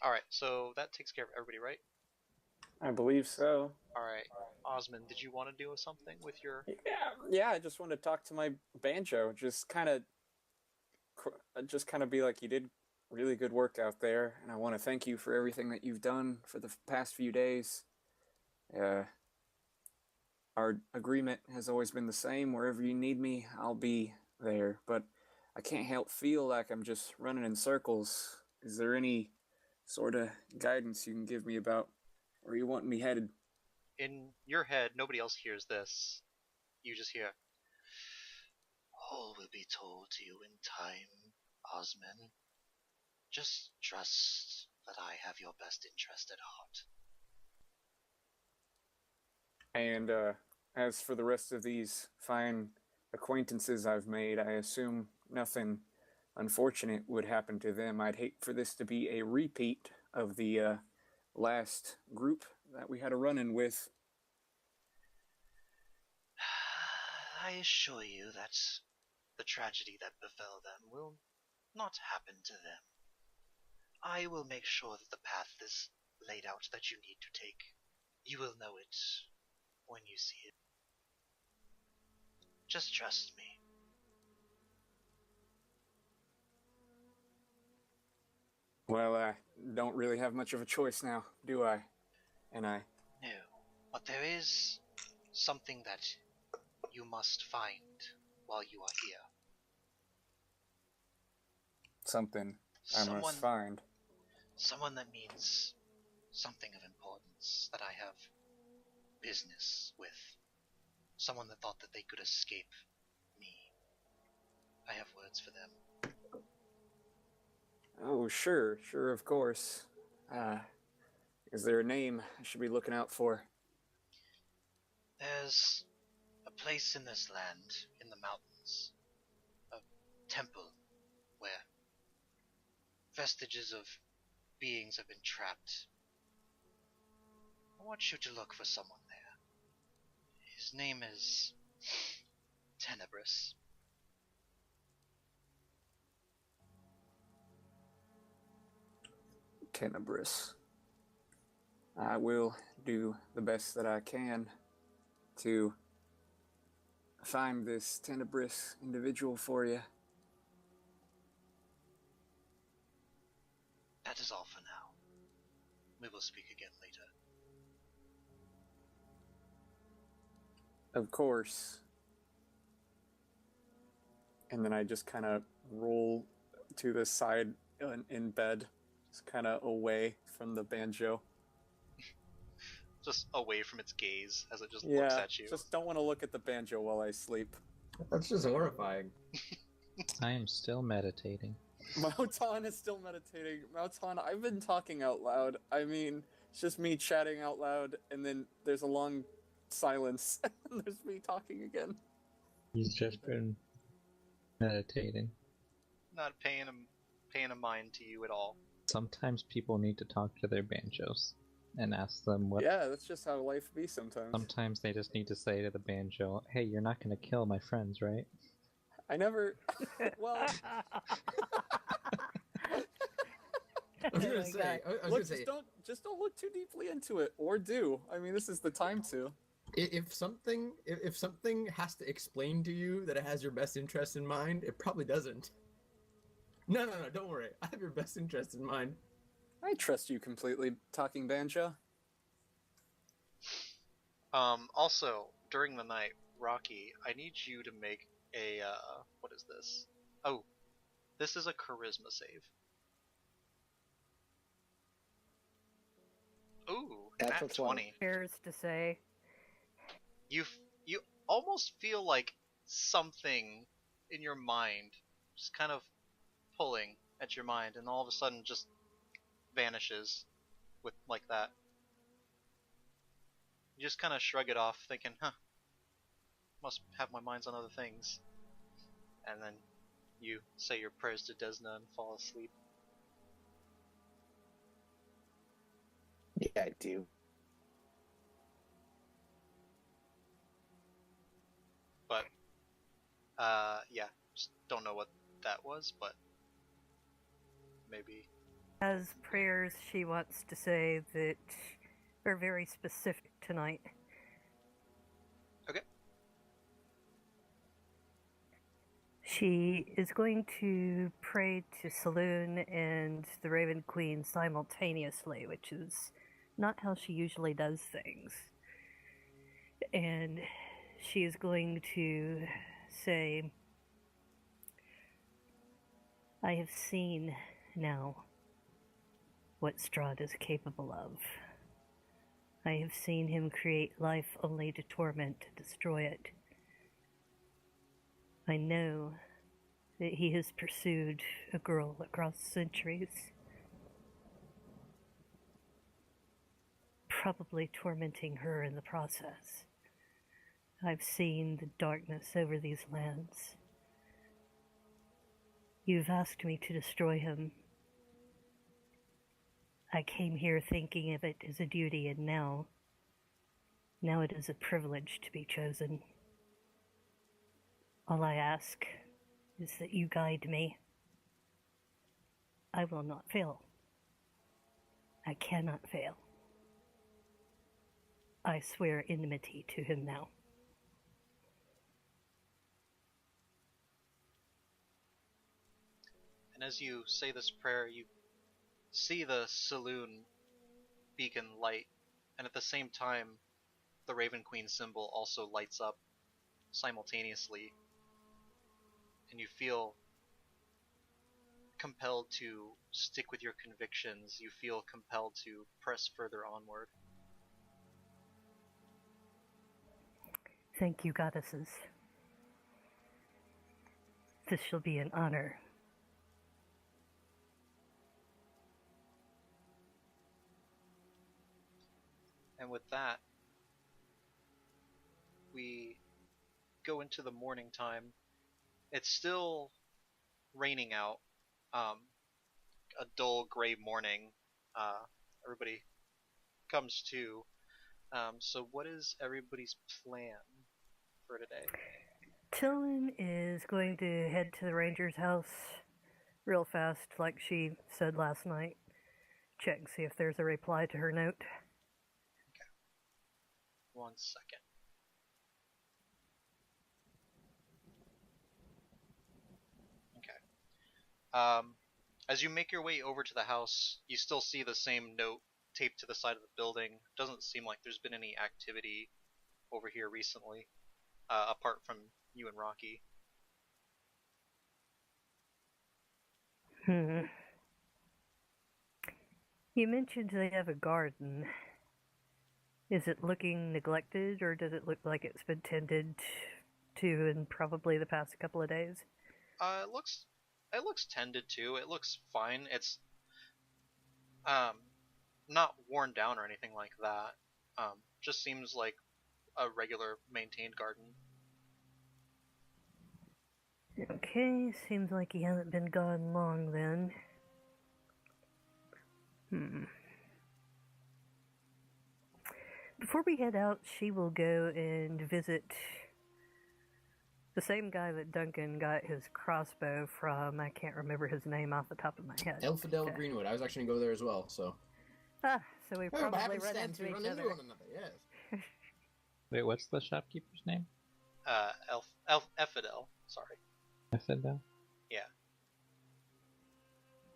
Alright, so that takes care of everybody, right? I believe so. Alright. Osmond, did you want to do something with your... Yeah, I just want to talk to my banjo. Just kind of be like, you did really good work out there, and I want to thank you for everything that you've done for the past few days. Our agreement has always been the same. Wherever you need me, I'll be there. But I can't help feel like I'm just running in circles. Is there any sort of guidance you can give me about where you want me headed? In your head, nobody else hears this. You just hear, all will be told to you in time, Osmond. Just trust that I have your best interest at heart. And as for the rest of these fine acquaintances I've made, I assume nothing unfortunate would happen to them. I'd hate for this to be a repeat of the last group that we had a run-in with. I assure you that the tragedy that befell them will not happen to them. I will make sure that the path is laid out that you need to take. You will know it when you see it. Just trust me. Well, I don't really have much of a choice now, do I? And I... No, but there is something that you must find while you are here. Something I must find. Someone that means something of importance, that I have business with. Someone that thought that they could escape me. I have words for them. Oh, sure, of course. Is there a name I should be looking out for? There's a place in this land, in the mountains, a temple where vestiges of beings have been trapped. I want you to look for someone there. His name is Tenebris. Tenebris. I will do the best that I can to find this Tenebris individual for you. That is all for now. We will speak again later. Of course. And then I just kind of roll to the side in bed, just kind of away from the banjo. Just away from its gaze as it just looks at you. Just don't want to look at the banjo while I sleep. That's just horrifying. I am still meditating. Mauton is still meditating. Mauton, I've been talking out loud. I mean, it's just me chatting out loud, and then there's a long silence, and there's me talking again. He's just been meditating. Not paying a mind to you at all. Sometimes people need to talk to their banjos and ask them what. Yeah, that's just how life be sometimes. Sometimes they just need to say to the banjo, "Hey, you're not gonna kill my friends, right?" I never. Well, I was gonna say. just don't look too deeply into it, or do. I mean, this is the time to. If something has to explain to you that it has your best interest in mind, it probably doesn't. No, don't worry. I have your best interest in mind. I trust you completely, talking banjo. Also, during the night, Rocky, I need you to make a, what is this? Oh, this is a charisma save. Ooh, That's nat what's 20. Cares to say. You almost feel like something in your mind just kind of pulling at your mind, and all of a sudden just vanishes with like that. You just kind of shrug it off, thinking, must have my minds on other things. And then you say your prayers to Desna and fall asleep. Yeah, I do. But, yeah, just don't know what that was, but maybe. As prayers she wants to say that are very specific tonight. Okay. She is going to pray to Saloon and the Raven Queen simultaneously, which is not how she usually does things. And she is going to say, I have seen now what Strahd is capable of. I have seen him create life only to torment and destroy it. I know that he has pursued a girl across centuries, probably tormenting her in the process. I've seen the darkness over these lands. You've asked me to destroy him. I came here thinking of it as a duty, and now it is a privilege to be chosen. All I ask is that you guide me. I will not fail. I cannot fail. I swear enmity to him now. And as you say this prayer, you see the saloon beacon light, and at the same time, the Raven Queen symbol also lights up simultaneously, and you feel compelled to stick with your convictions. You feel compelled to press further onward. Thank you, goddesses. This shall be an honor. And with that, we go into the morning time. It's still raining out. A dull gray morning. Everybody comes to. So what is everybody's plan for today? Tillman is going to head to the ranger's house real fast, like she said last night. Check and see if there's a reply to her note. Okay. 1 second. Okay. As you make your way over to the house, you still see the same note taped to the side of the building. Doesn't seem like there's been any activity over here recently, apart from you and Rocky. You mentioned they have a garden. Is it looking neglected, or does it look like it's been tended to in probably the past couple of days? It looks tended to. It looks fine. It's not worn down or anything like that. Just seems like a regular maintained garden. Okay, seems like he hasn't been gone long then. Before we head out, she will go and visit the same guy that Duncan got his crossbow from. I can't remember his name off the top of my head. Elfidel Greenwood. I was actually going to go there as well, so... Ah, so we by probably run happenstance, into we each run into other. one another, yes. Wait, what's the shopkeeper's name? Effidel. Sorry. Effidel? Yeah.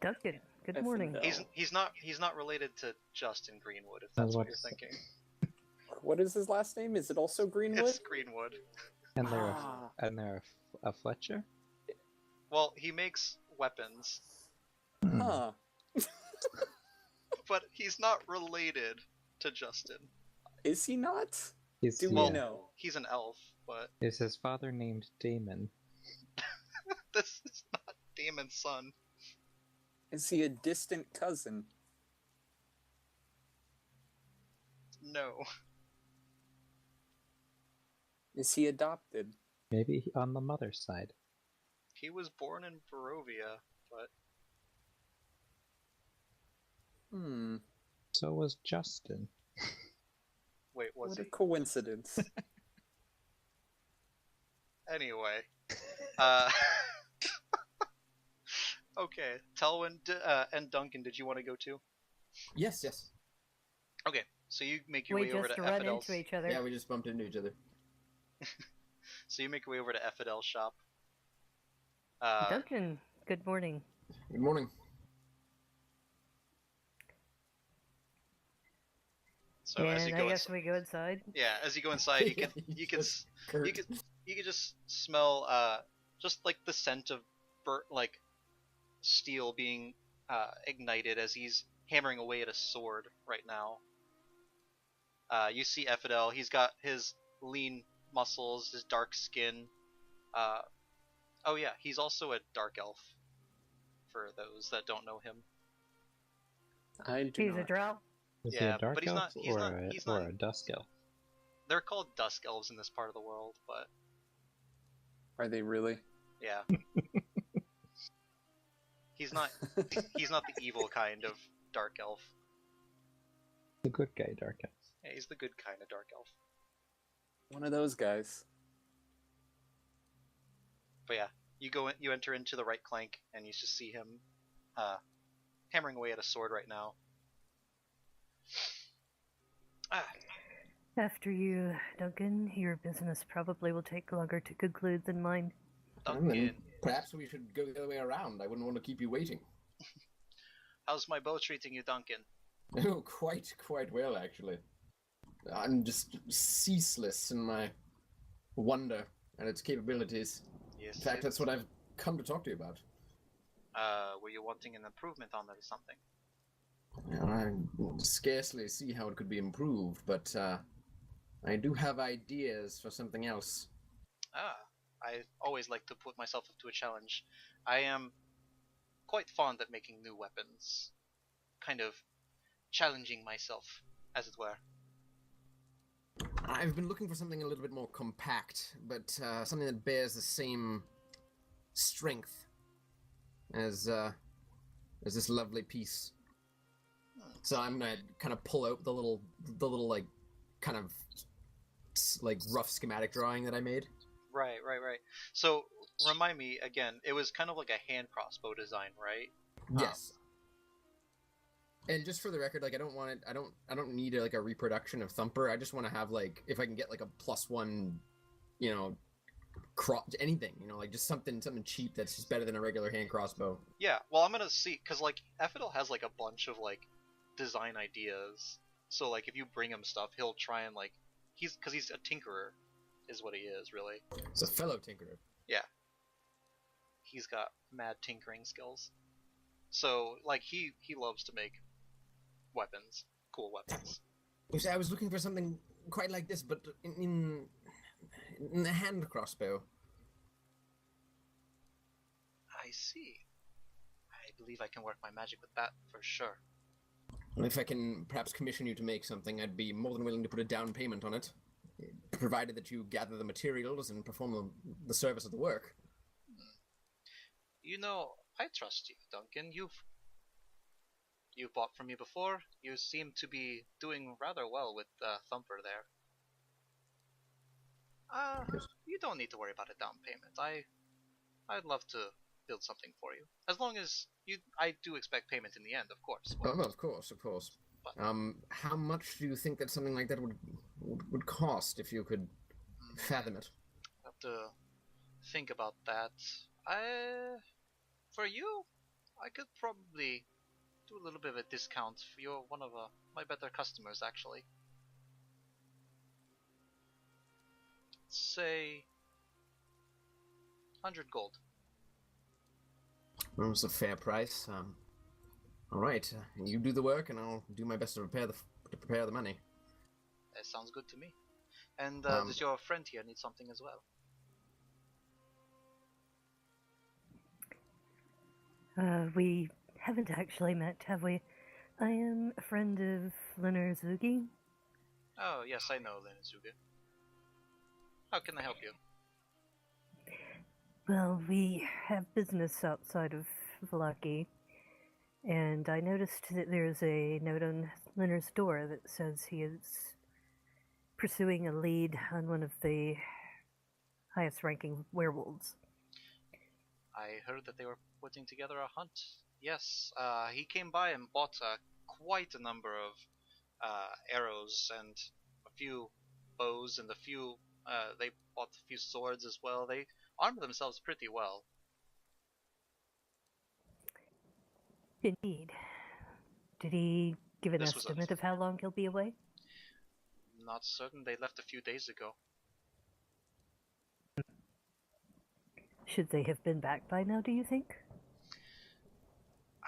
Duncan, good morning. Effidel. He's not related to Justin Greenwood, if that's what you're thinking. What is his last name? Is it also Greenwood? It's Greenwood. And they're Ah. a Fletcher? Well, he makes weapons, Huh. but he's not related to Justin. Is he not? Do we Well, know? He's an elf, but Is his father named Damon? this is not Damon's son. Is he a distant cousin? No. Is he adopted? Maybe on the mother's side. He was born in Barovia, but So was Justin. wait, was What he? a coincidence. Anyway, okay. Telwyn and Duncan, did you want to go too? Yes. Okay, so you make your We way over just to run Effidel's. into each other. Yeah, we just bumped into each other. So you make your way over to Effidel's shop. Duncan, good morning. Good morning. So as you And go I guess we go inside. yeah, as you go inside, you can just smell just like the scent of like steel being ignited as he's hammering away at a sword right now. You see Effidel. He's got his lean muscles, his dark skin. Oh yeah, he's also a dark elf. For those that don't know him. I do He's not. a drow. Is he Yeah, a dark but he's elf not- he's not- a dusk elf? They're called dusk elves in this part of the world, but Are they really? yeah. He's not the evil kind of dark elf. The good guy dark elf. Yeah, he's the good kind of dark elf. One of those guys. But yeah, you enter into the right clank, and you just see him hammering away at a sword right now. After you, Duncan, your business probably will take longer to conclude than mine. Duncan, Perhaps we should go the other way around. I wouldn't want to keep you waiting. how's my bow treating you, Duncan? Oh, quite well, actually. I'm just ceaseless in my wonder at its capabilities. Yes. In fact, that's what I've come to talk to you about. Were you wanting an improvement on it or something? I scarcely see how it could be improved, but I do have ideas for something else. I always like to put myself up to a challenge. I am quite fond at making new weapons. Kind of challenging myself, as it were. I've been looking for something a little bit more compact, but something that bears the same strength as this lovely piece. So I'm gonna kind of pull out the little like kind of like rough schematic drawing that I made. Right. So, remind me again, it was kind of like a hand crossbow design, right? Yes. And just for the record, like I don't want it. I don't need a reproduction of Thumper. I just want to have like if I can get like a +1, anything, like just something cheap that's just better than a regular hand crossbow. Yeah, well, I'm gonna see, because, like, Ephido has, like, a bunch of, like, design ideas. So, like, if you bring him stuff, he'll try and, like, because he's a tinkerer, is what he is, really. It's a fellow tinkerer. Yeah. He's got mad tinkering skills. So, like, he loves to make weapons. Cool weapons. You see, I was looking for something quite like this, but in a hand crossbow. I see. I believe I can work my magic with that, for sure. And if I can perhaps commission you to make something, I'd be more than willing to put a down payment on it, provided that you gather the materials and perform the service of the work. You know, I trust you, Duncan. You've bought from me before. You seem to be doing rather well with Thumper there. You don't need to worry about a down payment. I'd love to build something for you, as long as I do expect payment in the end, of course. Oh, of course. But, how much do you think that something like that would cost if you could fathom it? I have to think about that. For you, I could probably do a little bit of a discount. You're one of my better customers, actually. Say 100 gold. Well, it's a fair price. All right, you do the work, and I'll do my best to prepare the money. That sounds good to me. And does your friend here need something as well? We haven't actually met, have we? I am a friend of Leonard Zugi. Oh, yes, I know Lenizuga. How can I help you? Well, we have business outside of Vlaki, and I noticed that there's a note on Leonard's door that says he is pursuing a lead on one of the highest ranking werewolves. I heard that they were putting together a hunt. Yes, he came by and bought quite a number of arrows and a few bows and they bought a few swords as well. They armed themselves pretty well. Indeed. Did he give an This was estimate of how long he'll be away? Not certain. They left a few days ago. Should they have been back by now, do you think?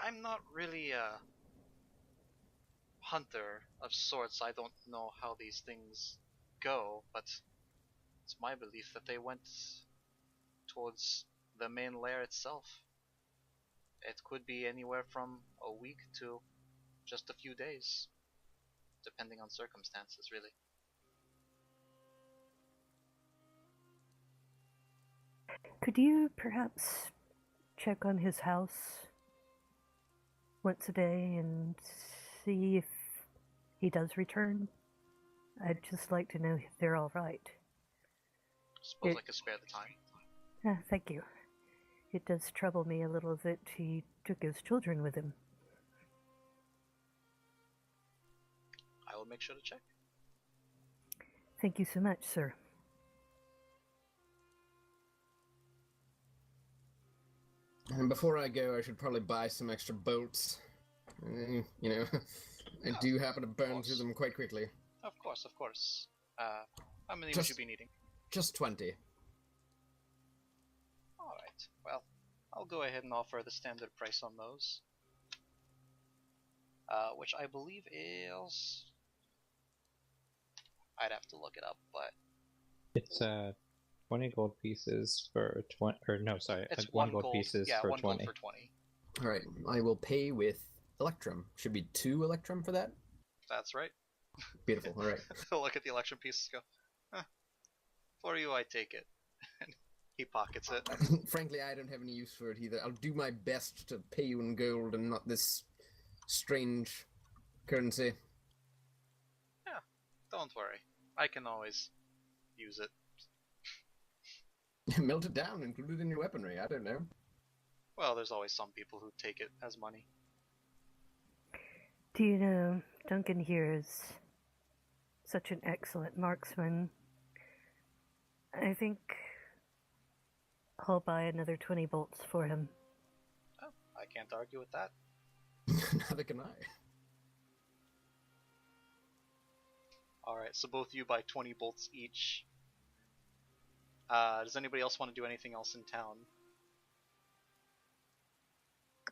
I'm not really a hunter of sorts. I don't know how these things go, but it's my belief that they went towards the main lair itself. It could be anywhere from a week to just a few days, depending on circumstances, really. Could you perhaps check on his house once a day and see if he does return? I'd just like to know if they're all right. Suppose I could spare the time. Thank you. It does trouble me a little that he took his children with him. I will make sure to check. Thank you so much, sir. And before I go, I should probably buy some extra bolts. I do happen to burn through them quite quickly. Of course. How many would you be needing? Just 20. Alright, well, I'll go ahead and offer the standard price on those. Which I believe is... I'd have to look it up, but... It's 20 gold pieces for 20, or no, sorry, It's one gold pieces for 1 20. gold for 20. Alright, I will pay with Electrum. Should be 2 Electrum for that? That's right. Beautiful, alright. Look at the election pieces, go, huh, for you I take it. And he pockets it. Frankly, I don't have any use for it either. I'll do my best to pay you in gold and not this strange currency. Yeah, don't worry. I can always use it. Melt it down, include it in your weaponry, I don't know. Well, there's always some people who take it as money. Do you know, Duncan here is such an excellent marksman. I think I'll buy another 20 bolts for him. Oh, I can't argue with that. Neither can I. Alright, so both of you buy 20 bolts each. Does anybody else want to do anything else in town?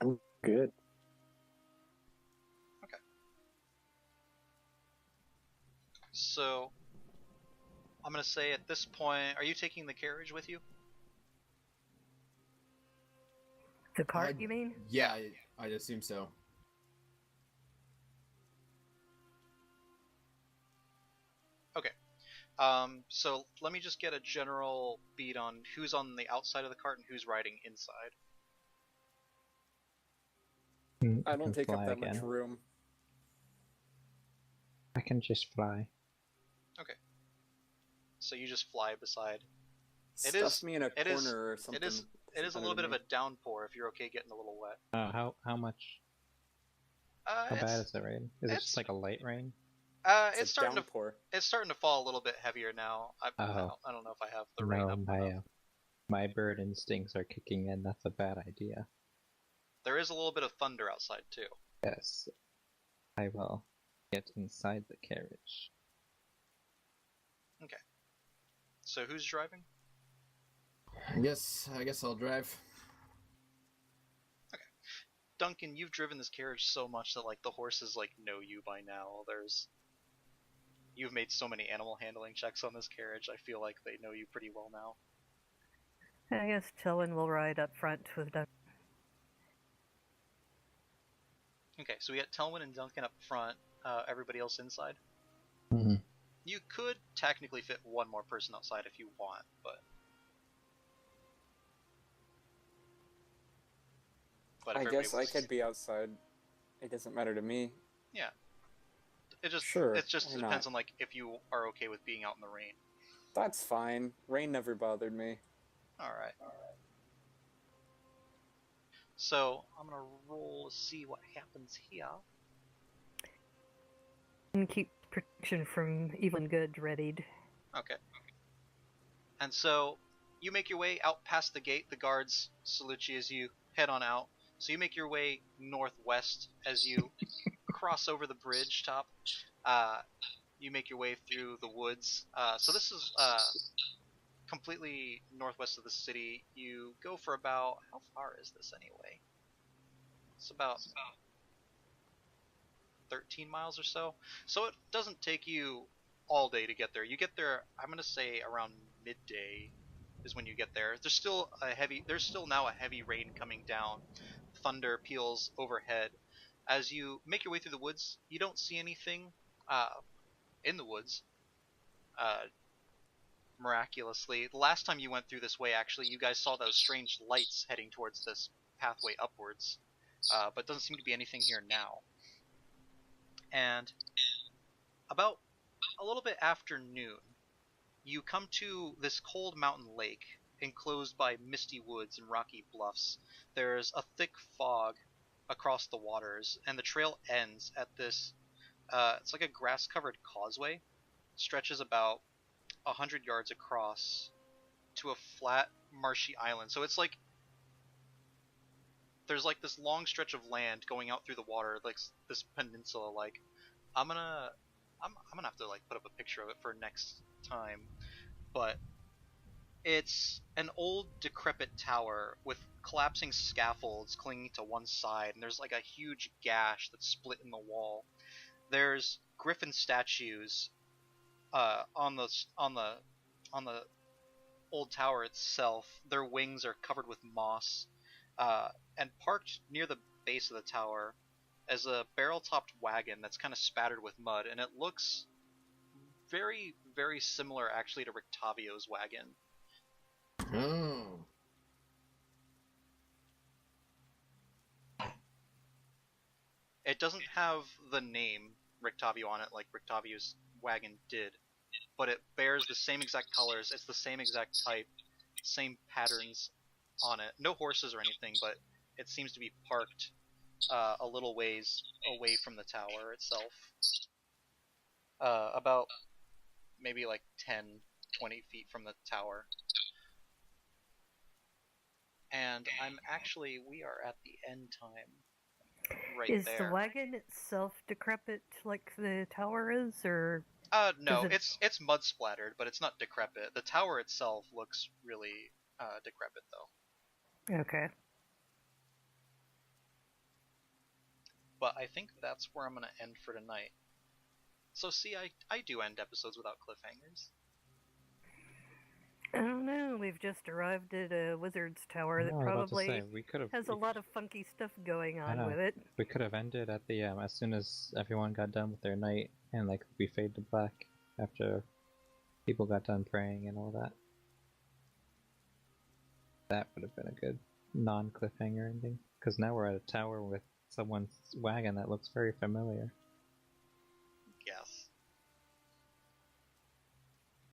I'm good. So, I'm going to say at this point, are you taking the carriage with you? The cart, I- you mean? Yeah, I assume so. So let me just get a general beat on who's on the outside of the cart and who's riding inside. I don't can take up fly that again. much room. I can just fly. So you just fly beside. It Stuff is- me in a it is- corner or something. It is a little bit of a downpour if you're okay getting a little wet. How much? How bad is the rain? Is it it's- just like a light rain? It's starting to downpour. fall a little bit heavier now. I don't know if I have the rain No, up. enough. my bird instincts are kicking in. That's a bad idea. There is a little bit of thunder outside too. Yes, I will get inside the carriage. So who's driving? I guess I'll drive. Duncan, you've driven this carriage so much that like the horses like know you by now. You've made so many animal handling checks on this carriage. I feel like they know you pretty well now. I guess Tillin will ride up front with Duncan. Okay, so we got Telwyn and Duncan up front. Everybody else inside. Mm-hmm. You could technically fit one more person outside if you want, but I if everybody guess I wants- could be outside. It doesn't matter to me. It just why depends not? on like if you are okay with being out in the rain. That's fine. Rain never bothered me. All right. So I'm gonna roll to see what happens here. And keep protection from evil and good readied. Okay. And so you make your way out past the gate. The guards salute you as you head on out. So you make your way northwest as you cross over the bridge top. You make your way through the woods. So this is completely northwest of the city. You go for about, how far is this anyway? It's about 13 miles or so. So it doesn't take you all day to get there. You get there, I'm gonna say around midday is when you get there. There's still now a heavy rain coming down. Thunder peals overhead. As you make your way through the woods, you don't see anything in the woods. Miraculously, the last time you went through this way, actually, you guys saw those strange lights heading towards this pathway upwards. But doesn't seem to be anything here now. And about a little bit after noon, you come to this cold mountain lake enclosed by misty woods and rocky bluffs. There's a thick fog across the waters, and the trail ends at this, it's like a grass-covered causeway. Stretches about 100 yards across to a flat, marshy island. So it's like there's like this long stretch of land going out through the water, like this peninsula. Like I'm gonna have to like put up a picture of it for next time, but it's an old decrepit tower with collapsing scaffolds clinging to one side, and there's like a huge gash that's split in the wall. There's griffin statues on the old tower itself. Their wings are covered with moss, and parked near the base of the tower is a barrel-topped wagon that's kind of spattered with mud, and it looks very, very similar actually to Rictavio's wagon. Oh. It doesn't have the name Rictavio on it like Rictavio's wagon did, but it bears the same exact colors, it's the same exact type, same patterns on it. No horses or anything, but it seems to be parked a little ways away from the tower itself. About maybe like 10, 20 feet from the tower. And we are at the end time right Is there. the wagon itself decrepit like the tower is, or No, Does it's mud splattered, but it's not decrepit. The tower itself looks really decrepit though. okay? But I think that's where I'm gonna end for tonight. So see, I do end episodes without cliffhangers. I don't know. We've just arrived at a wizard's tower that I was about to say, probably we could have. has a lot of funky stuff going I on know. with it. We could have ended at the as soon as everyone got done with their night, and like we fade to black after people got done praying and all that. That would have been a good non-cliffhanger ending. Because now we're at a tower with someone's wagon that looks very familiar.